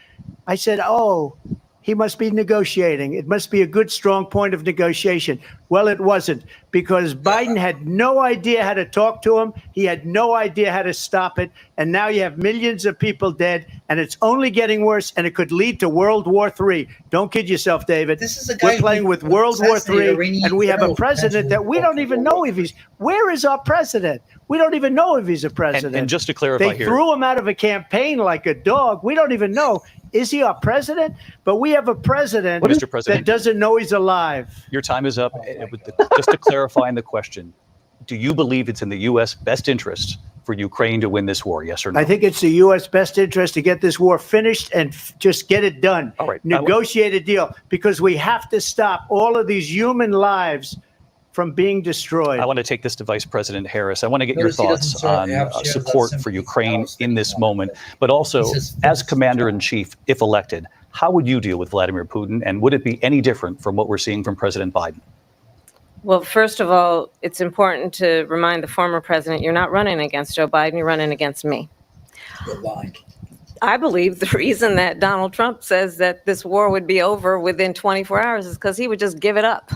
I said, oh, he must be negotiating. It must be a good, strong point of negotiation. Well, it wasn't, because Biden had no idea how to talk to him. He had no idea how to stop it. And now you have millions of people dead, and it's only getting worse, and it could lead to World War III. Don't kid yourself, David. We're playing with World War III, and we have a president that we don't even know if he's. Where is our president? We don't even know if he's a president. And just to clarify they threw him out of a campaign like a dog. We don't even know. Is he our president? But we have a president, Mr. President, that doesn't know he's alive. Your time is up. Just to clarify the question, do you believe it's in the U.S. best interest for Ukraine to win this war? Yes or no? I think it's the U.S. best interest to get this war finished and just get it done. All right. Negotiate a deal, because we have to stop all of these human lives from being destroyed. I want to take this to Vice President Harris. I want to get your thoughts on support for Ukraine in this moment, but also as Commander-in-Chief, if elected, how would you deal with Vladimir Putin, and would it be any different from what we're seeing from President Biden? Well, first of all, it's important to remind the former president you're not running against Joe Biden, you're running against me. You're lying. I believe the reason that Donald Trump says that this war would be over within 24 hours is because he would just give it up.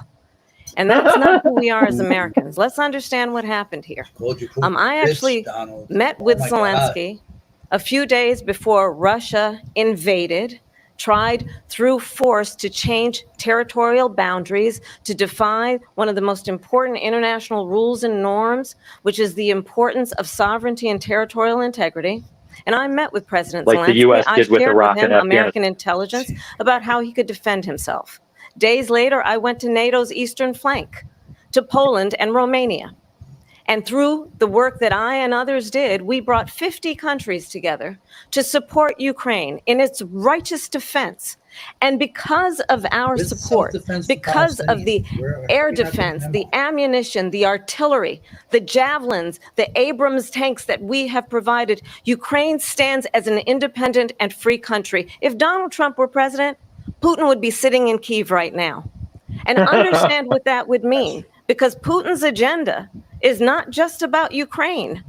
And that's not who we are as Americans. Let's understand what happened here. I actually met with Zelensky a few days before Russia invaded, tried through force to change territorial boundaries, to defy one of the most important international rules and norms, which is the importance of sovereignty and territorial integrity. And I met with President Zelensky. The U.S. did with Iraq and Afghanistan. American intelligence about how he could defend himself. Days later, I went to NATO's eastern flank, to Poland and Romania. And through the work that I and others did, we brought 50 countries together to support Ukraine in its righteous defense. And because of our support, because of the air defense, the ammunition, the artillery, the javelins, the Abrams tanks that we have provided, Ukraine stands as an independent and free country. If Donald Trump were president, Putin would be sitting in Kyiv right now. And understand what that would mean, because Putin's agenda is not just about Ukraine.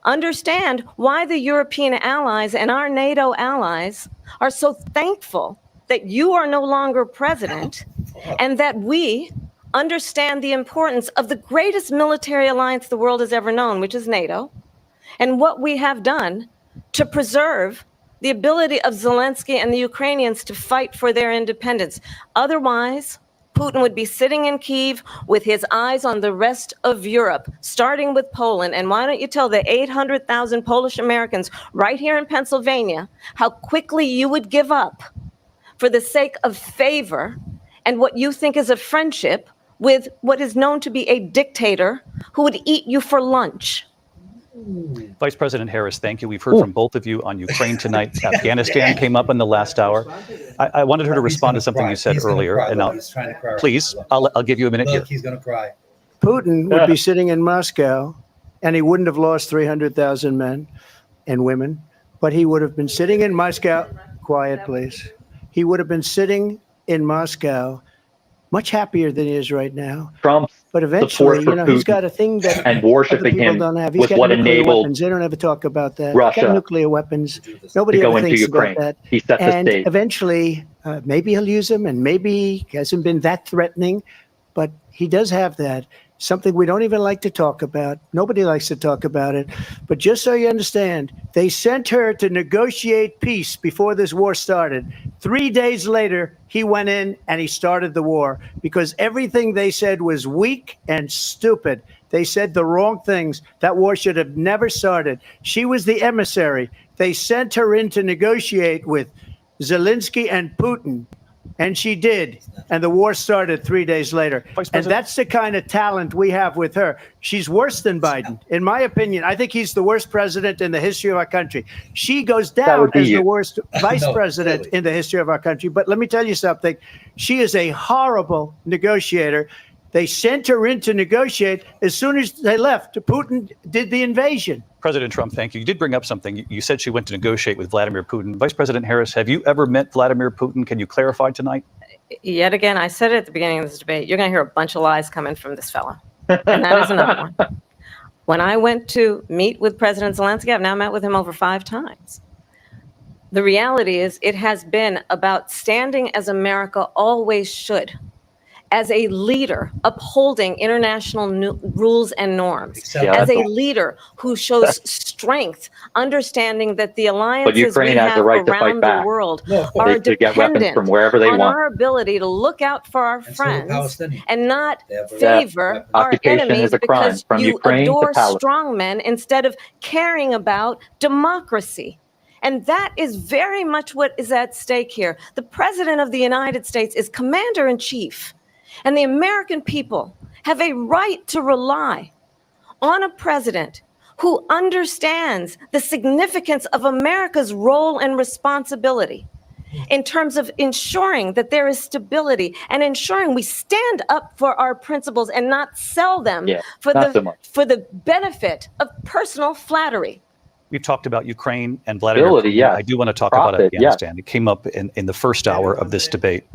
Understand why the European allies and our NATO allies are so thankful that you are no longer president, and that we understand the importance of the greatest military alliance the world has ever known, which is NATO, and what we have done to preserve the ability of Zelensky and the Ukrainians to fight for their independence. Otherwise, Putin would be sitting in Kyiv with his eyes on the rest of Europe, starting with Poland. And why don't you tell the 800,000 Polish Americans right here in Pennsylvania how quickly you would give up for the sake of favor and what you think is a friendship with what is known to be a dictator who would eat you for lunch. Vice President Harris, thank you. We've heard from both of you on Ukraine tonight. Afghanistan came up in the last hour. I wanted her to respond to something you said earlier. And please, I'll give you a minute here. He's going to cry. Putin would be sitting in Moscow, and he wouldn't have lost 300,000 men and women, but he would have been sitting in Moscow. Quiet, please. He would have been sitting in Moscow much happier than he is right now. Trump's but eventually, support for he's got a thing that and worshiping him don't have. He's was got what nuclear enabled weapons. They don't ever talk about that. Russia He's got nuclear weapons. Nobody to go ever into thinks Ukraine. about that. He set the and stage. eventually, maybe he'll use them, and maybe he hasn't been that threatening, but he does have that. Something we don't even like to talk about. Nobody likes to talk about it. But just so you understand, they sent her to negotiate peace before this war started. 3 days later, he went in and he started the war because everything they said was weak and stupid. They said the wrong things. That war should have never started. She was the emissary. They sent her in to negotiate with Zelensky and Putin. And she did. And the war started 3 days later. And that's the kind of talent we have with her. She's worse than Biden. In my opinion, I think he's the worst president in the history of our country. She goes down as the worst vice president in the history of our country. But let me tell you something. She is a horrible negotiator. They sent her in to negotiate. As soon as they left, Putin did the invasion. President Trump, thank you. You did bring up something. You said she went to negotiate with Vladimir Putin. Vice President Harris, have you ever met Vladimir Putin? Can you clarify tonight? Yet again, I said it at the beginning of this debate, you're going to hear a bunch of lies coming from this fellow. And that is another one. When I went to meet with President Zelensky, I've now met with him over 5 times. The reality is it has been about standing as America always should, as a leader upholding international rules and norms, as a leader who shows strength, understanding that the alliances we have around the world are dependent on our ability to look out for our friends and not favor our enemies because you adore strong men instead of caring about democracy. And that is very much what is at stake here. The President of the United States is commander-in-chief. And the American people have a right to rely on a president who understands the significance of America's role and responsibility in terms of ensuring that there is stability and ensuring we stand up for our principles and not sell them for the benefit of personal flattery. We've talked about Ukraine and Vladimir Putin. I do want to talk about Afghanistan. It came up in the first hour of this debate.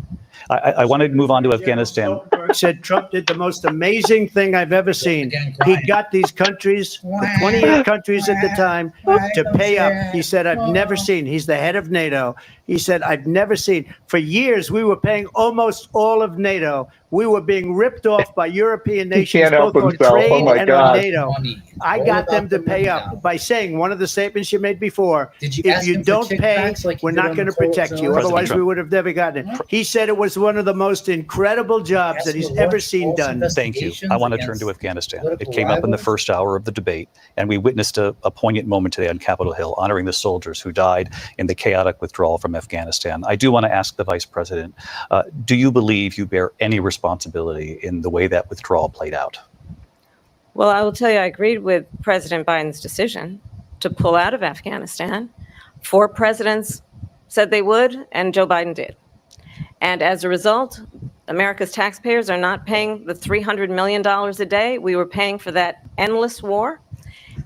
I want to move on to Afghanistan. Said Trump did the most amazing thing I've ever seen. He got these countries, the 28 countries at the time, to pay up. He said, I've never seen. He's the head of NATO. He said, I've never seen. For years, we were paying almost all of NATO. We were being ripped off by European nations, both on trade and on NATO. I got them to pay up by saying one of the statements you made before, if you don't pay, we're not going to protect you. Otherwise, we would have never gotten it. He said it was one of the most incredible jobs that he's ever seen done. Thank you. I want to turn to Afghanistan. It came up in the first hour of the debate, and we witnessed a poignant moment today on Capitol Hill, honoring the soldiers who died in the chaotic withdrawal from Afghanistan. I do want to ask the Vice President, do you believe you bear any responsibility in the way that withdrawal played out? Well, I will tell you, I agreed with President Biden's decision to pull out of Afghanistan. 4 presidents said they would, and Joe Biden did. And as a result, America's taxpayers are not paying the $300 million a day we were paying for that endless war.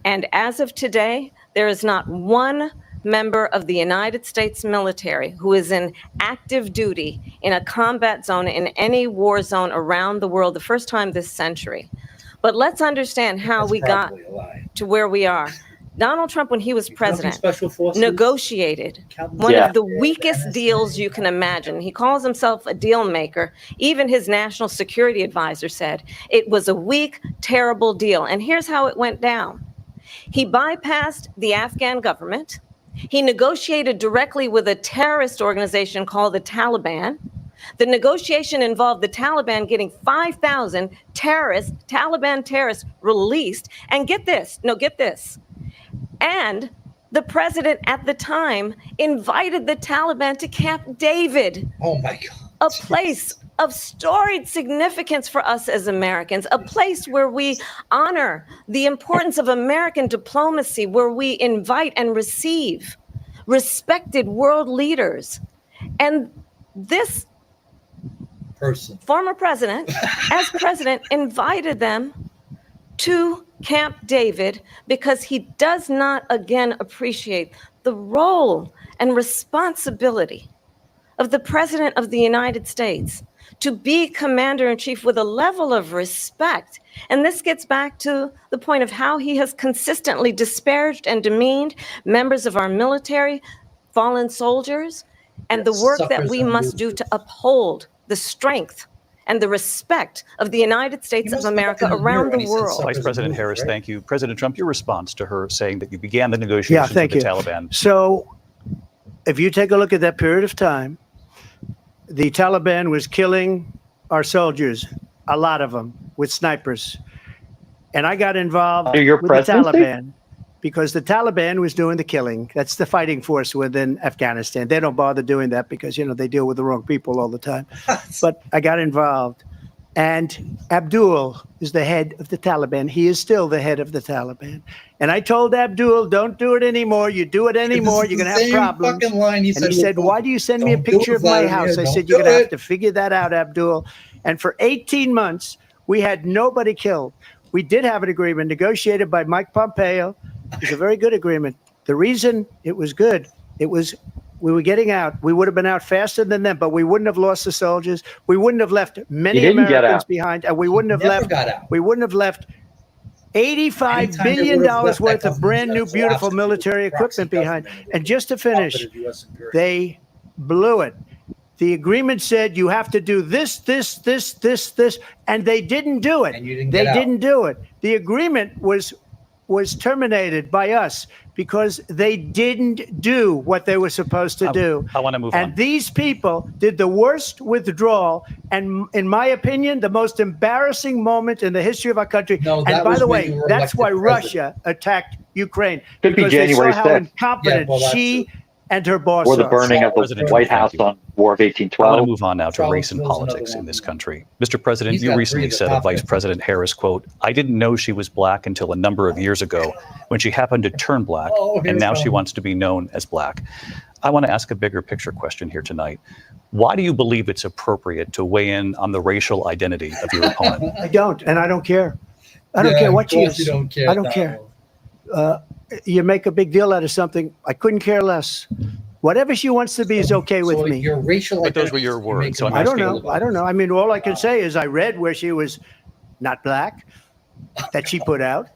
And as of today, there is not one member of the United States military who is in active duty in a combat zone in any war zone around the world, the first time this century. But let's understand how we got to where we are. Donald Trump, when he was president, negotiated one of the weakest deals you can imagine. He calls himself a deal maker. Even his national security advisor said it was a weak, terrible deal. And here's how it went down. He bypassed the Afghan government. He negotiated directly with a terrorist organization called the Taliban. The negotiation involved the Taliban getting 5,000 Taliban terrorists released. And get this. And the president at the time invited the Taliban to Camp David. Oh my God. A place of storied significance for us as Americans, a place where we honor the importance of American diplomacy, where we invite and receive respected world leaders. And this former president, as president, invited them to Camp David because he does not, again, appreciate the role and responsibility of the President of the United States to be commander-in-chief with a level of respect. And this gets back to the point of how he has consistently disparaged and demeaned members of our military, fallen soldiers, and the work that we must do to uphold the strength and the respect of the United States of America around the world. Vice President Harris, thank you. President Trump, your response to her saying that you began the negotiations with the Taliban. So if you take a look at that period of time, the Taliban was killing our soldiers, a lot of them, with snipers. And I got involved with the Taliban. because the Taliban was doing the killing. That's the fighting force within Afghanistan. They don't bother doing that because, they deal with the wrong people all the time. But I got involved. And Abdul is the head of the Taliban. He is still the head of the Taliban. And I told Abdul, don't do it anymore. You do it anymore, you're going to have problems. Line and he said, why do you send me a picture of my house? I said, you're going to have to figure that out, Abdul. And for 18 months, we had nobody killed. We did have an agreement negotiated by Mike Pompeo. It was a very good agreement. The reason it was good, we were getting out. We would have been out faster than them, but we wouldn't have lost the soldiers. We wouldn't have left many Americans behind, and we wouldn't have left $85 billion worth of brand new, beautiful military equipment behind. And just to finish, they blew it. The agreement said you have to do this, and they didn't do it. They didn't do it. The agreement was terminated by us because they didn't do what they were supposed to do. I want to move on. And these people did the worst withdrawal, and in my opinion, the most embarrassing moment in the history of our country. And by the way, that's why Russia attacked Ukraine. Could be because they January saw how 6th. incompetent she and her boss Or the are. burning of the White House on War of I 1812. want to move on now to race and politics in this country. Mr. President, you recently said of Vice President Harris, quote, I didn't know she was black until a number of years ago when she happened to turn black, and now she wants to be known as black. I want to ask a bigger picture question here tonight. Why do you believe it's appropriate to weigh in on the racial identity of your opponent? I don't, and I don't care. I don't care what she is. I don't care. You make a big deal out of something. I couldn't care less. Whatever she wants to be is okay with me. Your racial But those were your words. So I'm I don't asking- know. I don't know. I mean, all I can say is I read where she was not black, that she put out,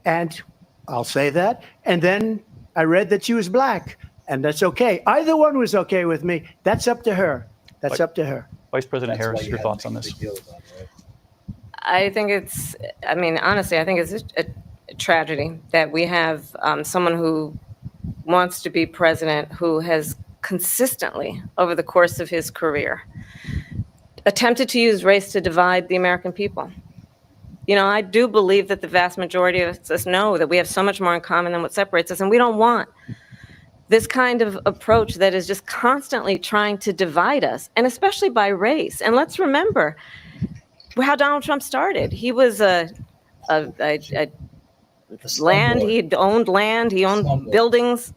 and I'll say that. And then I read that she was black, and that's okay. Either one was okay with me. That's up to her. That's up to her. Vice President Harris, your thoughts on this? I think honestly, I think it's a tragedy that we have someone who wants to be president who has consistently, over the course of his career, attempted to use race to divide the American people. I do believe that the vast majority of us know that we have so much more in common than what separates us, and we don't want this kind of approach that is just constantly trying to divide us, and especially by race. And let's remember how Donald Trump started. He was land, he owned buildings,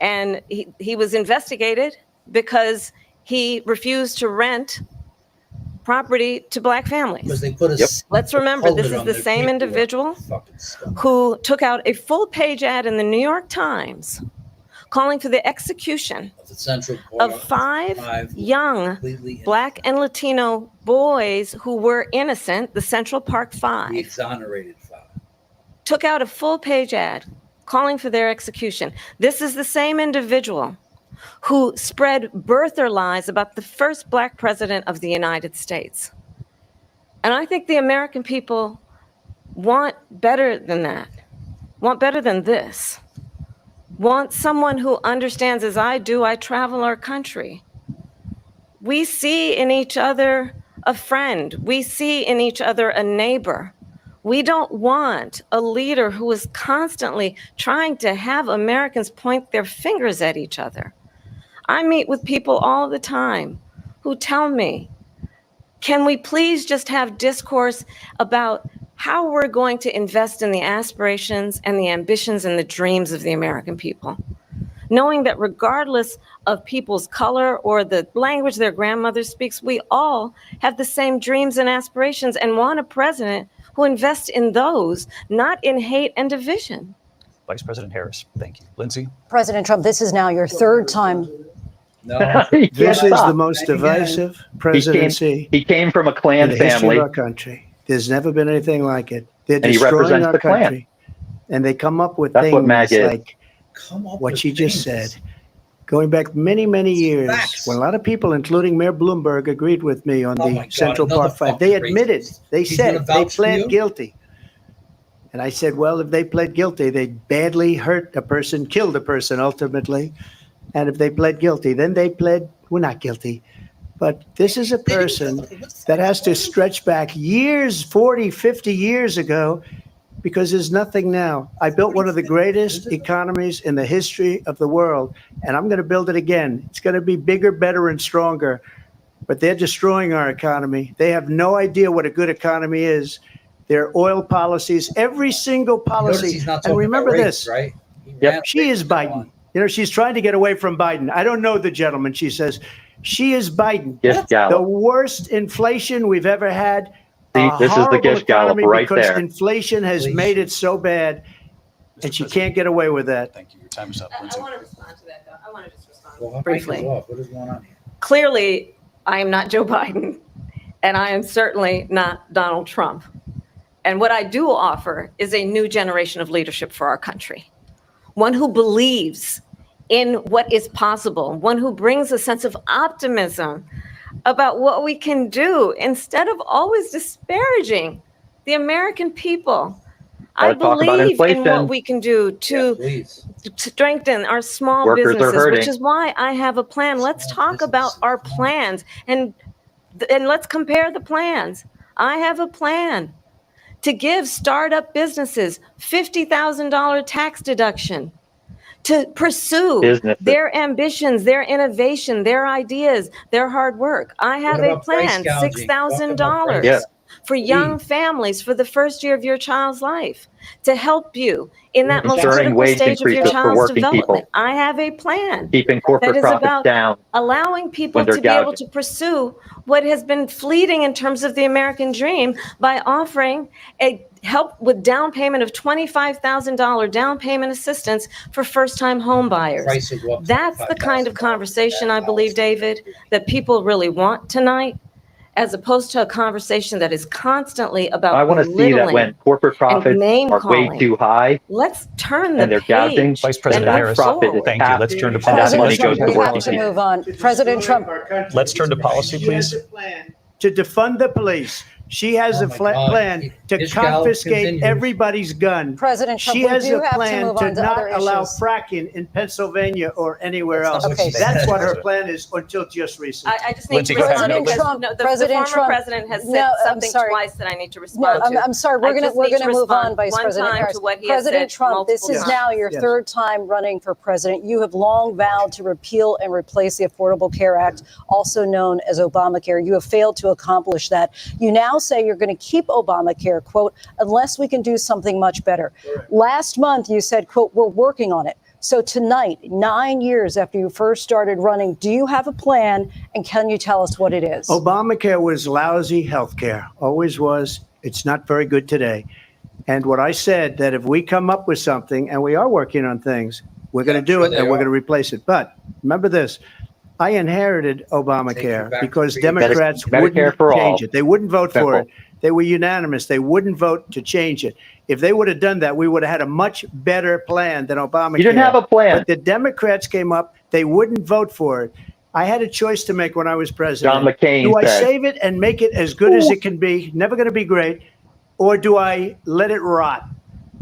and he was investigated because he refused to rent property to black families. Because they put Let's remember, this is the same individual who took out a full-page ad in the New York Times calling for the execution of five young black and Latino boys who were innocent, the Central Park Five. The exonerated five. Took out a full-page ad calling for their execution. This is the same individual who spread birther lies about the first black president of the United States. And I think the American people want better than that, want better than this, want someone who understands, as I do, I travel our country. We see in each other a friend. We see in each other a neighbor. We don't want a leader who is constantly trying to have Americans point their fingers at each other. I meet with people all the time who tell me, can we please just have discourse about how we're going to invest in the aspirations and the ambitions and the dreams of the American people? Knowing that regardless of people's color or the language their grandmother speaks, we all have the same dreams and aspirations and want a president who invests in those, not in hate and division. Vice President Harris, thank you. Lindsay? President Trump, this is now your third time. This is the most divisive presidency. He came from a Klan in the history family. of our country. There's never been anything like it. They're And he destroying represents our the Klan. country. And they come up with That's what things MAGA is. like what she just said. Going back many, many years, when a lot of people, including Mayor Bloomberg, agreed with me on the Central Park Five, they admitted, they said they pled guilty. And I said, well, if they pled guilty, they badly hurt a person, killed a person ultimately. And if they pled guilty, then they pled, we're not guilty. But this is a person that has to stretch back years, 40, 50 years ago, because there's nothing now. I built one of the greatest economies in the history of the world, and I'm going to build it again. It's going to be bigger, better, and stronger. But they're destroying our economy. They have no idea what a good economy is. Their oil policies, every single policy. And remember this, right? Yep. She is Biden. You know, she's trying to get away from Biden. I don't know the gentleman, she says. She is Biden. Gish Gallop. The worst inflation we've ever had. See, this is the Gish Gallop right because there. inflation has made it so bad, and she can't get away with that. Thank you. Your time is up. I want to respond to that, though. I want to just respond Well, briefly. what is going on here? Clearly, I am not Joe Biden, and I am certainly not Donald Trump. And what I do offer is a new generation of leadership for our country, one who believes in what is possible, one who brings a sense of optimism about what we can do instead of always disparaging the American people. I believe in what we can do to strengthen our small Workers are businesses, hurting. which is why I have a plan. Let's talk about our plans and let's compare the plans. I have a plan to give startup businesses $50,000 tax deduction, to pursue Businesses. their ambitions, their innovation, their ideas, their hard work. I have What a about price plan, gouging? $6,000 Yeah. for young families for the first year of your child's life to help you in that most Ensuring critical wage stage of your increases for child's working development. people. I have a plan Keeping corporate that is profits about down. allowing people when they're to be able gouging. to pursue what has been fleeting in terms of the American dream by offering a help with down payment of $25,000 down payment assistance for first-time home buyers. Price will go up to That's the kind of conversation I believe, David, that people really want tonight, as opposed to a conversation that is constantly about I want to see that when corporate profits name are way calling. too high Let's turn the and they're gouging, Vice President and that Harris, profit is thank you. capped, Let's turn to and that policy. money Let's goes turn to to working have to people. move on. President Trump. Let's turn to policy, please. To defund the police. She has Oh a my God. plan to Gish Gallop confiscate continues. everybody's gun. President Trump, She we has do a have to plan move to on to not other allow issues. fracking in Pennsylvania or anywhere else. That's not what she said. That's what her President. plan is until just recently. I just need Lindsay, to go ahead. respond President because Trump- no, the President former Trump- president has said No, I'm something sorry. twice that I need to No, respond to. I'm sorry. I We're just going need to to move on, respond Vice one President time Harris. to what he has President said Trump, this multiple is times. now your Yes. third time running for president. You have long vowed to repeal and replace the Affordable Care Act, also known as Obamacare. You have failed to accomplish that. You now say you're going to keep Obamacare, quote, unless we can do something much better. Last month, you said, quote, we're working on it. So tonight, 9 years after you first started running, do you have a plan, and can you tell us what it is? Obamacare was lousy health care, always was. It's not very good today. And what I said, that if we come up with something, and we are working on things, we're going to do sure it they and we're are. going to replace it. But remember this, I inherited Take Obamacare you back because to Democrats Medicare wouldn't for all. change it. They wouldn't vote for Simple. it. They were unanimous. They wouldn't vote to change it. If they would have done that, we would have had a much better plan than Obamacare. You didn't have a plan. But the Democrats came up. They wouldn't vote for it. I had a choice to make when I was president. John McCain Do I said. save it and make it as good as it can be, never going to be great, or do I let it rot?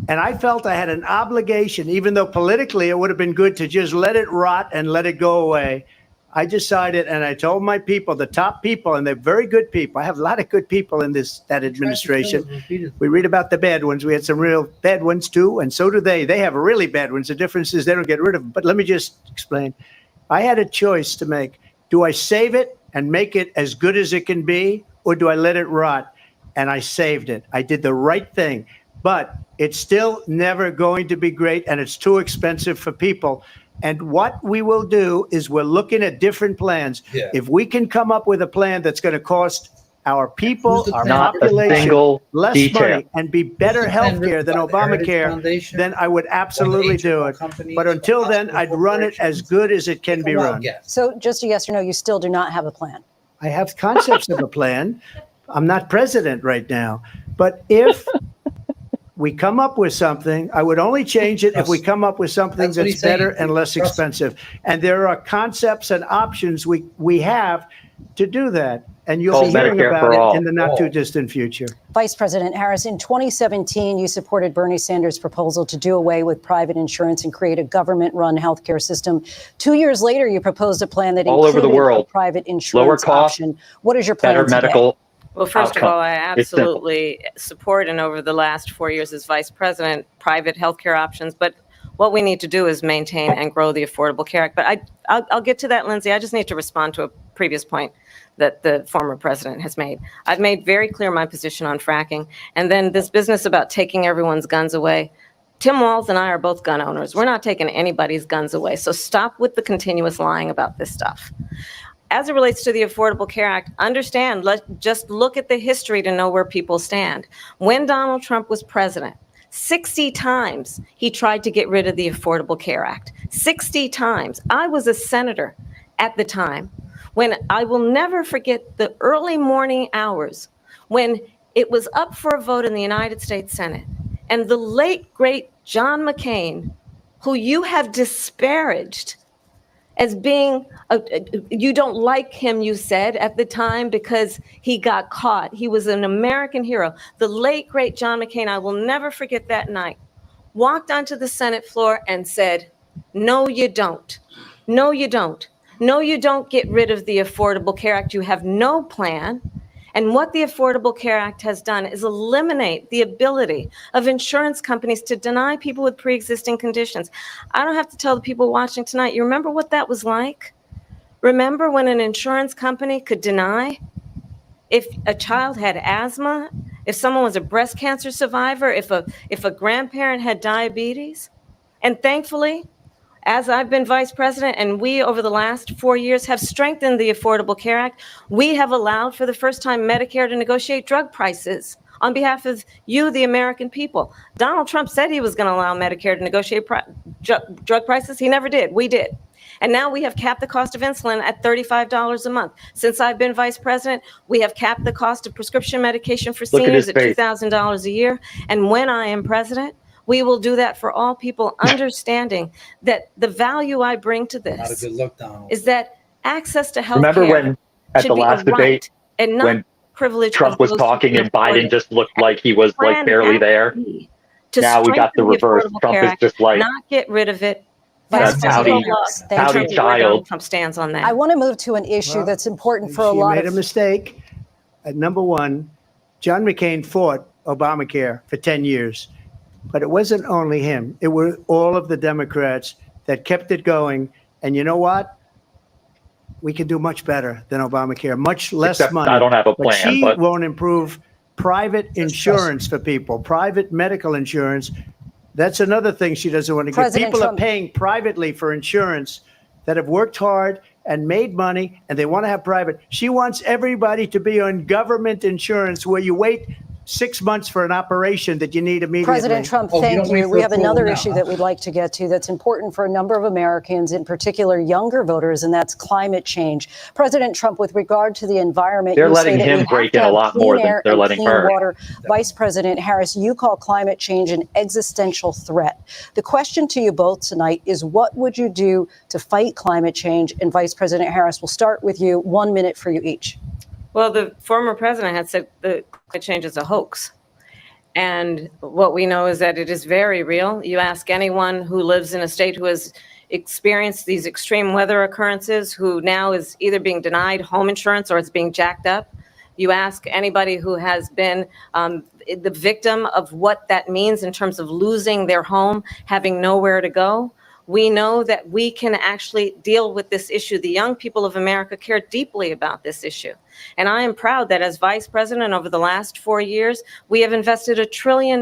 And I felt I had an obligation, even though politically it would have been good to just let it rot and let it go away. I decided, and I told my people, the top people, and they're very good people. I have a lot of good people in that administration. We read about the bad ones. We had some real bad ones too, and so do they. They have really bad ones. The difference is they don't get rid of them. But let me just explain. I had a choice to make. Do I save it and make it as good as it can be, or do I let it rot? And I saved it. I did the right thing. But it's still never going to be great, and it's too expensive for people. And what we will do is we're looking at different plans. Yeah. If we can come up with a plan that's going to cost our people, Who's the our plan? Not a population, single less detail. money, and be better Who's the plan health care than written by the Heritage Obamacare, Foundation? then I would absolutely do it. Companies, But until then, hospital I'd run it as good as it can be run. Yes. So just a yes or no, you still do not have a plan. I have concepts of a plan. I'm not president right now. But if we come up with something, I would only change it if we come up with something That's what that's he's saying. better and less Trust me. expensive. And there are concepts and options we have to do that. And you'll Called be hearing Medicare for about all. it in the not too distant future. Vice President Harris, in 2017, you supported Bernie Sanders' proposal to do away with private insurance and create a government-run healthcare system. 2 years later, you proposed a plan that All over the included world. a private Lower insurance cost, option. What is your plan better today? medical, Well, first of outcome. all, I It's simple. absolutely support, and over the last 4 years as vice president, private healthcare options. But what we need to do is maintain and grow the Affordable Care Act. But I'll get to that, Lindsay. I just need to respond to a previous point that the former president has made. I've made very clear my position on fracking. And then this business about taking everyone's guns away. Tim Walz and I are both gun owners. We're not taking anybody's guns away. So stop with the continuous lying about this stuff. As it relates to the Affordable Care Act, understand, just look at the history to know where people stand. When Donald Trump was president, 60 times he tried to get rid of the Affordable Care Act. 60 times. I was a senator at the time when I will never forget the early morning hours when it was up for a vote in the United States Senate. And the late, great John McCain, who you have disparaged as being, you don't like him, you said at the time, because he got caught. He was an American hero. The late, great John McCain, I will never forget that night, walked onto the Senate floor and said, no, you don't. No, you don't. No, you don't get rid of the Affordable Care Act. You have no plan. And what the Affordable Care Act has done is eliminate the ability of insurance companies to deny people with pre-existing conditions. I don't have to tell the people watching tonight, you remember what that was like? Remember when an insurance company could deny if a child had asthma, if someone was a breast cancer survivor, if a grandparent had diabetes? And thankfully, as I've been vice president and we over the last 4 years have strengthened the Affordable Care Act, we have allowed for the first time Medicare to negotiate drug prices on behalf of you, the American people. Donald Trump said he was going to allow Medicare to negotiate drug prices. He never did. We did. And now we have capped the cost of insulin at $35 a month. Since I've been vice president, we have capped the cost of prescription medication for seniors at $2,000 a year. And when I am president, we will do that for all people, understanding that the value I bring to Not a this good look, Donald. is that access to health Remember care when at should the be a last debate right and not when privilege. Trump of was those who talking can and afford Biden it. just looked like he was like Plan barely there? to Now we got the strengthen reverse. Affordable Trump Care is Act, just like not get rid of it. Vice That's President pouty- Harris, In thank pouty you. terms of where child. Donald Trump stands on that. I want to move to an issue Well, that's important for a She lot made a of mistake. At number one, John McCain fought Obamacare for 10 years. But it wasn't only him. It were all of the Democrats that kept it going. And you know what? We can do much better than Obamacare, much less Except money. I don't have a But plan, she but- won't improve private insurance for people, private medical insurance. That's another thing she doesn't want to get. President People Trump- are paying privately for insurance that have worked hard and made money, and they want to have private. She wants everybody to be on government insurance where you wait 6 months for an operation that you need immediately. President Trump, Oh, you thank don't wait you. for We have approval another now, issue huh? that we'd like to get to that's important for a number of Americans, in particular younger voters, and that's climate change. President Trump, with regard to the environment, They're you letting say that him we have break to in a have lot clean more than air they're and letting clean her. water. Vice President Harris, you call climate change an existential threat. The question to you both tonight is, what would you do to fight climate change? And Vice President Harris, we'll start with you. 1 minute for you each. Well, the former president had said that climate change is a hoax. And what we know is that it is very real. You ask anyone who lives in a state who has experienced these extreme weather occurrences, who now is either being denied home insurance or it's being jacked up. You ask anybody who has been the victim of what that means in terms of losing their home, having nowhere to go. We know that we can actually deal with this issue. The young people of America care deeply about this issue. And I am proud that as vice president over the last 4 years, we have invested $1 trillion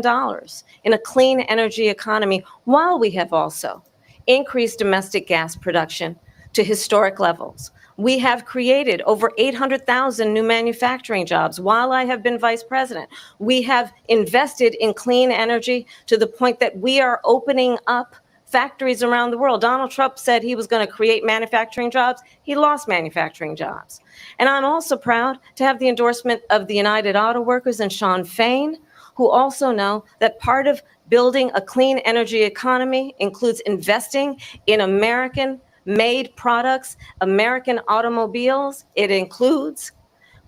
in a clean energy economy, while we have also increased domestic gas production to historic levels. We have created over 800,000 new manufacturing jobs while I have been vice president. We have invested in clean energy to the point that we are opening up factories around the world. Donald Trump said he was going to create manufacturing jobs. He lost manufacturing jobs. And I'm also proud to have the endorsement of the United Auto Workers and Sean Fain, who also know that part of building a clean energy economy includes investing in American-made products, American automobiles. It includes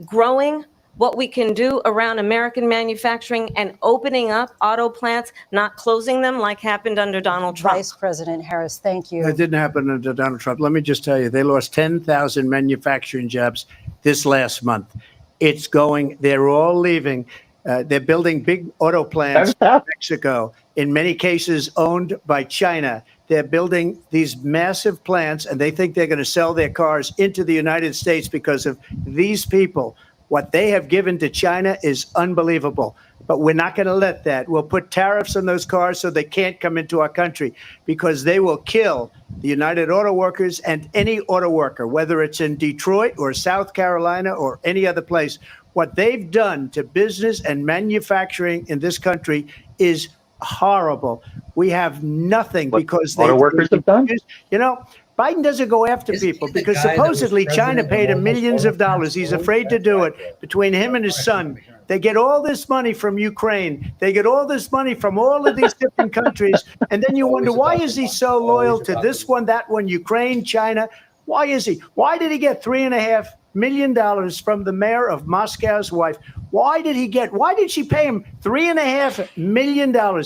growing what we can do around American manufacturing and opening up auto plants, not closing them like happened under Donald Trump. Vice President Harris, thank you. That didn't happen under Donald Trump. Let me just tell you, they lost 10,000 manufacturing jobs this last month. It's going, they're all leaving. They're building big auto plants in Mexico, in many cases owned by China. They're building these massive plants, and they think they're going to sell their cars into the United States because of these people. What they have given to China is unbelievable. But we're not going to let that. We'll put tariffs on those cars so they can't come into our country, because they will kill the United Auto Workers and any auto worker, whether it's in Detroit or South Carolina or any other place. What they've done to business and manufacturing in this country is horrible. We have nothing because auto workers have done. You know, Biden doesn't go after people because supposedly China paid him millions of dollars. He's afraid to do it. Between him and his son, they get all this money from Ukraine. They get all this money from all of these different countries. And then you wonder, why is he so loyal to this one, that one, Ukraine, China? Why is he? Why did he get $3.5 million from the mayor of Moscow's wife? Why did she pay him $3.5 million?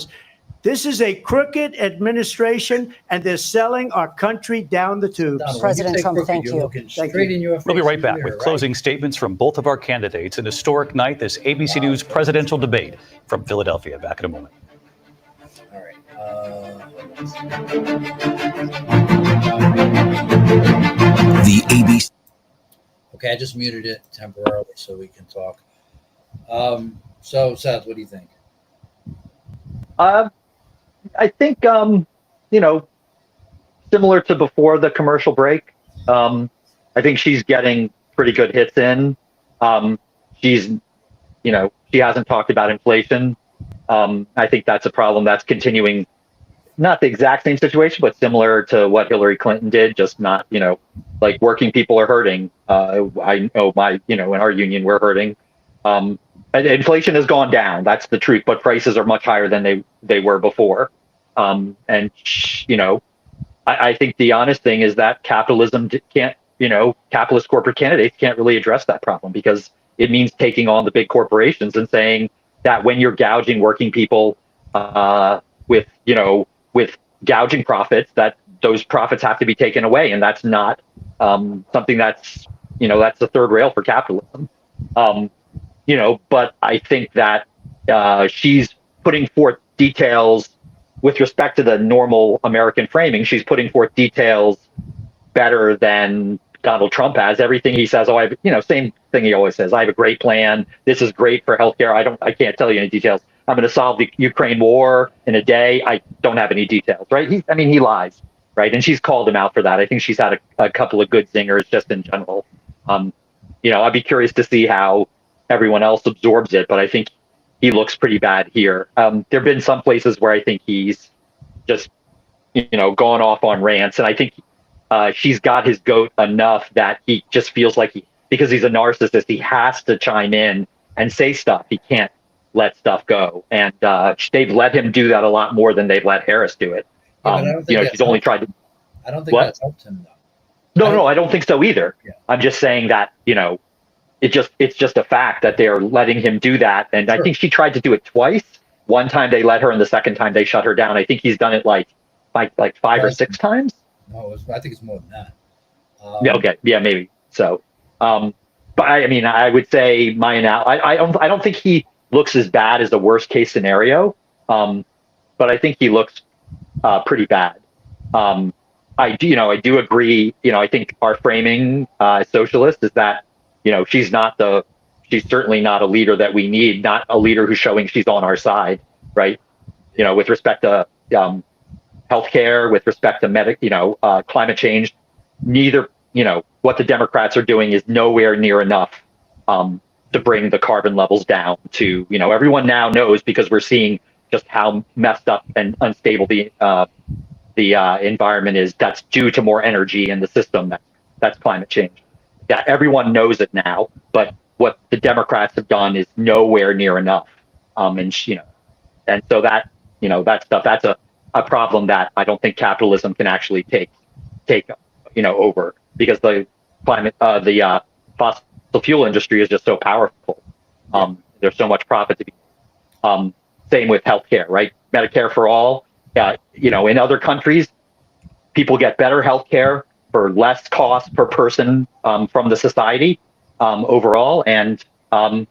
This is a crooked administration, and they're selling our country down the tubes. President Trump, thank you. We'll be right back with closing statements from both of our candidates. An historic night, this ABC News presidential debate from Philadelphia. Back in a moment. The ABC. Okay, I just muted it temporarily so we can talk. So, Seth, what do you think? I think, similar to before the commercial break, I think she's getting pretty good hits in. She's, she hasn't talked about inflation. I think that's a problem that's continuing, not the exact same situation, but similar to what Hillary Clinton did, just not, like working people are hurting. I know in our union, we're hurting. Inflation has gone down. That's the truth, but prices are much higher than they were before. I think the honest thing is that capitalism can't, capitalist corporate candidates can't really address that problem, because it means taking on the big corporations and saying that when you're gouging working people with gouging profits, that those profits have to be taken away. And that's not something that's the third rail for capitalism. But I think that she's putting forth details with respect to the normal American framing. She's putting forth details better than Donald Trump has. Everything he says, same thing he always says. I have a great plan. This is great for healthcare. I can't tell you any details. I'm going to solve the Ukraine war in a day. I don't have any details, right? He lies, right? And she's called him out for that. I think she's had a couple of good zingers just in general. I'd be curious to see how everyone else absorbs it, but I think he looks pretty bad here. There've been some places where I think he's just, gone off on rants, and I think she's got his goat enough that he just feels like because he's a narcissist, he has to chime in and say stuff. He can't let stuff go, and they've let him do that a lot more than they've let Harris do it. She's only tried to. I don't think that's helped him though. No, I don't think so either. Yeah. I'm just saying that it's just a fact that they're letting him do that. And sure. I think she tried to do it twice. One time they let her, and the second time they shut her down. I think he's done it like 5 or 6 times. No, I think it's more than that. Okay, yeah, maybe so. But I would say I don't think he looks as bad as the worst case scenario. But I think he looks pretty bad. I do agree. I think our framing as socialist is that, she's certainly not a leader that we need, not a leader who's showing she's on our side, right? With respect to healthcare, with respect to climate change, neither, what the Democrats are doing is nowhere near enough to bring the carbon levels down to, everyone now knows, because we're seeing just how messed up and unstable the environment is. That's due to more energy in the system. That's climate change. Yeah, everyone knows it now, but what the Democrats have done is nowhere near enough. And so that, that stuff, that's a problem that I don't think capitalism can actually take over, because the climate, the fossil fuel industry is just so powerful. There's so much profit to be. Same with healthcare, right? Medicare for all. In other countries, people get better healthcare for less cost per person from the society overall, and And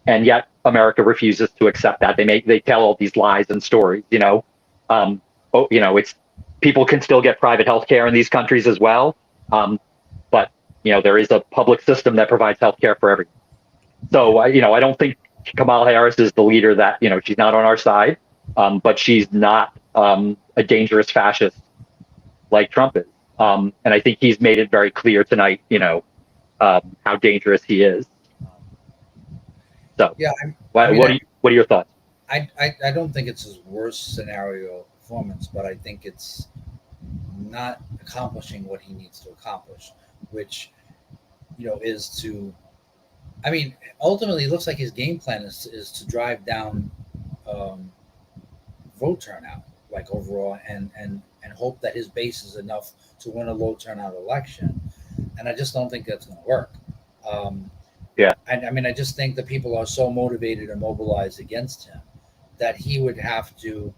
yet America refuses to accept that. They tell all these lies and stories, it's people can still get private health care in these countries as well. But there is a public system that provides health care for everyone. So, I don't think Kamala Harris is the leader that, she's not on our side, but she's not a dangerous fascist like Trump is. And I think he's made it very clear tonight, how dangerous he is. So, yeah, what are your thoughts? I don't think it's his worst scenario performance, but I think it's not accomplishing what he needs to accomplish, which, is to, ultimately it looks like his game plan is to drive down vote turnout, like overall, and hope that his base is enough to win a low turnout election. And I just don't think that's going to work. I just think that people are so motivated and mobilized against him that he would have to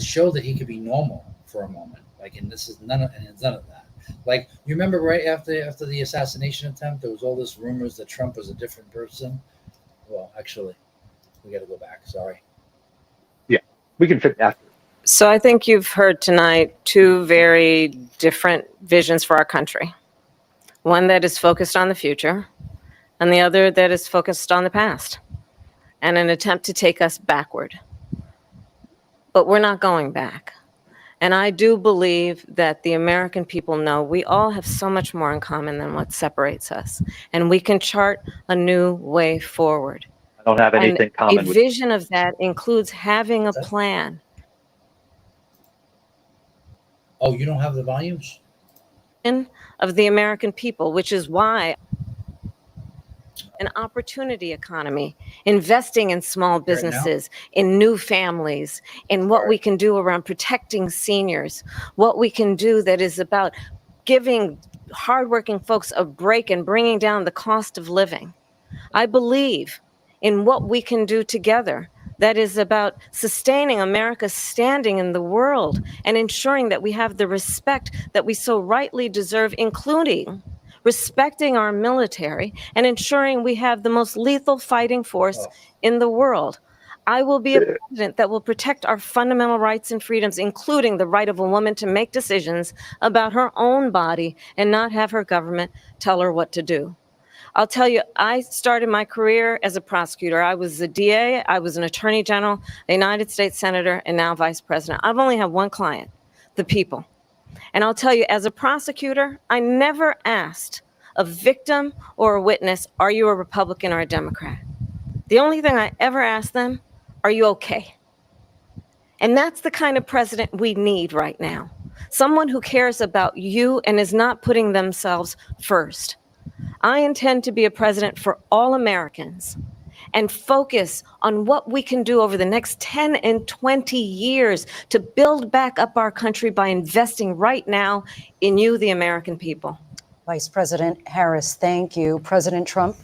show that he could be normal for a moment. And this is none of that. Like, you remember right after the assassination attempt, there was all this rumors that Trump was a different person. Well, actually, we got to go back. Sorry. Yeah, we can fit after. So I think you've heard tonight two very different visions for our country. One that is focused on the future, and the other that is focused on the past, and an attempt to take us backward. But we're not going back. And I do believe that the American people know we all have so much more in common than what separates us. And we can chart a new way forward. I don't have anything common. A vision of that includes having a plan. Oh, you don't have the volumes? Of the American people, which is why an opportunity economy, investing in small businesses, in new families, in what we can do around protecting seniors, what we can do that is about giving hardworking folks a break and bringing down the cost of living. I believe in what we can do together that is about sustaining America's standing in the world and ensuring that we have the respect that we so rightly deserve, including respecting our military and ensuring we have the most lethal fighting force in the world. I will be a president that will protect our fundamental rights and freedoms, including the right of a woman to make decisions about her own body and not have her government tell her what to do. I'll tell you, I started my career as a prosecutor. I was a DA, I was an attorney general, a United States senator, and now vice president. I've only had one client, the people. And I'll tell you, as a prosecutor, I never asked a victim or a witness, are you a Republican or a Democrat? The only thing I ever asked them, are you okay? And that's the kind of president we need right now. Someone who cares about you and is not putting themselves first. I intend to be a president for all Americans and focus on what we can do over the next 10 and 20 years to build back up our country by investing right now in you, the American people. Vice President Harris, thank you. President Trump?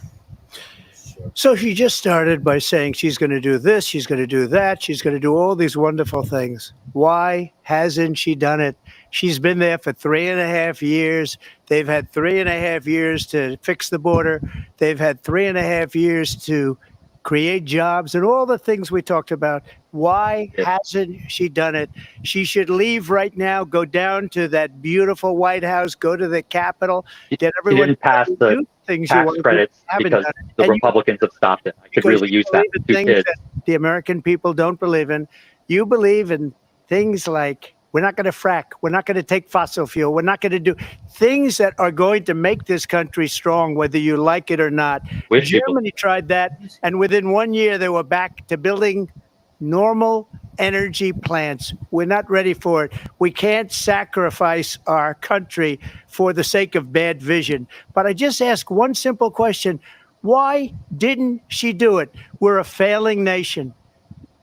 So she just started by saying she's going to do this, she's going to do that, she's going to do all these wonderful things. Why hasn't she done it? She's been there for 3.5 years. They've had 3.5 years to fix the border. They've had 3.5 years to create jobs and all the things we talked about. Why hasn't she done it? She should leave right now, go down to that beautiful White House, go to the Capitol, get everyone didn't pass the things tax you credits because the Republicans have stopped it. I could really use that. Things that the American people don't believe in. You believe in things like, we're not going to frack. We're not going to take fossil fuel. We're not going to do things that are going to make this country strong, whether you like it or not. Germany tried that, and within 1 year, they were back to building normal energy plants. We're not ready for it. We can't sacrifice our country for the sake of bad vision. But I just ask one simple question. Why didn't she do it? We're a failing nation.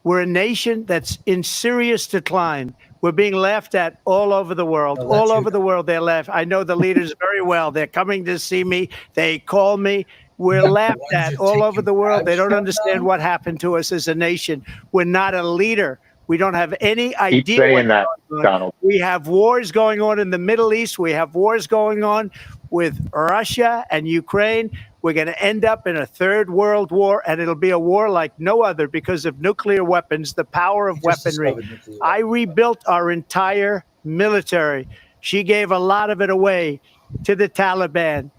We're a nation that's in serious decline. We're being laughed at all over the world. All over the world, they're laughed. I know the leaders very well. They're coming to see me. They call me. We're laughed at all over the world. They don't understand what happened to us as a nation. We're not a leader. We don't have any Keep idea. saying what's that, going on. Donald. We have wars going on in the Middle East. We have wars going on with Russia and Ukraine. We're going to end up in a third world war, and it'll be a war like no other because of nuclear weapons, the power of weaponry. I rebuilt our entire military. She gave a lot of it away to the Taliban.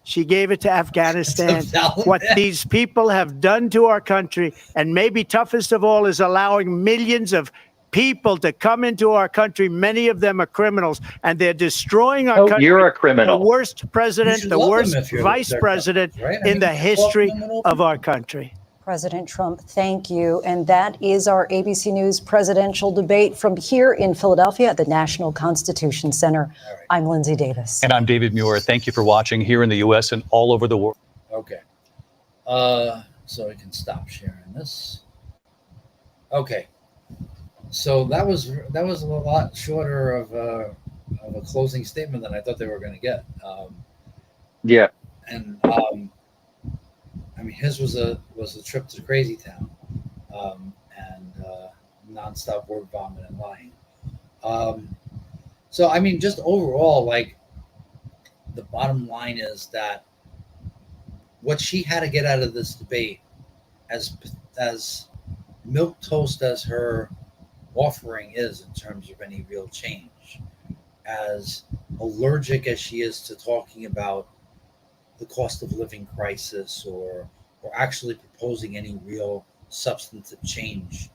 She gave it to Afghanistan. What these people have done to our country, and maybe toughest of all, is allowing millions of people to come into our country. Many of them are criminals, and they're destroying our country. You're a criminal. The worst president, the worst vice president in the history of our country. President Trump, thank you. And that is our ABC News presidential debate from here in Philadelphia at the National Constitution Center. I'm Lindsay Davis. And I'm David Muir. Thank you for watching here in the U.S. and all over the world. Okay. So I can stop sharing this. Okay. So that was a lot shorter of a closing statement than I thought they were going to get. Yeah. And I mean, his was a trip to Crazy Town, and nonstop word vomit and lying. So I mean, just overall, like, the bottom line is that what she had to get out of this debate, as milquetoast as her offering is in terms of any real change, as allergic as she is to talking about the cost of living crisis or actually proposing any real substantive change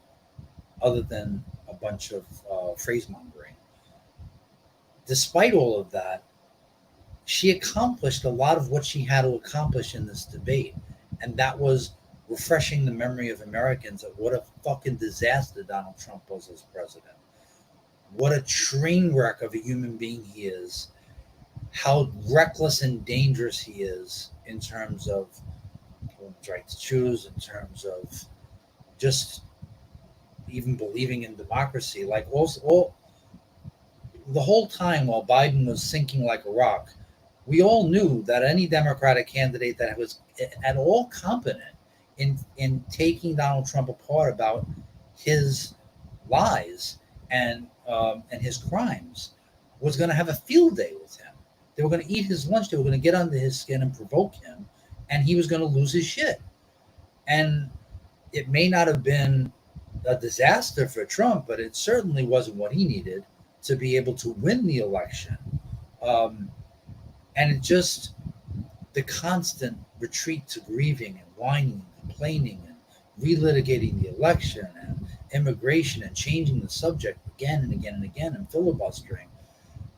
other than a bunch of phrase mongering. Despite all of that, she accomplished a lot of what she had to accomplish in this debate, and that was refreshing the memory of Americans of what a fucking disaster Donald Trump was as president. What a train wreck of a human being he is. How reckless and dangerous he is in terms of women's right to choose, in terms of just even believing in democracy. Like, all the whole time while Biden was sinking like a rock, we all knew that any Democratic candidate that was at all competent in taking Donald Trump apart about his lies and his crimes was going to have a field day with him. They were going to eat his lunch. They were going to get under his skin and provoke him, and he was going to lose his shit. And it may not have been a disaster for Trump, but it certainly wasn't what he needed to be able to win the election. And it just, the constant retreat to grieving and whining and complaining and relitigating the election and immigration and changing the subject again and again and again and filibustering,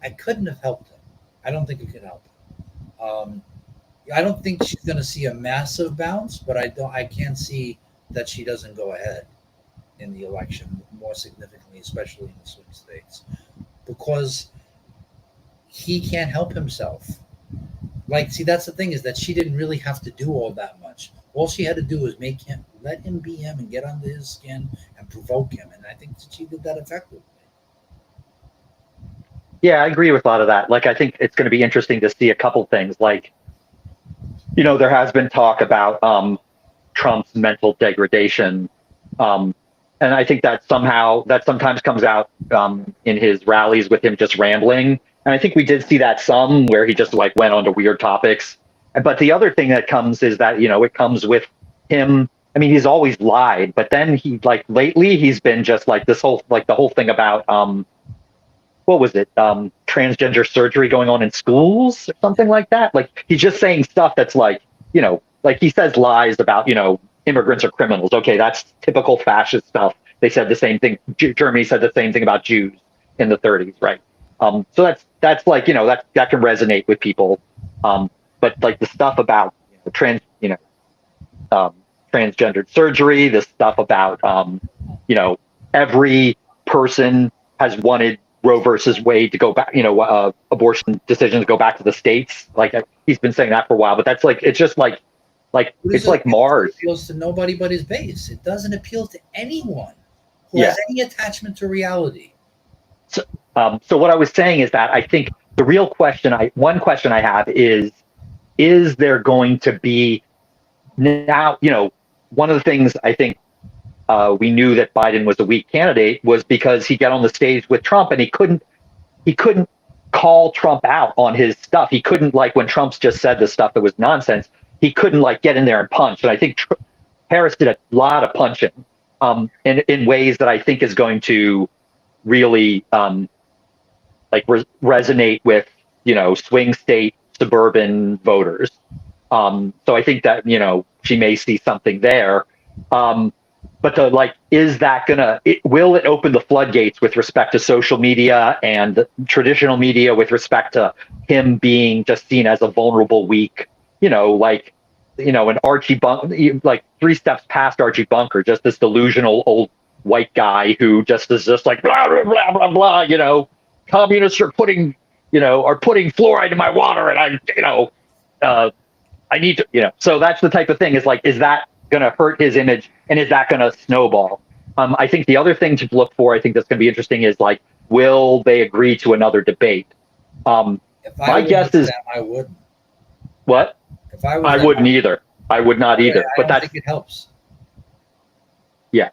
I couldn't have helped him. I don't think it could help him. I don't think she's going to see a massive bounce, but I can't see that she doesn't go ahead in the election more significantly, especially in the swing states, because he can't help himself. Like, see, that's the thing, is that she didn't really have to do all that much. All she had to do was let him be him and get under his skin and provoke him. And I think that she did that effectively. Yeah, I agree with a lot of that. Like, I think it's going to be interesting to see a couple things. Like, you know, there has been talk about Trump's mental degradation. And I think that sometimes comes out in his rallies with him just rambling. And I think we did see that some where he just like went on to weird topics. But the other thing that comes is that, you know, it comes with him. I mean, he's always lied, but then lately he's been just like the whole thing about, what was it? Transgender surgery going on in schools or something like that. Like, he's just saying stuff that's like, you know, like he says lies about, you know, immigrants are criminals. Okay, that's typical fascist stuff. They said the same thing. Germany said the same thing about Jews in the 30s, right? So that's like, you know, that can resonate with people. But like the stuff about transgendered surgery, the stuff about, you know, every person has wanted Roe versus Wade to go back, you know, abortion decisions go back to the states. Like, he's been saying that for a while, but that's like, it's just like it's like Mars. It appeals to nobody but his base. It doesn't appeal to anyone who has any attachment to reality. So what I was saying is that I think the real question, one question I have is there going to be now, you know, one of the things I think we knew that Biden was a weak candidate was because he got on the stage with Trump and he couldn't call Trump out on his stuff. He couldn't, like, when Trump's just said the stuff that was nonsense, he couldn't like get in there and punch. And I think Harris did a lot of punching in ways that I think is going to really resonate with, swing state suburban voters. So I think that, she may see something there. But is that will it open the floodgates with respect to social media and traditional media with respect to him being just seen as a vulnerable, weak, an Archie Bunker, like 3 steps past Archie Bunker, just this delusional old white guy who just is just like, blah, blah, blah, blah, blah, communists are putting fluoride in my water and I need to, so that's the type of thing is that going to hurt his image and is that going to snowball? I think the other thing to look for, I think that's going to be interesting is will they agree to another debate? My guess is I wouldn't. What? If I wouldn't either. I would not either. I don't think it helps. Yeah.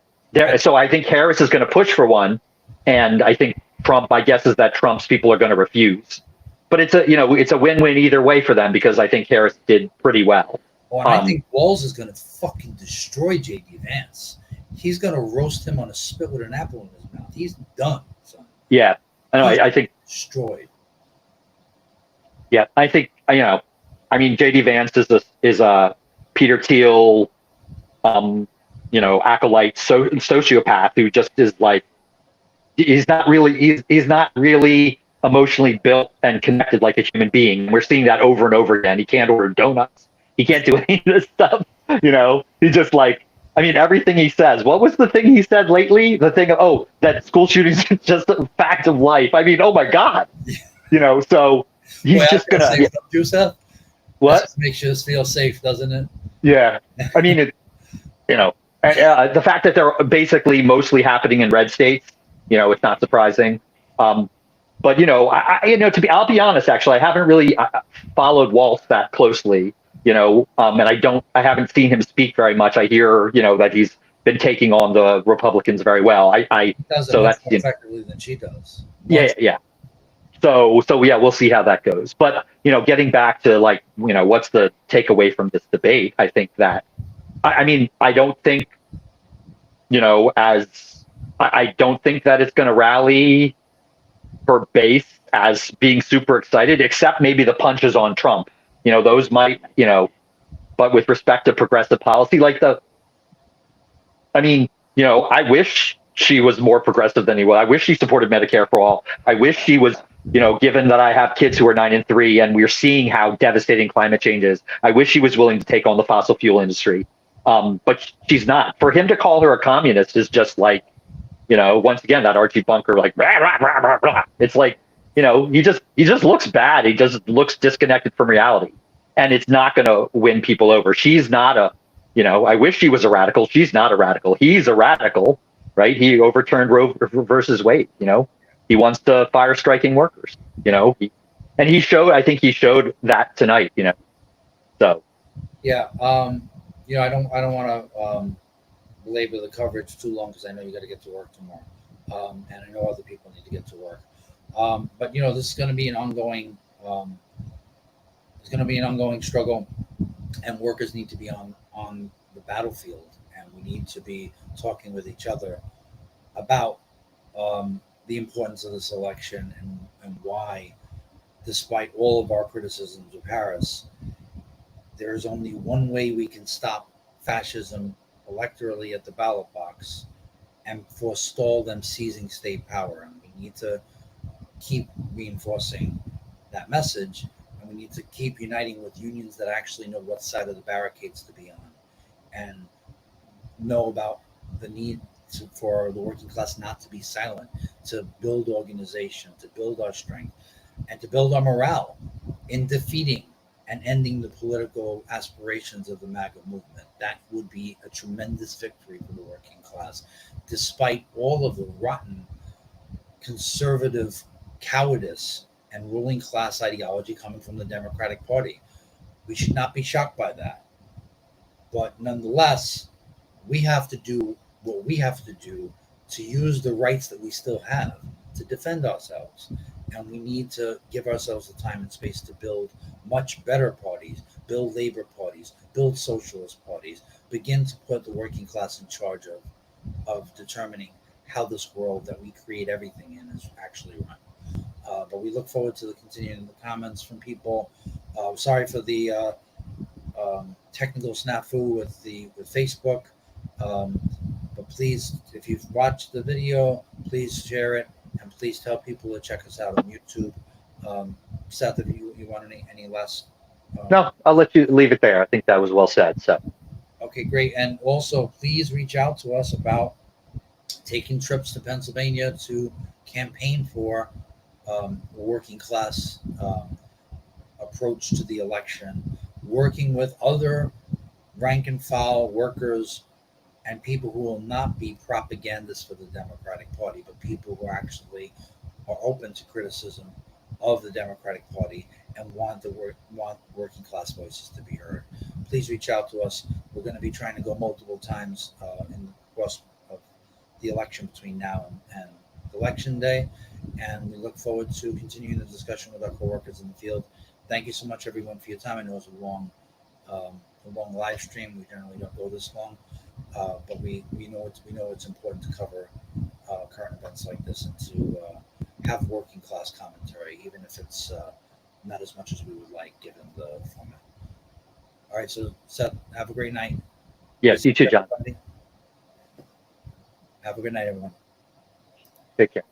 So I think Harris is going to push for one, and I think Trump. My guess is that Trump's people are going to refuse. But it's a win-win either way for them because I think Harris did pretty well. Oh, and I think Walz is going to fucking destroy J.D. Vance. He's going to roast him on a spit with an apple in his mouth. He's done. Son. Yeah, I think destroyed. Yeah, I think J.D. Vance is a Peter Thiel, acolyte, sociopath who just is he's not really emotionally built and connected like a human being. We're seeing that over and over again. He can't order donuts. He can't do any of this stuff. He's just everything he says. What was the thing he said lately? The thing of, that school shootings is just a fact of life. Oh my God. So he's just going to do stuff. What? It makes you feel safe, doesn't it? Yeah. The fact that they're basically mostly happening in red states, it's not surprising. But I'll be honest, actually, I haven't really followed Walz that closely, and I haven't seen him speak very much. I hear, that he's been taking on the Republicans very well. He does it much more effectively than she does. Yeah. So yeah, we'll see how that goes. But getting back to what's the takeaway from this debate? I think that, I don't think, I don't think that it's going to rally her base as being super excited, except maybe the punches on Trump. Those might, but with respect to progressive policy, I wish she was more progressive than he was. I wish she supported Medicare for all. I wish she was, given that I have kids who are 9 and 3 and we're seeing how devastating climate change is, I wish she was willing to take on the fossil fuel industry. But she's not. For him to call her a communist is just once again, that Archie Bunker, rah, rah, rah, rah, rah. It's he just looks bad. He just looks disconnected from reality, and it's not going to win people over. She's not I wish she was a radical. She's not a radical. He's a radical, right? He overturned Roe versus Wade. He wants to fire striking workers. I think he showed that tonight. So. Yeah. I don't want to belabor the coverage too long because I know you got to get to work tomorrow, and I know other people need to get to work. But this is going to be an ongoing. It's going to be an ongoing struggle, and workers need to be on the battlefield, and we need to be talking with each other about the importance of this election and why, despite all of our criticisms of Harris, there is only one way we can stop fascism electorally at the ballot box and forestall them seizing state power. And we need to keep reinforcing that message, and we need to keep uniting with unions that actually know what side of the barricades to be on and know about the need for the working class not to be silent, to build organization, to build our strength, and to build our morale in defeating and ending the political aspirations of the MAGA movement. That would be a tremendous victory for the working class, despite all of the rotten conservative cowardice and ruling class ideology coming from the Democratic Party. We should not be shocked by that. But nonetheless, we have to do what we have to do to use the rights that we still have to defend ourselves. And we need to give ourselves the time and space to build much better parties, build labor parties, build socialist parties, begin to put the working class in charge of determining how this world that we create everything in is actually run. But we look forward to continuing the comments from people. Sorry for the technical snafu with Facebook. But please, if you've watched the video, please share it, and please tell people to check us out on YouTube. Seth, if you want any less? No, I'll let you leave it there. I think that was well said. So. Okay, great. And also, please reach out to us about taking trips to Pennsylvania to campaign for a working class approach to the election, working with other rank and file workers and people who will not be propagandists for the Democratic Party, but people who actually are open to criticism of the Democratic Party and want working class voices to be heard. Please reach out to us. We're going to be trying to go multiple times in the course of the election between now and Election Day, and we look forward to continuing the discussion with our coworkers in the field. Thank you so much, everyone, for your time. I know it's a long live stream. We generally don't go this long, but we know it's important to cover current events like this and to have working class commentary, even if it's not as much as we would like given the format. All right, so Seth, have a great night. Yes, you too, John. Have a good night, everyone. Take care.